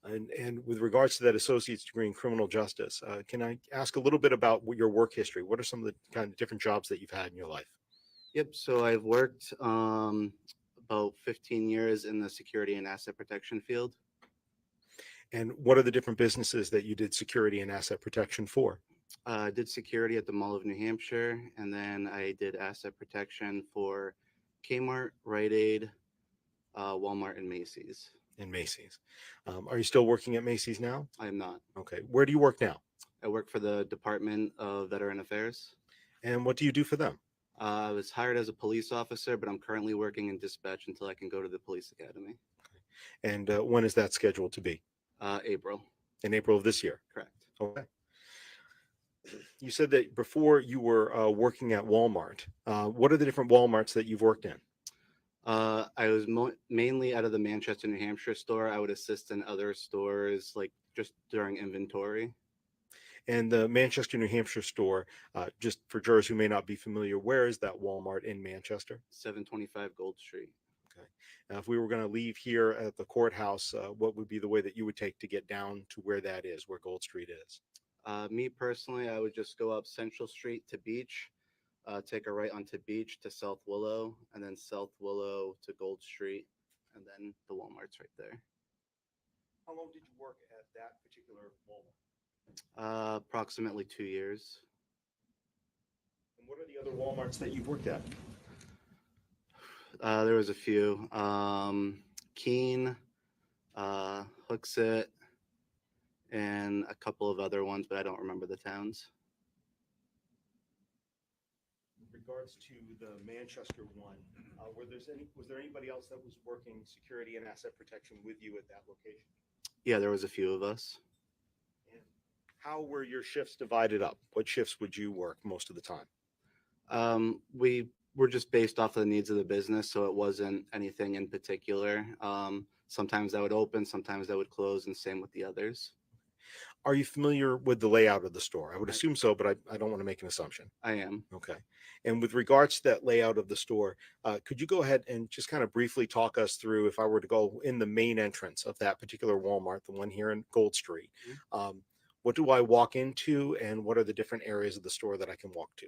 And with regards to that associate's degree in criminal justice, can I ask a little bit about your work history? What are some of the kind of different jobs that you've had in your life? Yep. So I've worked about 15 years in the security and asset protection field. And what are the different businesses that you did security and asset protection for? I did security at the Mall of New Hampshire, and then I did asset protection for Kmart, Rite Aid, Walmart, and Macy's. In Macy's. Are you still working at Macy's now? I am not. Okay. Where do you work now? I work for the Department of Veteran Affairs. And what do you do for them? I was hired as a police officer, but I'm currently working in dispatch until I can go to the police academy. And when is that scheduled to be? April. In April of this year? Correct. Okay. You said that before you were working at Walmart. What are the different Walmarts that you've worked in? I was mainly out of the Manchester, New Hampshire store. I would assist in other stores, like just during inventory. And the Manchester, New Hampshire store, just for jurors who may not be familiar, where is that Walmart in Manchester? 725 Gold Street. Okay. Now, if we were going to leave here at the courthouse, what would be the way that you would take to get down to where that is, where Gold Street is? Me personally, I would just go up Central Street to Beach, take a right onto Beach to South Willow, and then South Willow to Gold Street, and then the Walmart's right there. How long did you work at that particular Walmart? Approximately 2 years. And what are the other Walmarts that you've worked at? There was a few. Keene, Hooksett, and a couple of other ones, but I don't remember the towns. In regards to the Manchester one, was there anybody else that was working security and asset protection with you at that location? Yeah, there was a few of us. And how were your shifts divided up? What shifts would you work most of the time? We were just based off of the needs of the business, so it wasn't anything in particular. Sometimes that would open, sometimes that would close, and same with the others. Are you familiar with the layout of the store? I would assume so, but I don't want to make an assumption. I am. Okay. And with regards to that layout of the store, could you go ahead and just kind of briefly talk us through, if I were to go in the main entrance of that particular Walmart, the one here in Gold Street, what do I walk into and what are the different areas of the store that I can walk to?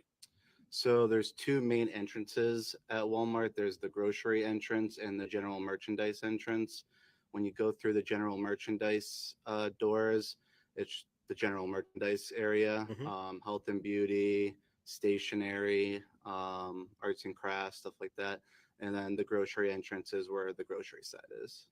So there's two main entrances at Walmart. There's the grocery entrance and the general merchandise entrance. When you go through the general merchandise doors, it's the general merchandise area, health and beauty, stationery, arts and crafts, stuff like that. And then the grocery entrance is where the grocery side is.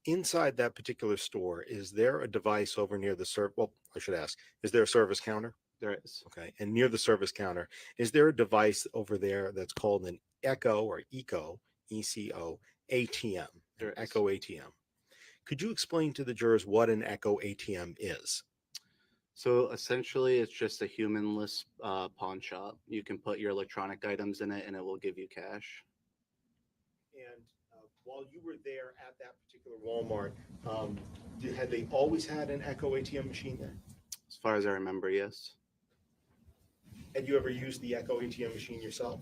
Inside that particular store, is there a device over near the well, I should ask, is there a service counter? There is. Okay. And near the service counter, is there a device over there that's called an Echo or ECO, ECO ATM? There is. Echo ATM. Could you explain to the jurors what an Echo ATM is? So essentially, it's just a humanless pawn shop. You can put your electronic items in it and it will give you cash. And while you were there at that particular Walmart, had they always had an Echo ATM machine there? As far as I remember, yes. Had you ever used the Echo ATM machine yourself?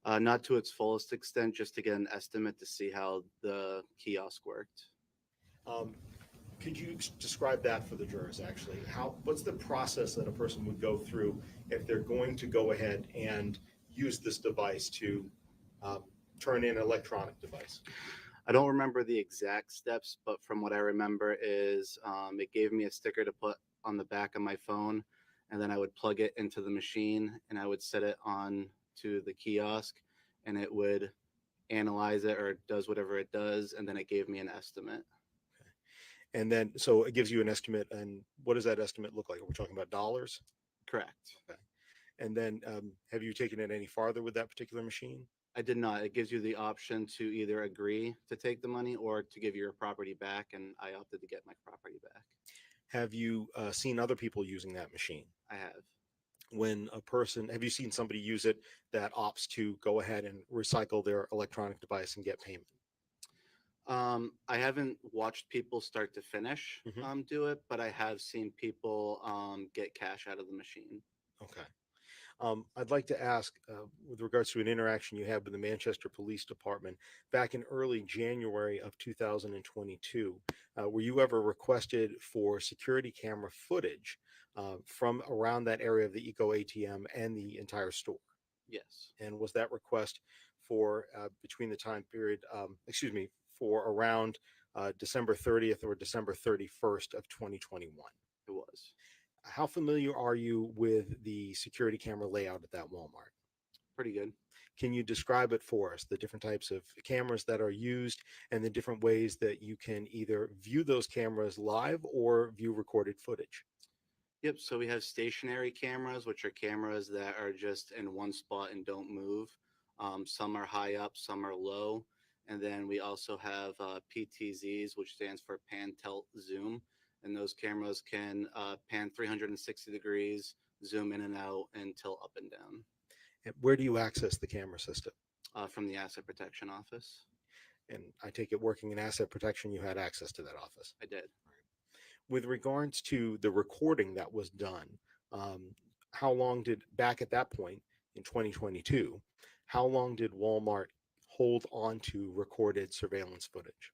Not to its fullest extent, just to get an estimate to see how the kiosk worked. Could you describe that for the jurors, actually? What's the process that a person would go through if they're going to go ahead and use this device to turn in an electronic device? I don't remember the exact steps, but from what I remember is it gave me a sticker to put on the back of my phone, and then I would plug it into the machine, and I would set it on to the kiosk, and it would analyze it or does whatever it does, and then it gave me an estimate. And then, so it gives you an estimate, and what does that estimate look like? Are we talking about dollars? Correct. Okay. And then, have you taken it any farther with that particular machine? I did not. It gives you the option to either agree to take the money or to give your property back, and I opted to get my property back. Have you seen other people using that machine? I have. Have you seen somebody use it that opts to go ahead and recycle their electronic device and get payment? I haven't watched people start to finish do it, but I have seen people get cash out of the machine. Okay. I'd like to ask, with regards to an interaction you had with the Manchester Police Department back in early January of 2022, were you ever requested for security camera footage from around that area of the Eco ATM and the entire store? Yes. And was that request for between the time period, for around December 30th or December 31st of 2021? It was. How familiar are you with the security camera layout at that Walmart? Pretty good. Can you describe it for us, the different types of cameras that are used and the different ways that you can either view those cameras live or view recorded footage? Yep. So we have stationary cameras, which are cameras that are just in one spot and don't move. Some are high up, some are low. And then we also have PTZs, which stands for pan, tilt, zoom. And those cameras can pan 360 degrees, zoom in and out, and tilt up and down. And where do you access the camera system? From the Asset Protection Office. And I take it, working in asset protection, you had access to that office? I did. With regards to the recording that was done, how long back at that point in 2022, how long did Walmart hold on to recorded surveillance footage?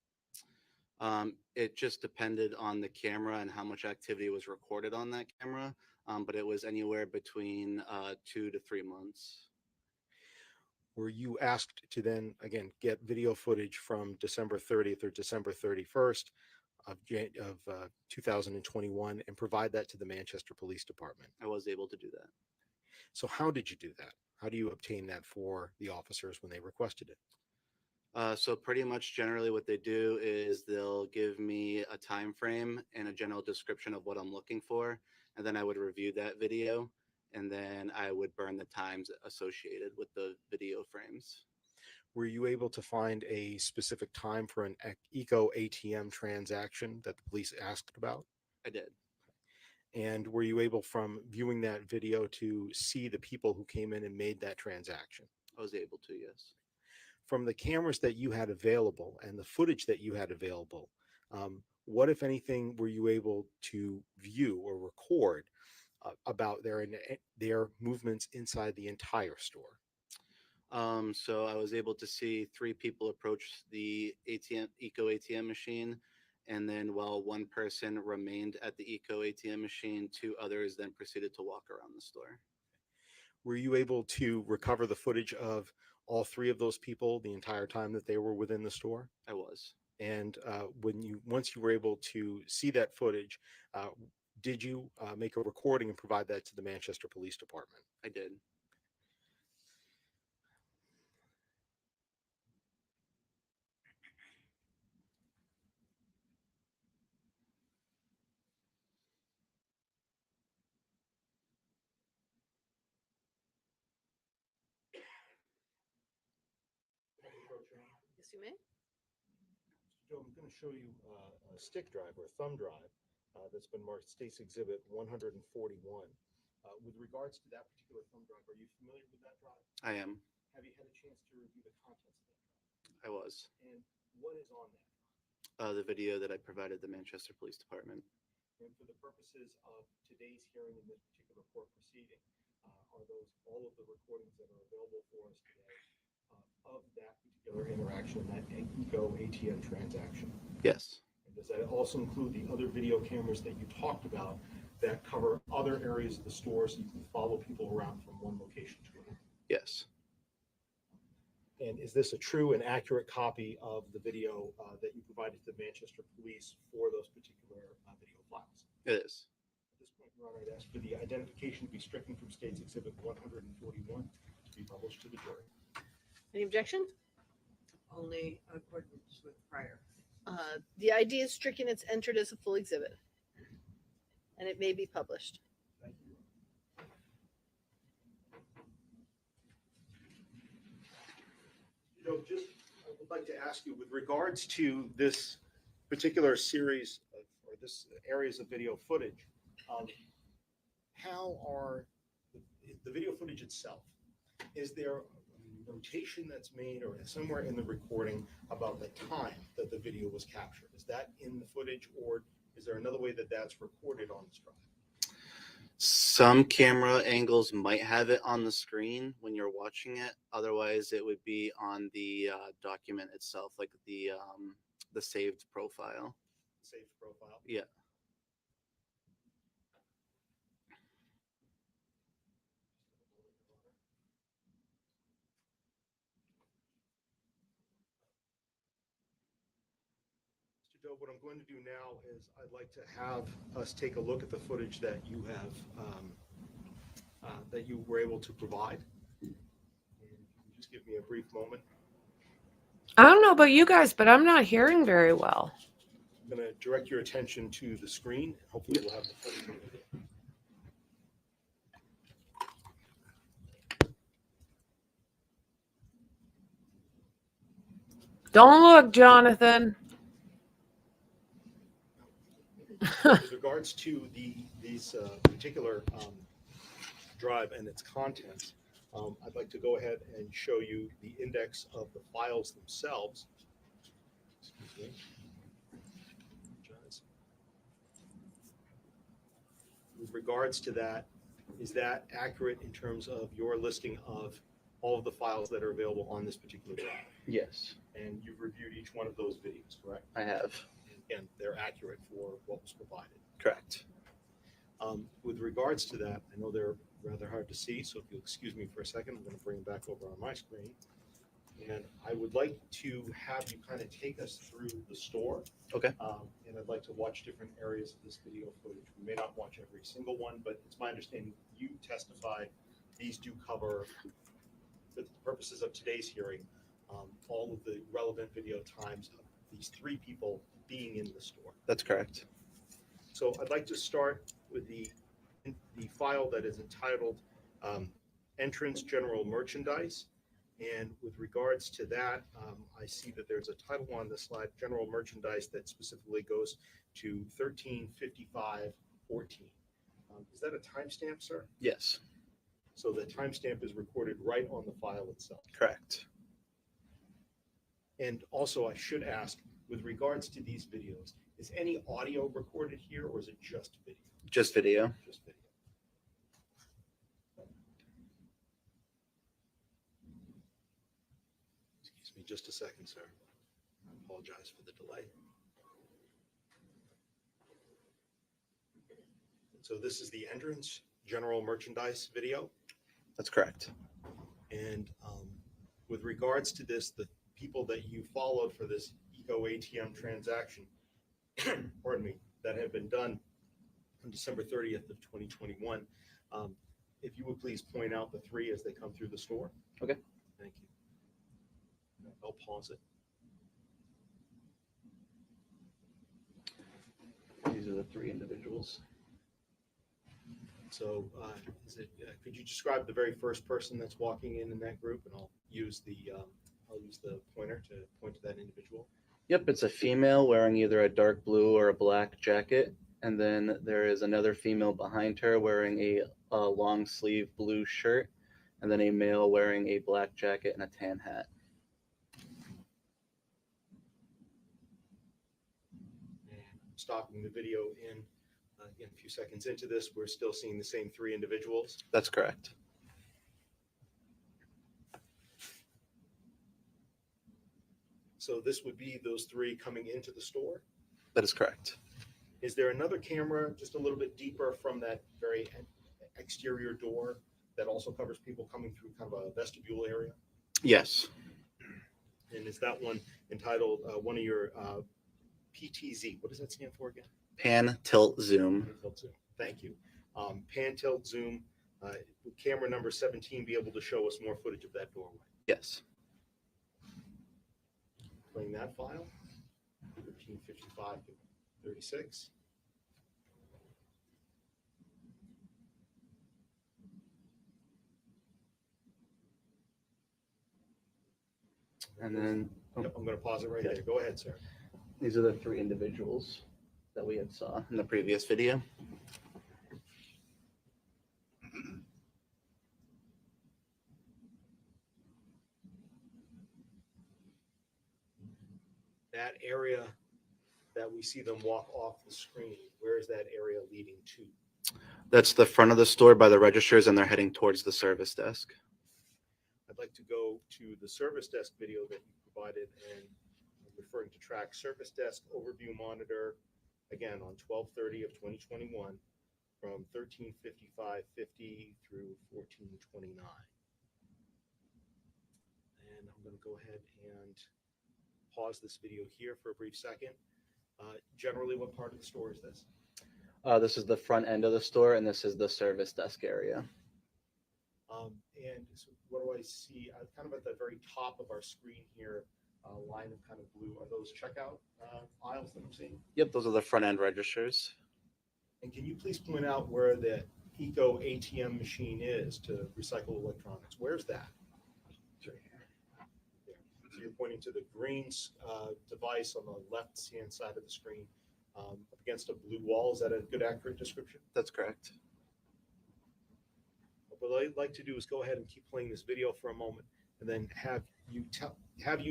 It just depended on the camera and how much activity was recorded on that camera, but it was anywhere between 2 to 3 months. Were you asked to then, again, get video footage from December 30th or December 31st of 2021 and provide that to the Manchester Police Department? I was able to do that. So how did you do that? How do you obtain that for the officers when they requested it? So pretty much generally what they do is they'll give me a time frame and a general description of what I'm looking for, and then I would review that video, and then I would burn the times associated with the video frames. Were you able to find a specific time for an Eco ATM transaction that the police asked about? I did. And were you able, from viewing that video, to see the people who came in and made that transaction? I was able to, yes. From the cameras that you had available and the footage that you had available, what, if anything, were you able to view or record about their movements inside the entire store? So I was able to see 3 people approach the Eco ATM machine, and then while one person remained at the Eco ATM machine, 2 others then proceeded to walk around the store. Were you able to recover the footage of all 3 of those people the entire time that they were within the store? I was. And once you were able to see that footage, did you make a recording and provide that to the Manchester Police Department? I did. Yes, you may. Joe, I'm going to show you a stick drive or a thumb drive that's been marked State's Exhibit 141. With regards to that particular thumb drive, are you familiar with that drive? I am. Have you had a chance to review the contents of that drive? I was. And what is on that? The video that I provided the Manchester Police Department. And for the purposes of today's hearing in this particular court proceeding, are those all of the recordings that are available for us today of that particular interaction, that Eco ATM transaction? Yes. And does that also include the other video cameras that you talked about that cover other areas of the store so you can follow people around from one location to another? Yes. And is this a true and accurate copy of the video that you provided to the Manchester Police for those particular video files? It is. At this point, Your Honor, I'd ask for the identification to be stricken from State's Exhibit 141 to be published to the jury. Any objection? Only accordance with prior. The ID is stricken, it's entered as a full exhibit. And it may be published. Thank you. You know, just I would like to ask you, with regards to this particular series of, or this areas of video footage, how are the video footage itself? Is there a notation that's made or somewhere in the recording about the time that the video was captured? Is that in the footage, or is there another way that that's recorded on this drive? Some camera angles might have it on the screen when you're watching it. Otherwise, it would be on the document itself, like the saved profile. Saved profile? Yeah. Mr. Doe, what I'm going to do now is I'd like to have us take a look at the footage that you have, that you were able to provide. And just give me a brief moment. I don't know about you guys, but I'm not hearing very well. I'm going to direct your attention to the screen. Hopefully we'll have the footage over there. Don't look, Jonathan. With regards to these particular drive and its contents, I'd like to go ahead and show you the index of the files themselves. Excuse me. Apologize. With regards to that, is that accurate in terms of your listing of all of the files that are available on this particular drive? Yes. And you've reviewed each one of those videos, correct? I have. And they're accurate for what was provided. Correct. With regards to that, I know they're rather hard to see, so if you'll excuse me for a second, I'm going to bring them back over on my screen. And I would like to have you kind of take us through the store. Okay. And I'd like to watch different areas of this video footage. We may not watch every single one, but it's my understanding you testified these do cover, for the purposes of today's hearing, all of the relevant video times of these three people being in the store. That's correct. So I'd like to start with the file that is entitled Entrance General Merchandise. And with regards to that, I see that there's a title on the slide, General Merchandise, that specifically goes to 13:55:14. Is that a timestamp, sir? Yes. So the timestamp is recorded right on the file itself. Correct. And also, I should ask, with regards to these videos, is any audio recorded here, or is it just video? Just video. Just video. Excuse me just a second, sir. I apologize for the delay. So this is the entrance general merchandise video. That's correct. And with regards to this, the people that you followed for this Eco ATM transaction, pardon me, that have been done on December 30th of 2021, if you would please point out the three as they come through the store. Okay. Thank you. I'll pause it. These are the three individuals. So could you describe the very first person that's walking in that group, and I'll use the pointer to point to that individual. Yep, it's a female wearing either a dark blue or a black jacket, and then there is another female behind her wearing a long sleeve blue shirt, and then a male wearing a black jacket and a tan hat. stopping the video in a few seconds into this, we're still seeing the same three individuals. That's correct. So this would be those three coming into the store. That is correct. Is there another camera just a little bit deeper from that very exterior door that also covers people coming through kind of a vestibule area? Yes. And is that one entitled one of your PTZ? What does that stand for again? Pan, tilt, zoom. Pan, tilt, zoom. Thank you. Pan, tilt, zoom. Would camera number 17 be able to show us more footage of that doorway? Yes. Playing that file, 1355 to 36. And then Yep, I'm going to pause it right there. Go ahead, sir. these are the three individuals that we had saw in the previous video. That area that we see them walk off the screen, where is that area leading to? That's the front of the store by the registers, and they're heading towards the service desk. I'd like to go to the service desk video that you provided, and I'm referring to track service desk overview monitor, again, on 12/30 of 2021 from 13:55:50 through 14:29. And I'm going to go ahead and pause this video here for a brief second. Generally, what part of the store is this? This is the front end of the store, and this is the service desk area. And so what do I see? Kind of at the very top of our screen here, a line of kind of blue. Are those checkout aisles that I'm seeing? Yep, those are the front end registers. And can you please point out where the Eco ATM machine is to recycle electronics? Where's that? It's right here. Yeah. So you're pointing to the green device on the left-hand side of the screen up against a blue wall. Is that a good, accurate description? That's correct. What I'd like to do is go ahead and keep playing this video for a moment, and then have you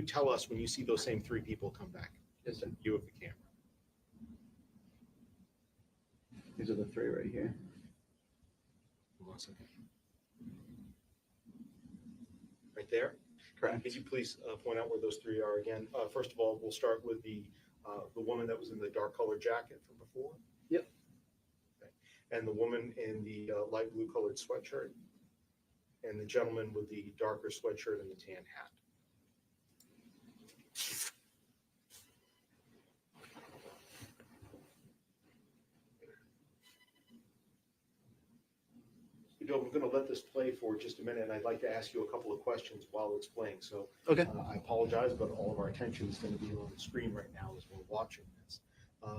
tell us when you see those same three people come back. Yes, sir. You of the camera. These are the three right here. Hold on a second. Right there. Correct. Could you please point out where those three are again? First of all, we'll start with the woman that was in the dark colored jacket from before. Yep. Okay. And the woman in the light blue colored sweatshirt, and the gentleman with the darker sweatshirt and the tan hat. I'm going to let this play for just a minute, and I'd like to ask you a couple of questions while it's playing. So Okay. I apologize, but all of our attention is going to be on the screen right now as we're watching this.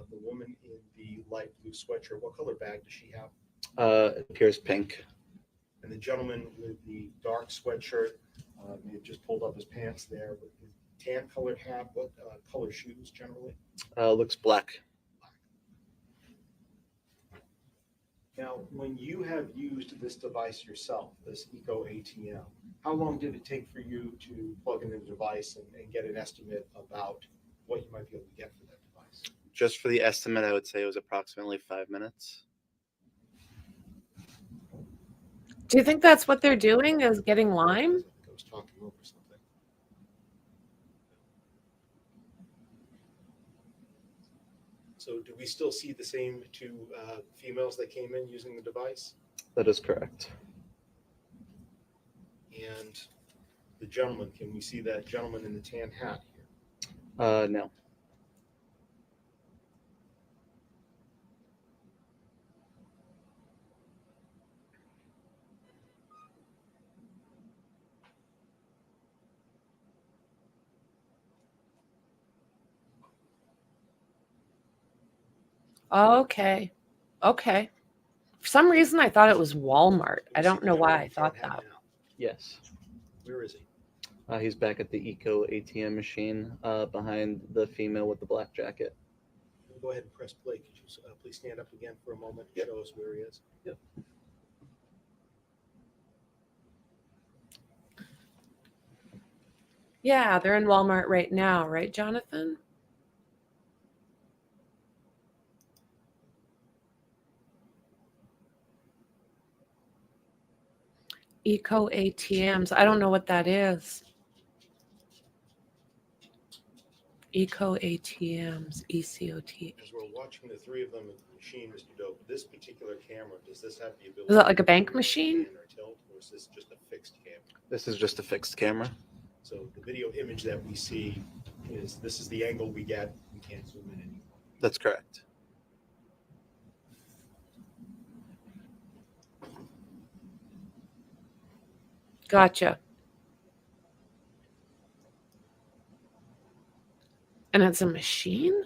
The woman in the light blue sweatshirt, what color bag does she have? It appears pink. And the gentleman with the dark sweatshirt, may have just pulled up his pants there, with the tan colored hat, what color shoes generally? Looks black. Now, when you have used this device yourself, this Eco ATM, how long did it take for you to plug in the device and get an estimate about what you might be able to get for that device? Just for the estimate, I would say it was approximately 5 minutes. Do you think that's what they're doing, is getting lime? I was talking over something. So do we still see the same two females that came in using the device? That is correct. And the gentleman, can we see that gentleman in the tan hat here? No. Okay. Okay. For some reason, I thought it was Walmart. I don't know why I thought that. Yes. Where is he? He's back at the Eco ATM machine behind the female with the black jacket. Go ahead and press play. Could you please stand up again for a moment and show us where he is? Yep. Yeah, they're in Walmart right now, right, Jonathan? Eco ATMs. I don't know what that is. Eco ATMs, ECOT. As we're watching the three of them at the machine, Mr. Dope, this particular camera, does this have the ability? Is that like a to bank pan machine? Or tilt, or is this just a fixed camera? This is just a fixed camera. So the video image that we see is, this is the angle we get. We can't zoom in anymore. That's correct. Gotcha. And it's a machine?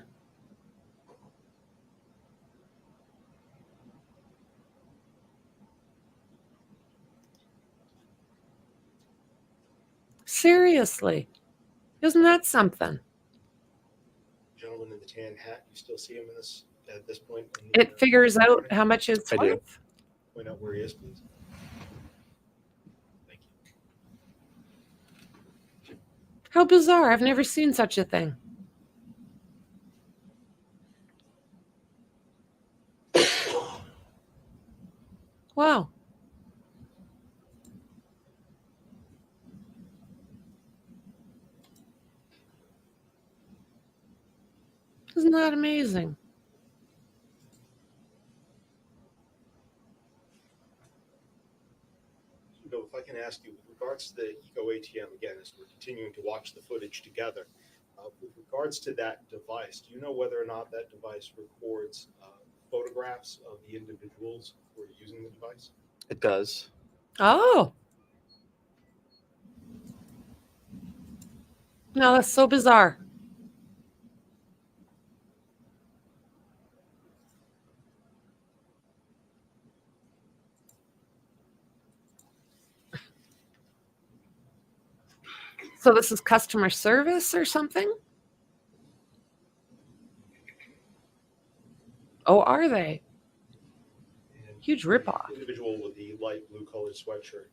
Seriously. Isn't that something? Gentleman in the tan hat, you still see him in this at this point? It figures out how much it's I do. worth? Point out where he is, please. Thank you. How bizarre. I've never seen such a thing. Wow. Isn't that amazing? So if I can ask you, with regards to the Eco ATM, again, as we're continuing to watch the footage together, with regards to that device, do you know whether or not that device records photographs of the individuals who are using the device? It does. Oh. No, that's so bizarre. So this is customer service or something? Oh, are they? And Huge ripoff. the individual with the light blue colored sweatshirt.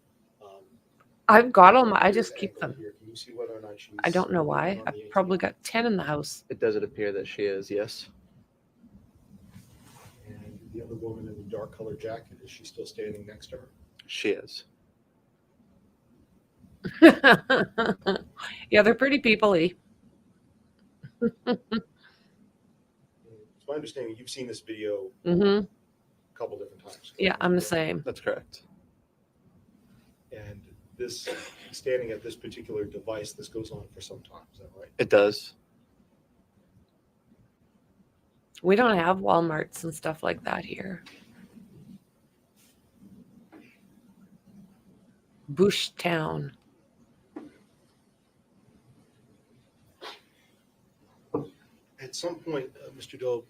I've got them. I this just keep angle them. here, can you see whether or not she's I don't know why. on I've the probably ATM? got 10 in the house. It does appear that she is, yes. And the other woman in the dark colored jacket, is she still standing next to her? She is. Yeah, they're pretty people-y. It's my understanding you've seen this video Mm-hmm. a couple different times. Yeah, I'm the same. That's correct. And this, standing at this particular device, this goes on for some time, is that right? It does. We don't have Walmarts and stuff like that here. Bush Town. At some point, Mr. Doe,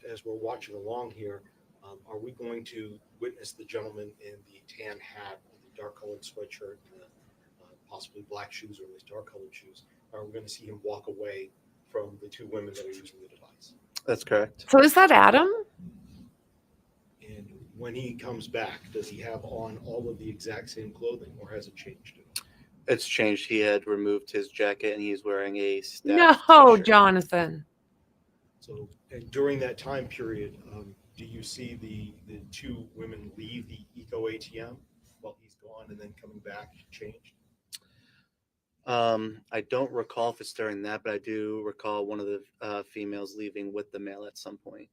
as we're watching along here, are we going to witness the gentleman in the tan hat, the dark colored sweatshirt, and the possibly black shoes, or at least dark colored shoes? Are we going to see him walk away from the two women that are using the device? That's correct. So is that Adam? And when he comes back, does he have on all of the exact same clothing, or has it changed at all? It's changed. He had removed his jacket and he's wearing a staff No, t-shirt. Jonathan. So, and during that time period, do you see the two women leave the Eco ATM while he's gone, and then coming back changed? I don't recall if it's during that, but I do recall one of the females leaving with the male at some point.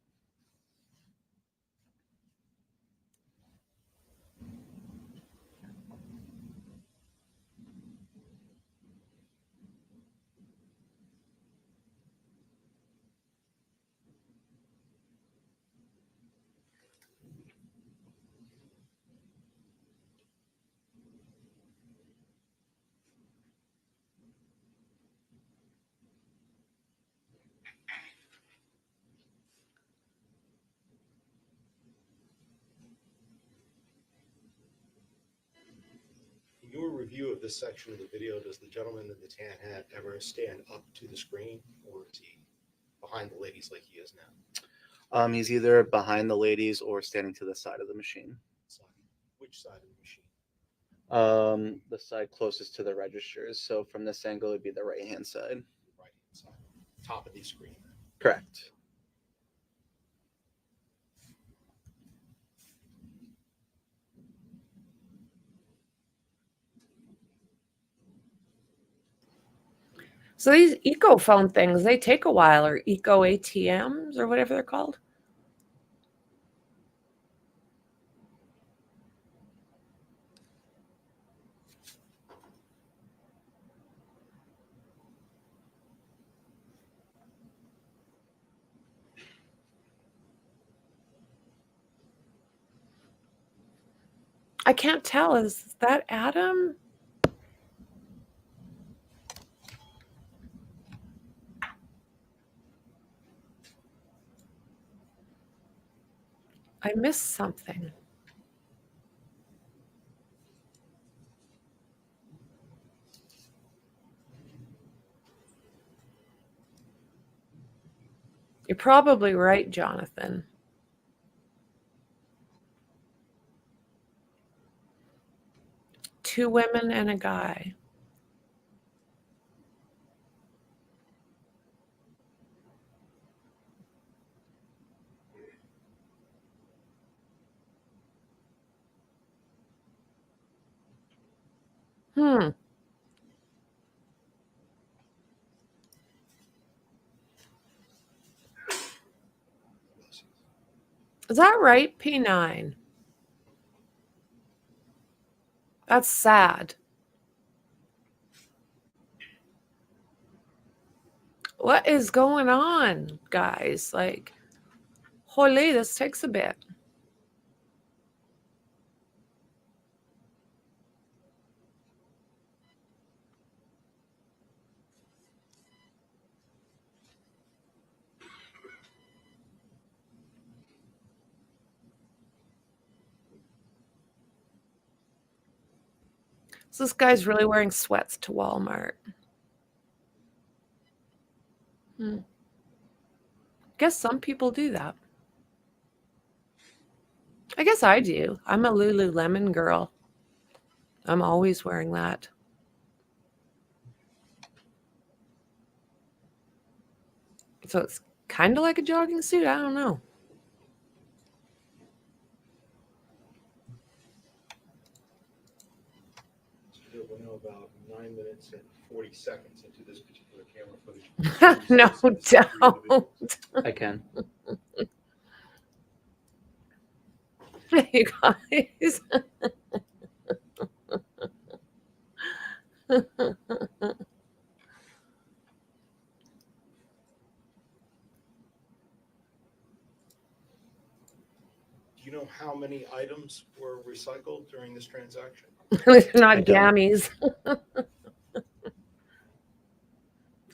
In your review of this section of the video, does the gentleman in the tan hat ever stand up to the screen, or is he behind the ladies like he is now? He's either behind the ladies or standing to the side of the machine. Which side of the machine? The side closest to the registers. So from this angle, it'd be the right-hand side. Right hand side, top of the screen. Correct. So these eco phone things, they take a while, or eco ATMs or whatever they're called. I can't tell. Is that Adam? I missed something. You're probably right, Jonathan. Two women and a guy. Hmm. Is that right? P9. That's sad. What is going on, guys? Like, holy, this takes a bit. So this guy's really wearing sweats to Walmart. Guess some people do that. I guess I do. I'm a Lululemon girl. I'm always wearing that. So it's kind of like a jogging suit. I don't know. We're now about 9 minutes and 40 seconds into this particular camera footage. No, don't. I can. You guys. Do you know how many items were recycled during this transaction? Not gammies.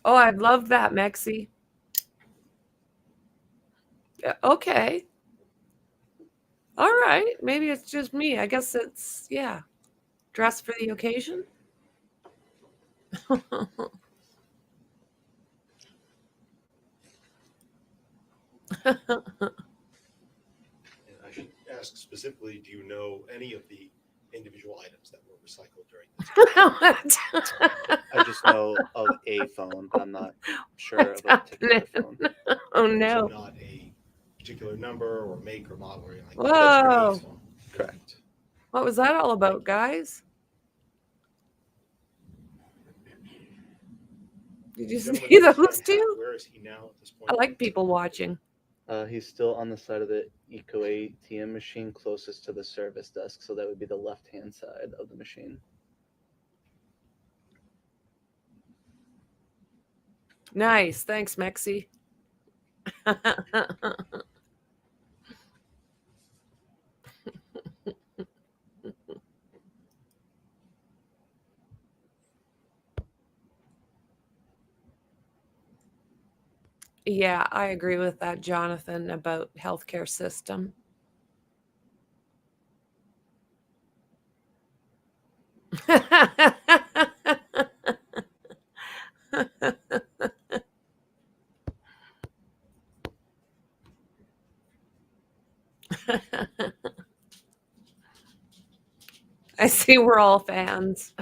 Oh, I love that, Mexi. Okay. All right. Maybe it's just me. I guess it's, yeah. Dress for the occasion. And I should ask specifically, do you know any of the individual items that were recycled during this? I just know of a phone, but I'm not sure of a particular phone. Oh no. So not a particular number or make or model or anything like Whoa. that. Correct. What was that all about, guys? Did you see those two? Where is he now at this point? I like people watching. He's still on the side of the Eco ATM machine closest to the service desk, so that would be the left-hand side of the machine. Nice. Thanks, Mexi. Yeah, I agree with that, Jonathan, about healthcare system. I see we're all fans.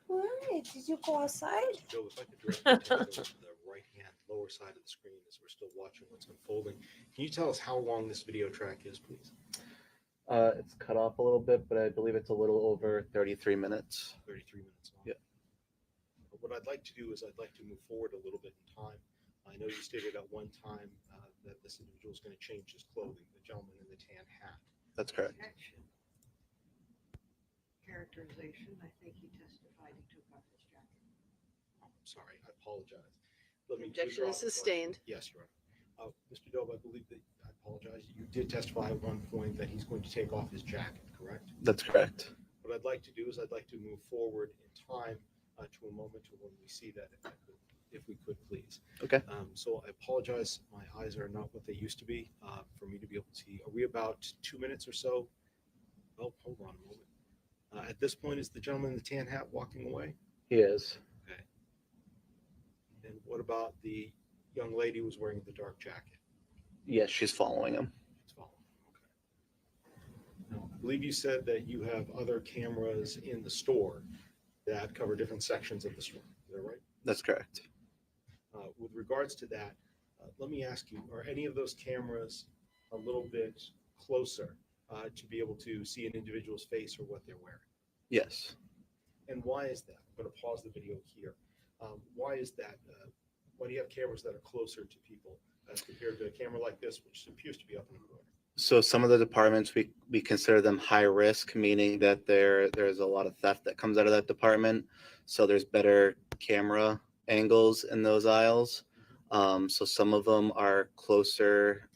What? Did you go outside? Joe, if I could direct your attention to the right-hand lower side of the screen as we're still watching what's unfolding. Can you tell us how long this video track is, please? It's cut off a little bit, but I believe it's a little over 33 minutes. 33 minutes long. Yeah. But what I'd like to do is I'd like to move forward a little bit in time. I know you stated at one time that this individual is going to change his clothing, the gentleman in the tan hat. That's correct. Characterization, I think he testified he took off his jacket. Oh, I'm sorry, I apologize. Let me Objection withdraw is the sustained. question. Yes, Your Honor. Mr. Dove, I believe that, I apologize, you did testify at one point that he's going to take off his jacket, correct? That's correct. What I'd like to do is I'd like to move forward in time to a moment to when we see that, if we could, please. Okay. So I apologize, my eyes are not what they used to be for me to be able to see. Are we about 2 minutes or so? Well, hold on a moment. At this point, is the gentleman in the tan hat walking away? He is. Okay. And what about the young lady who was wearing the dark jacket? Yes, she's following him. She's following. Okay. Now, I believe you said that you have other cameras in the store that cover different sections of the store. Is that right? That's correct. With regards to that, let me ask you, are any of those cameras a little bit closer to be able to see an individual's face or what they're wearing? Yes. And why is that? I'm going to pause the video here. Why is that? Why do you have cameras that are closer to people as compared to a camera like this, which appears to be up in the corner? So some of the departments, we consider them high risk, meaning that there's a lot of theft that comes out of that department. So there's better camera angles in those aisles. So some of them are closer,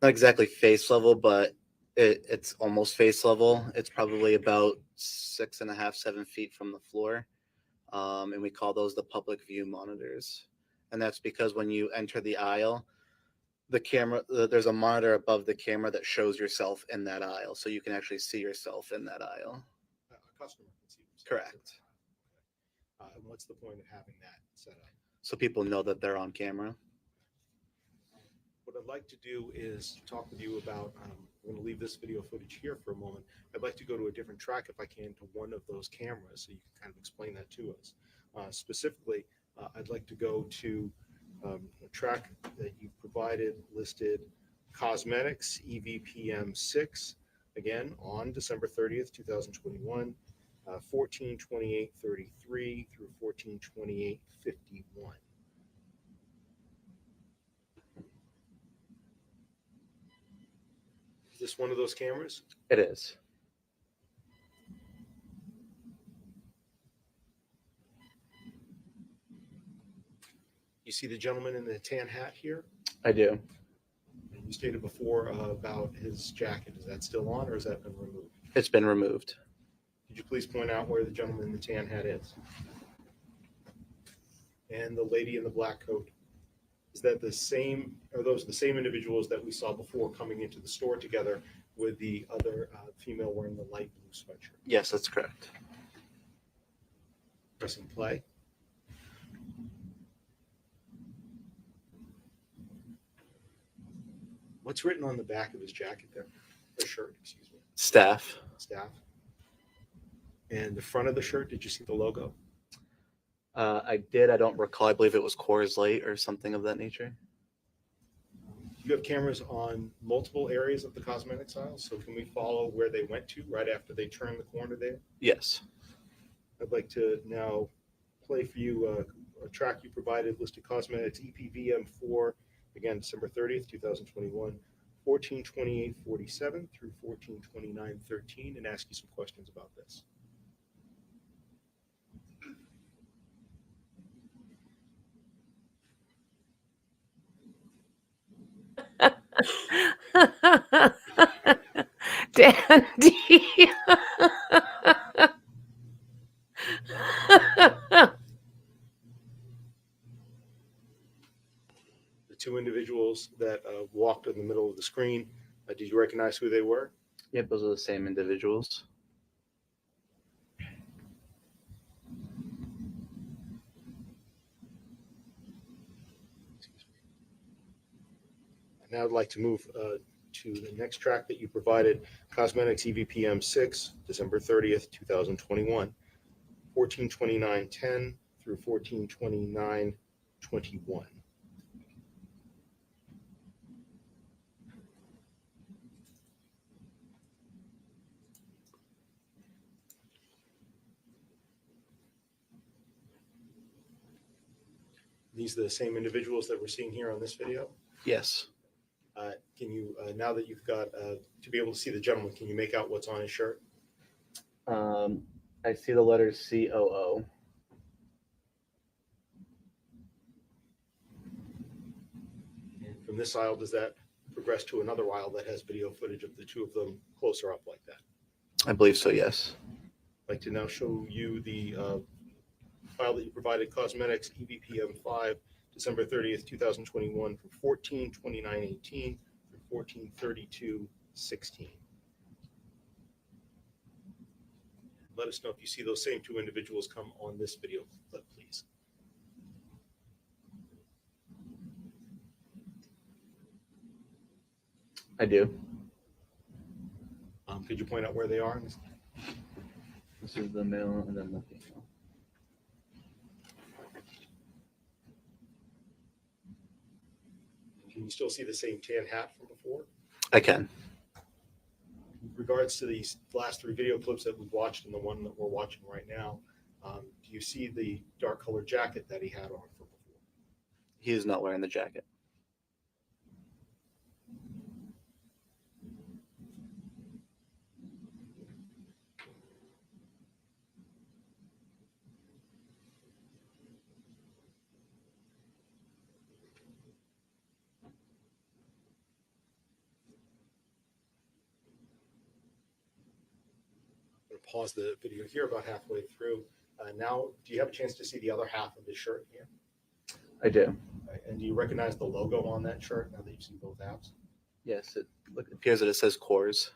not exactly face level, but it's almost face level. It's probably about 6.5, 7 feet from the floor. And we call those the public view monitors. And that's because when you enter the aisle, the camera, there's a monitor above the camera that shows yourself in that aisle. So you can actually see yourself in that aisle. A customer can see themselves. Correct. And what's the point of having that set up? So people know that they're on camera. What I'd like to do is talk with you about, we're going to leave this video footage here for a moment. I'd like to go to a different track, if I can, to one of those cameras so you can kind of explain that to us. Specifically, I'd like to go to a track that you provided listed cosmetics EVPM 6, again on December 30th, 2021, 14/28/33 through 14/28/51. Is this one of those cameras? It is. You see the gentleman in the tan hat here? I do. And you stated before about his jacket. Is that still on or has that been removed? It's been removed. Could you please point out where the gentleman in the tan hat is? And the lady in the black coat. Is that the same, are those the same individuals that we saw before coming into the store together with the other female wearing the light blue sweatshirt? Yes, that's correct. Pressing play. What's written on the back of his jacket there? Or shirt, excuse me. Staff. Staff. And the front of the shirt, did you see the logo? I did. I don't recall. I believe it was Coors Light or something of that nature. You have cameras on multiple areas of the cosmetics aisle, so can we follow where they went to right after they turned the corner there? Yes. I'd like to now play for you a track you provided listed cosmetics EPVM4, again, December 30th, 2021, 14/28/47 through 14/29/13, and ask you some questions about this. Dandy. The two individuals that walked in the middle of the screen, did you recognize who they were? Yep, those are the same individuals. Now I'd like to move to the next track that you provided, Cosmetics EVPM 6, December 30th, 2021, 14/29/10 through 14/29/21. these the same individuals that we're seeing here on this video? Yes. Can you, now that you've got, to be able to see the gentleman, can you make out what's on his shirt? I see the letters COO. And from this aisle, does that progress to another aisle that has video footage of the two of them closer up like that? I believe so, yes. I'd like to now show you the file that you provided, Cosmetics EVPM5, December 30th, 2021, from 14/29/18 through 14/32/16. Let us know if you see those same two individuals come on this video clip, please. I do. Could you point out where they are? This is the male and then the female. Can you still see the same tan hat from before? I can. With regards to these last three video clips that we've watched and the one that we're watching right now, do you see the dark colored jacket that he had on from before? He is not wearing the jacket. I'm going to pause the video here about halfway through. Now, do you have a chance to see the other half of his shirt here? I do. And do you recognize the logo on that shirt now that you've seen both halves? Yes, it appears that it says Coors.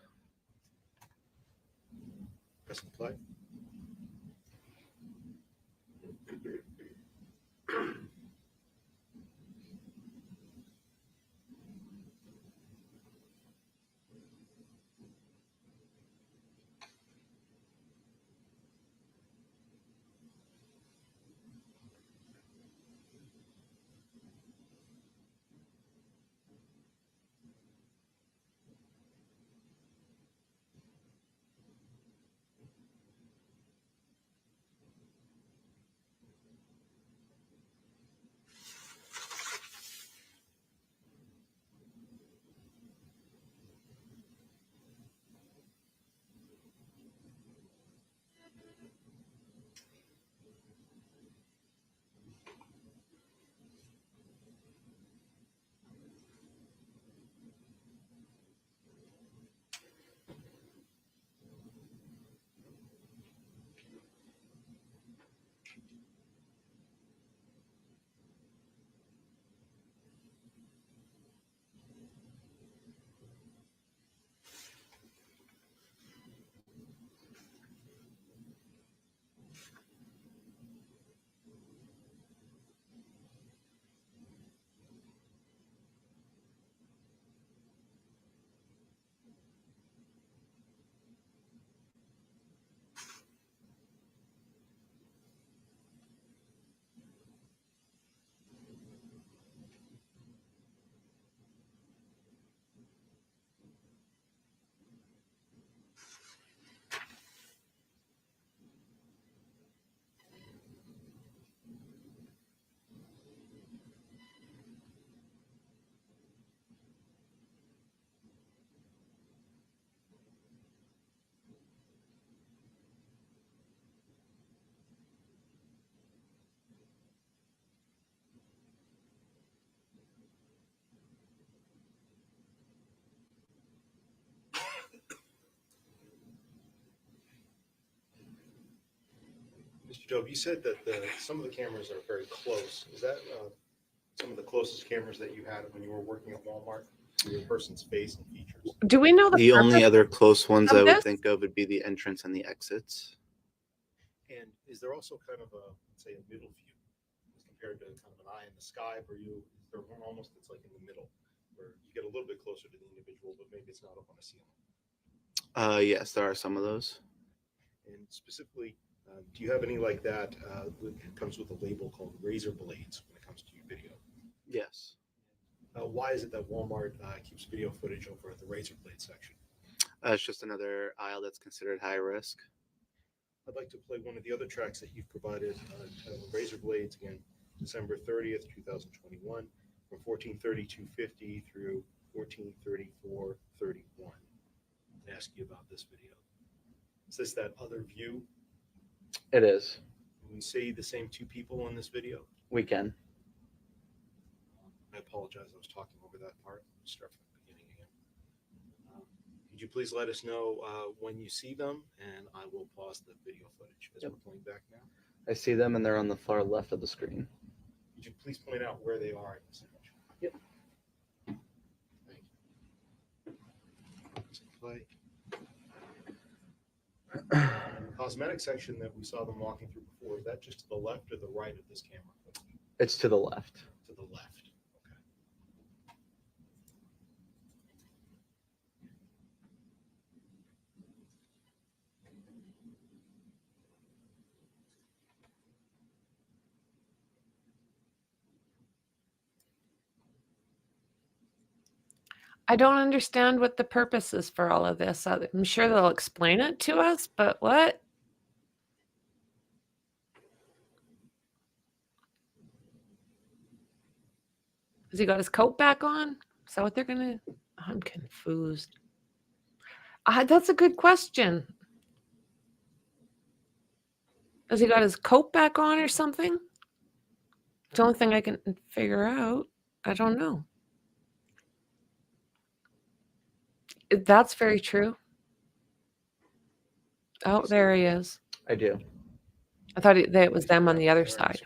Press and play. Mr. Job, you said that some of the cameras are very close. Is that some of the closest cameras that you had when you were working at Walmart to your person's face and features? Do we know The only other close ones of I would this? think of would be the entrance and the exits. And is there also kind of a, say, a middle view as compared to kind of an eye in the sky where is there one almost that's like in the middle where you get a little bit closer to the individual, but maybe it's not up on a ceiling? Yes, there are some of those. And specifically, do you have any like that that comes with a label called razor blades when it comes to your video? Yes. Why is it that Walmart keeps video footage over at the razor blade section? It's just another aisle that's considered high risk. I'd like to play one of the other tracks that you've provided, titled Razor Blades. Again, December 30th, 2021, from 14:32:50 through 14:34:31. To ask you about this video. Is this that other view? It is. Can we see the same two people in this video? We can. I apologize, I was talking over that part. Let's start from the beginning again. Could you please let us know when you see them, and I will pause the video footage as we're playing back now. I see them, and they're on the far left of the screen. Could you please point out where they are in this image? Yep. Thank you. Play. The cosmetic section that we saw them walking through before, is that just to the left or the right of this camera footage? It's to the left. To the left. Okay. I don't understand what the purpose is for all of this. I'm sure they'll explain it to us, but what? Has he got his coat back on? Is that what they're gonna? I'm confused. That's a good question. Has he got his coat back on or something? It's the only thing I can figure out. I don't know. That's very true. Oh, there he is. I do. I thought that it was them on the other side.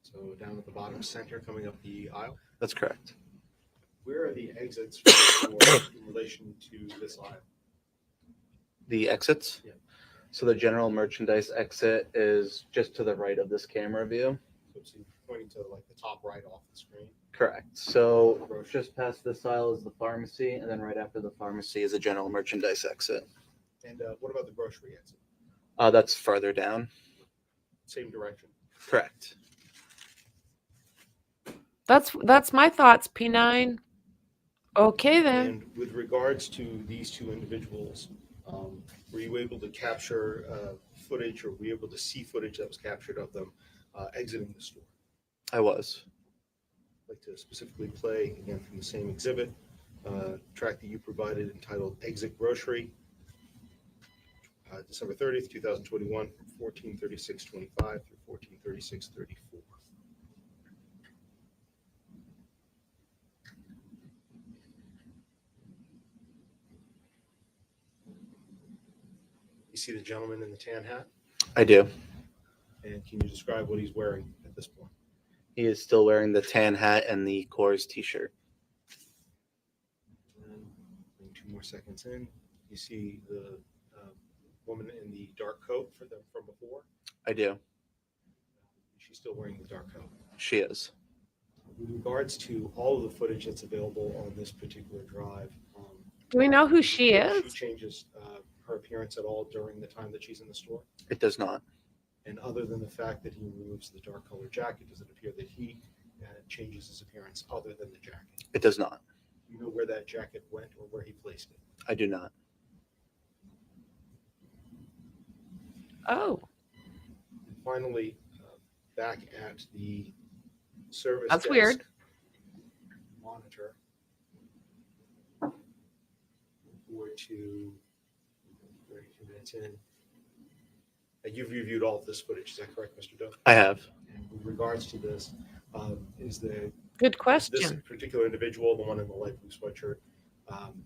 So down at the bottom center, coming up the aisle. That's correct. Where are the exits in relation to this aisle? The exits? Yeah. So the general merchandise exit is just to the right of this camera view. So it's pointing to like the top right off the screen. Correct. So just past this aisle is the pharmacy, and then right after the pharmacy is a general merchandise exit. And what about the grocery exit? That's farther down. Same direction. Correct. That's my thoughts, P9. Okay then. And with regards to these two individuals, were you able to capture footage, or were you able to see footage that was captured of them exiting the store? I was. I'd like to specifically play, again, from the same exhibit, track that you provided entitled Exit Grocery, December 30th, 2021, from 14:36:25 through 14:36:34. You see the gentleman in the tan hat? I do. And can you describe what he's wearing at this point? He is still wearing the tan hat and the Coors t-shirt. And bring 2 more seconds in. You see the woman in the dark coat from before? I do. She's still wearing the dark coat. She is. With regards to all of the footage that's available on this particular drive, do we know who she she is? changes her appearance at all during the time that she's in the store? It does not. And other than the fact that he removes the dark colored jacket, does it appear that he changes his appearance other than the jacket? It does not. Do you know where that jacket went or where he placed it? I do not. Oh. And finally, back at the service That's desk weird. monitor, forward to 32 minutes in. You've reviewed all of this footage, is that correct, Mr. Doe? I have. And with regards to this, is the Good this question. particular individual, the one in the light blue sweatshirt,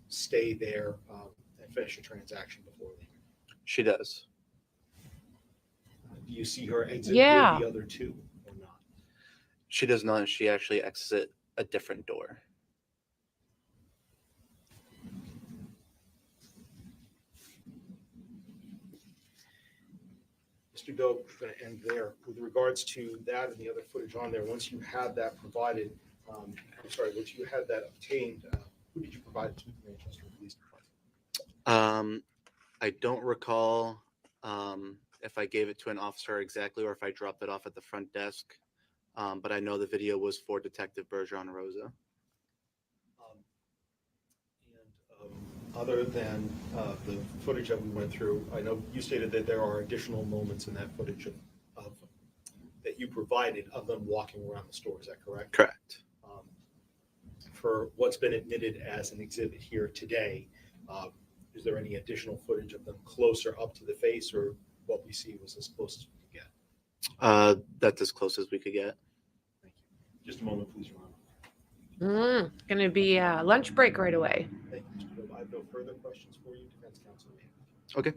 stay there and finish a transaction before leaving? She does. Do you see her exit Yeah. with the other two or not? She does not. She actually exits a different door. Mr. Doe, we're going to end there. With regards to that and the other footage on there, once you had that provided, once you had that obtained, who did you provide it to the Manchester Police Department? I don't recall if I gave it to an officer exactly or if I dropped it off at the front desk, but I know the video was for Detective Bergeron Rosa. Other than the footage that we went through, I know you stated that there are additional moments in that footage of that you provided of them walking around the store. Is that correct? Correct. For what's been admitted as an exhibit here today, is there any additional footage of them closer up to the face, or what we see was as close as we could get? That's as close as we could get. Just a moment, please, Your Honor. Gonna be a lunch break right away. Thank you, Mr. Bill. I have no further questions for you, defense counsel. Okay.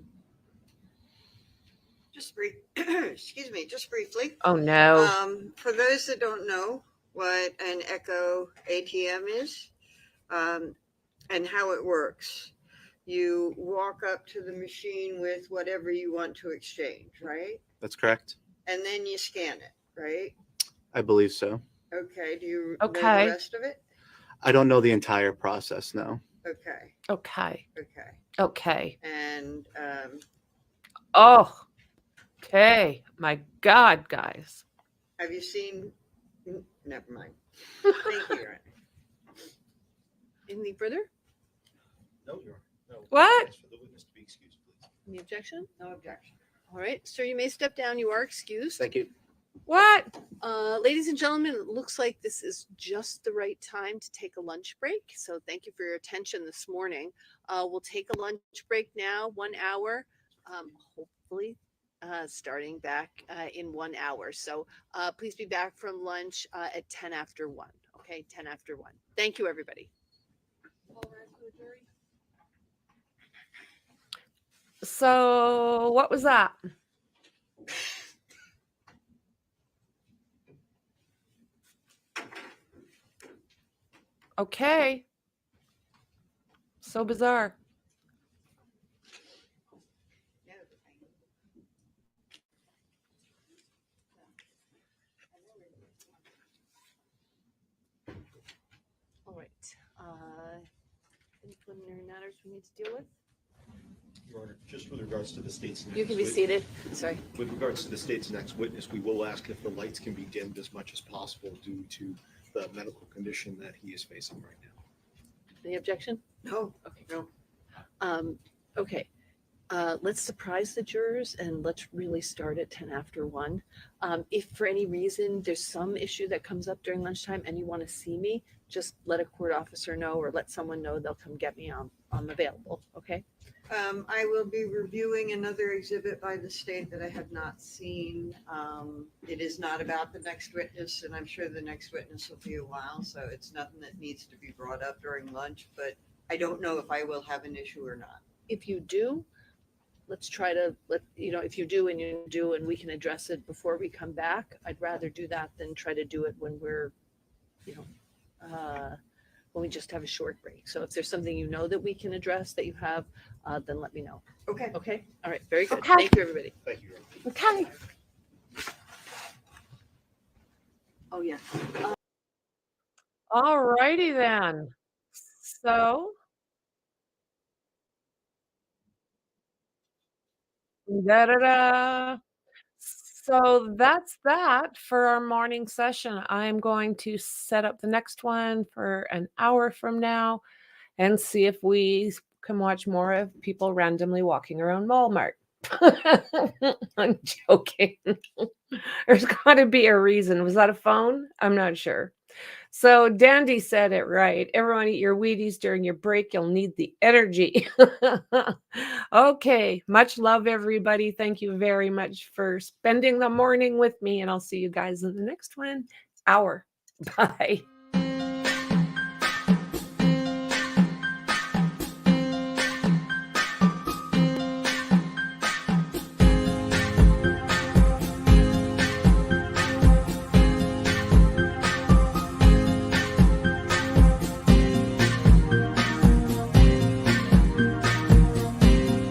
Just brief, excuse me, just briefly. Oh no. For those that don't know what an Echo ATM is, and how it works, you walk up to the machine with whatever you want to exchange, right? That's correct. And then you scan it, right? I believe so. Okay. Do you know Okay. the rest of it? I don't know the entire process, no. Okay. Okay. Okay. Okay. And Oh. Okay. My God, guys. have you seen? Never mind. Thank you, Your Honor. Anything further? No, Your Honor. No. What? Ask for the witness to be excused, please. Any objection? No objection. All right, sir, you may step down. You are excused. Thank you. What? Ladies and gentlemen, it looks like this is just the right time to take a lunch break. So thank you for your attention this morning. We'll take a lunch break now, 1 hour, hopefully starting back in 1 hour. So please be back from lunch at 10 after 1. Okay, 10 after 1. Thank you, everybody. So what was that? Okay. So bizarre. All right. Any preliminary matters we need to deal with? Your Honor, just with regards to the state's next You can be seated. Sorry. With regards to the state's next witness, we will ask if the lights can be dimmed as much as possible due to the medical condition that he is facing right now. Any objection? No. Okay. No. Okay. Let's surprise the jurors and let's really start at 10 after 1. If for any reason there's some issue that comes up during lunchtime and you want to see me, just let a court officer know or let someone know. They'll come get me. I'm available. Okay. I will be reviewing another exhibit by the state that I have not seen. It is not about the next witness, and I'm sure the next witness will be a while, so it's nothing that needs to be brought up during lunch, but I don't know if I will have an issue or not. If you do, let's try to if you do and we can address it before we come back. I'd rather do that than try to do it when we're, when we just have a short break. So if there's something that we can address that you have, then let me know. Okay. Okay. All right. Very good. Okay. Thank you, everybody. Thank you, Your Honor. Okay. Oh, yeah. All righty then. So da-da-da. So that's that for our morning session. I'm going to set up the next one for an hour from now and see if we can watch more of people randomly walking around Walmart. I'm joking. There's got to be a reason. Was that a phone? I'm not sure. So Dandy said it right. Everyone eat your Wheaties during your break. You'll need the energy. Okay. Much love, everybody. Thank you very much for spending the morning with me. And I'll see you guys in the next one. Hour. Bye.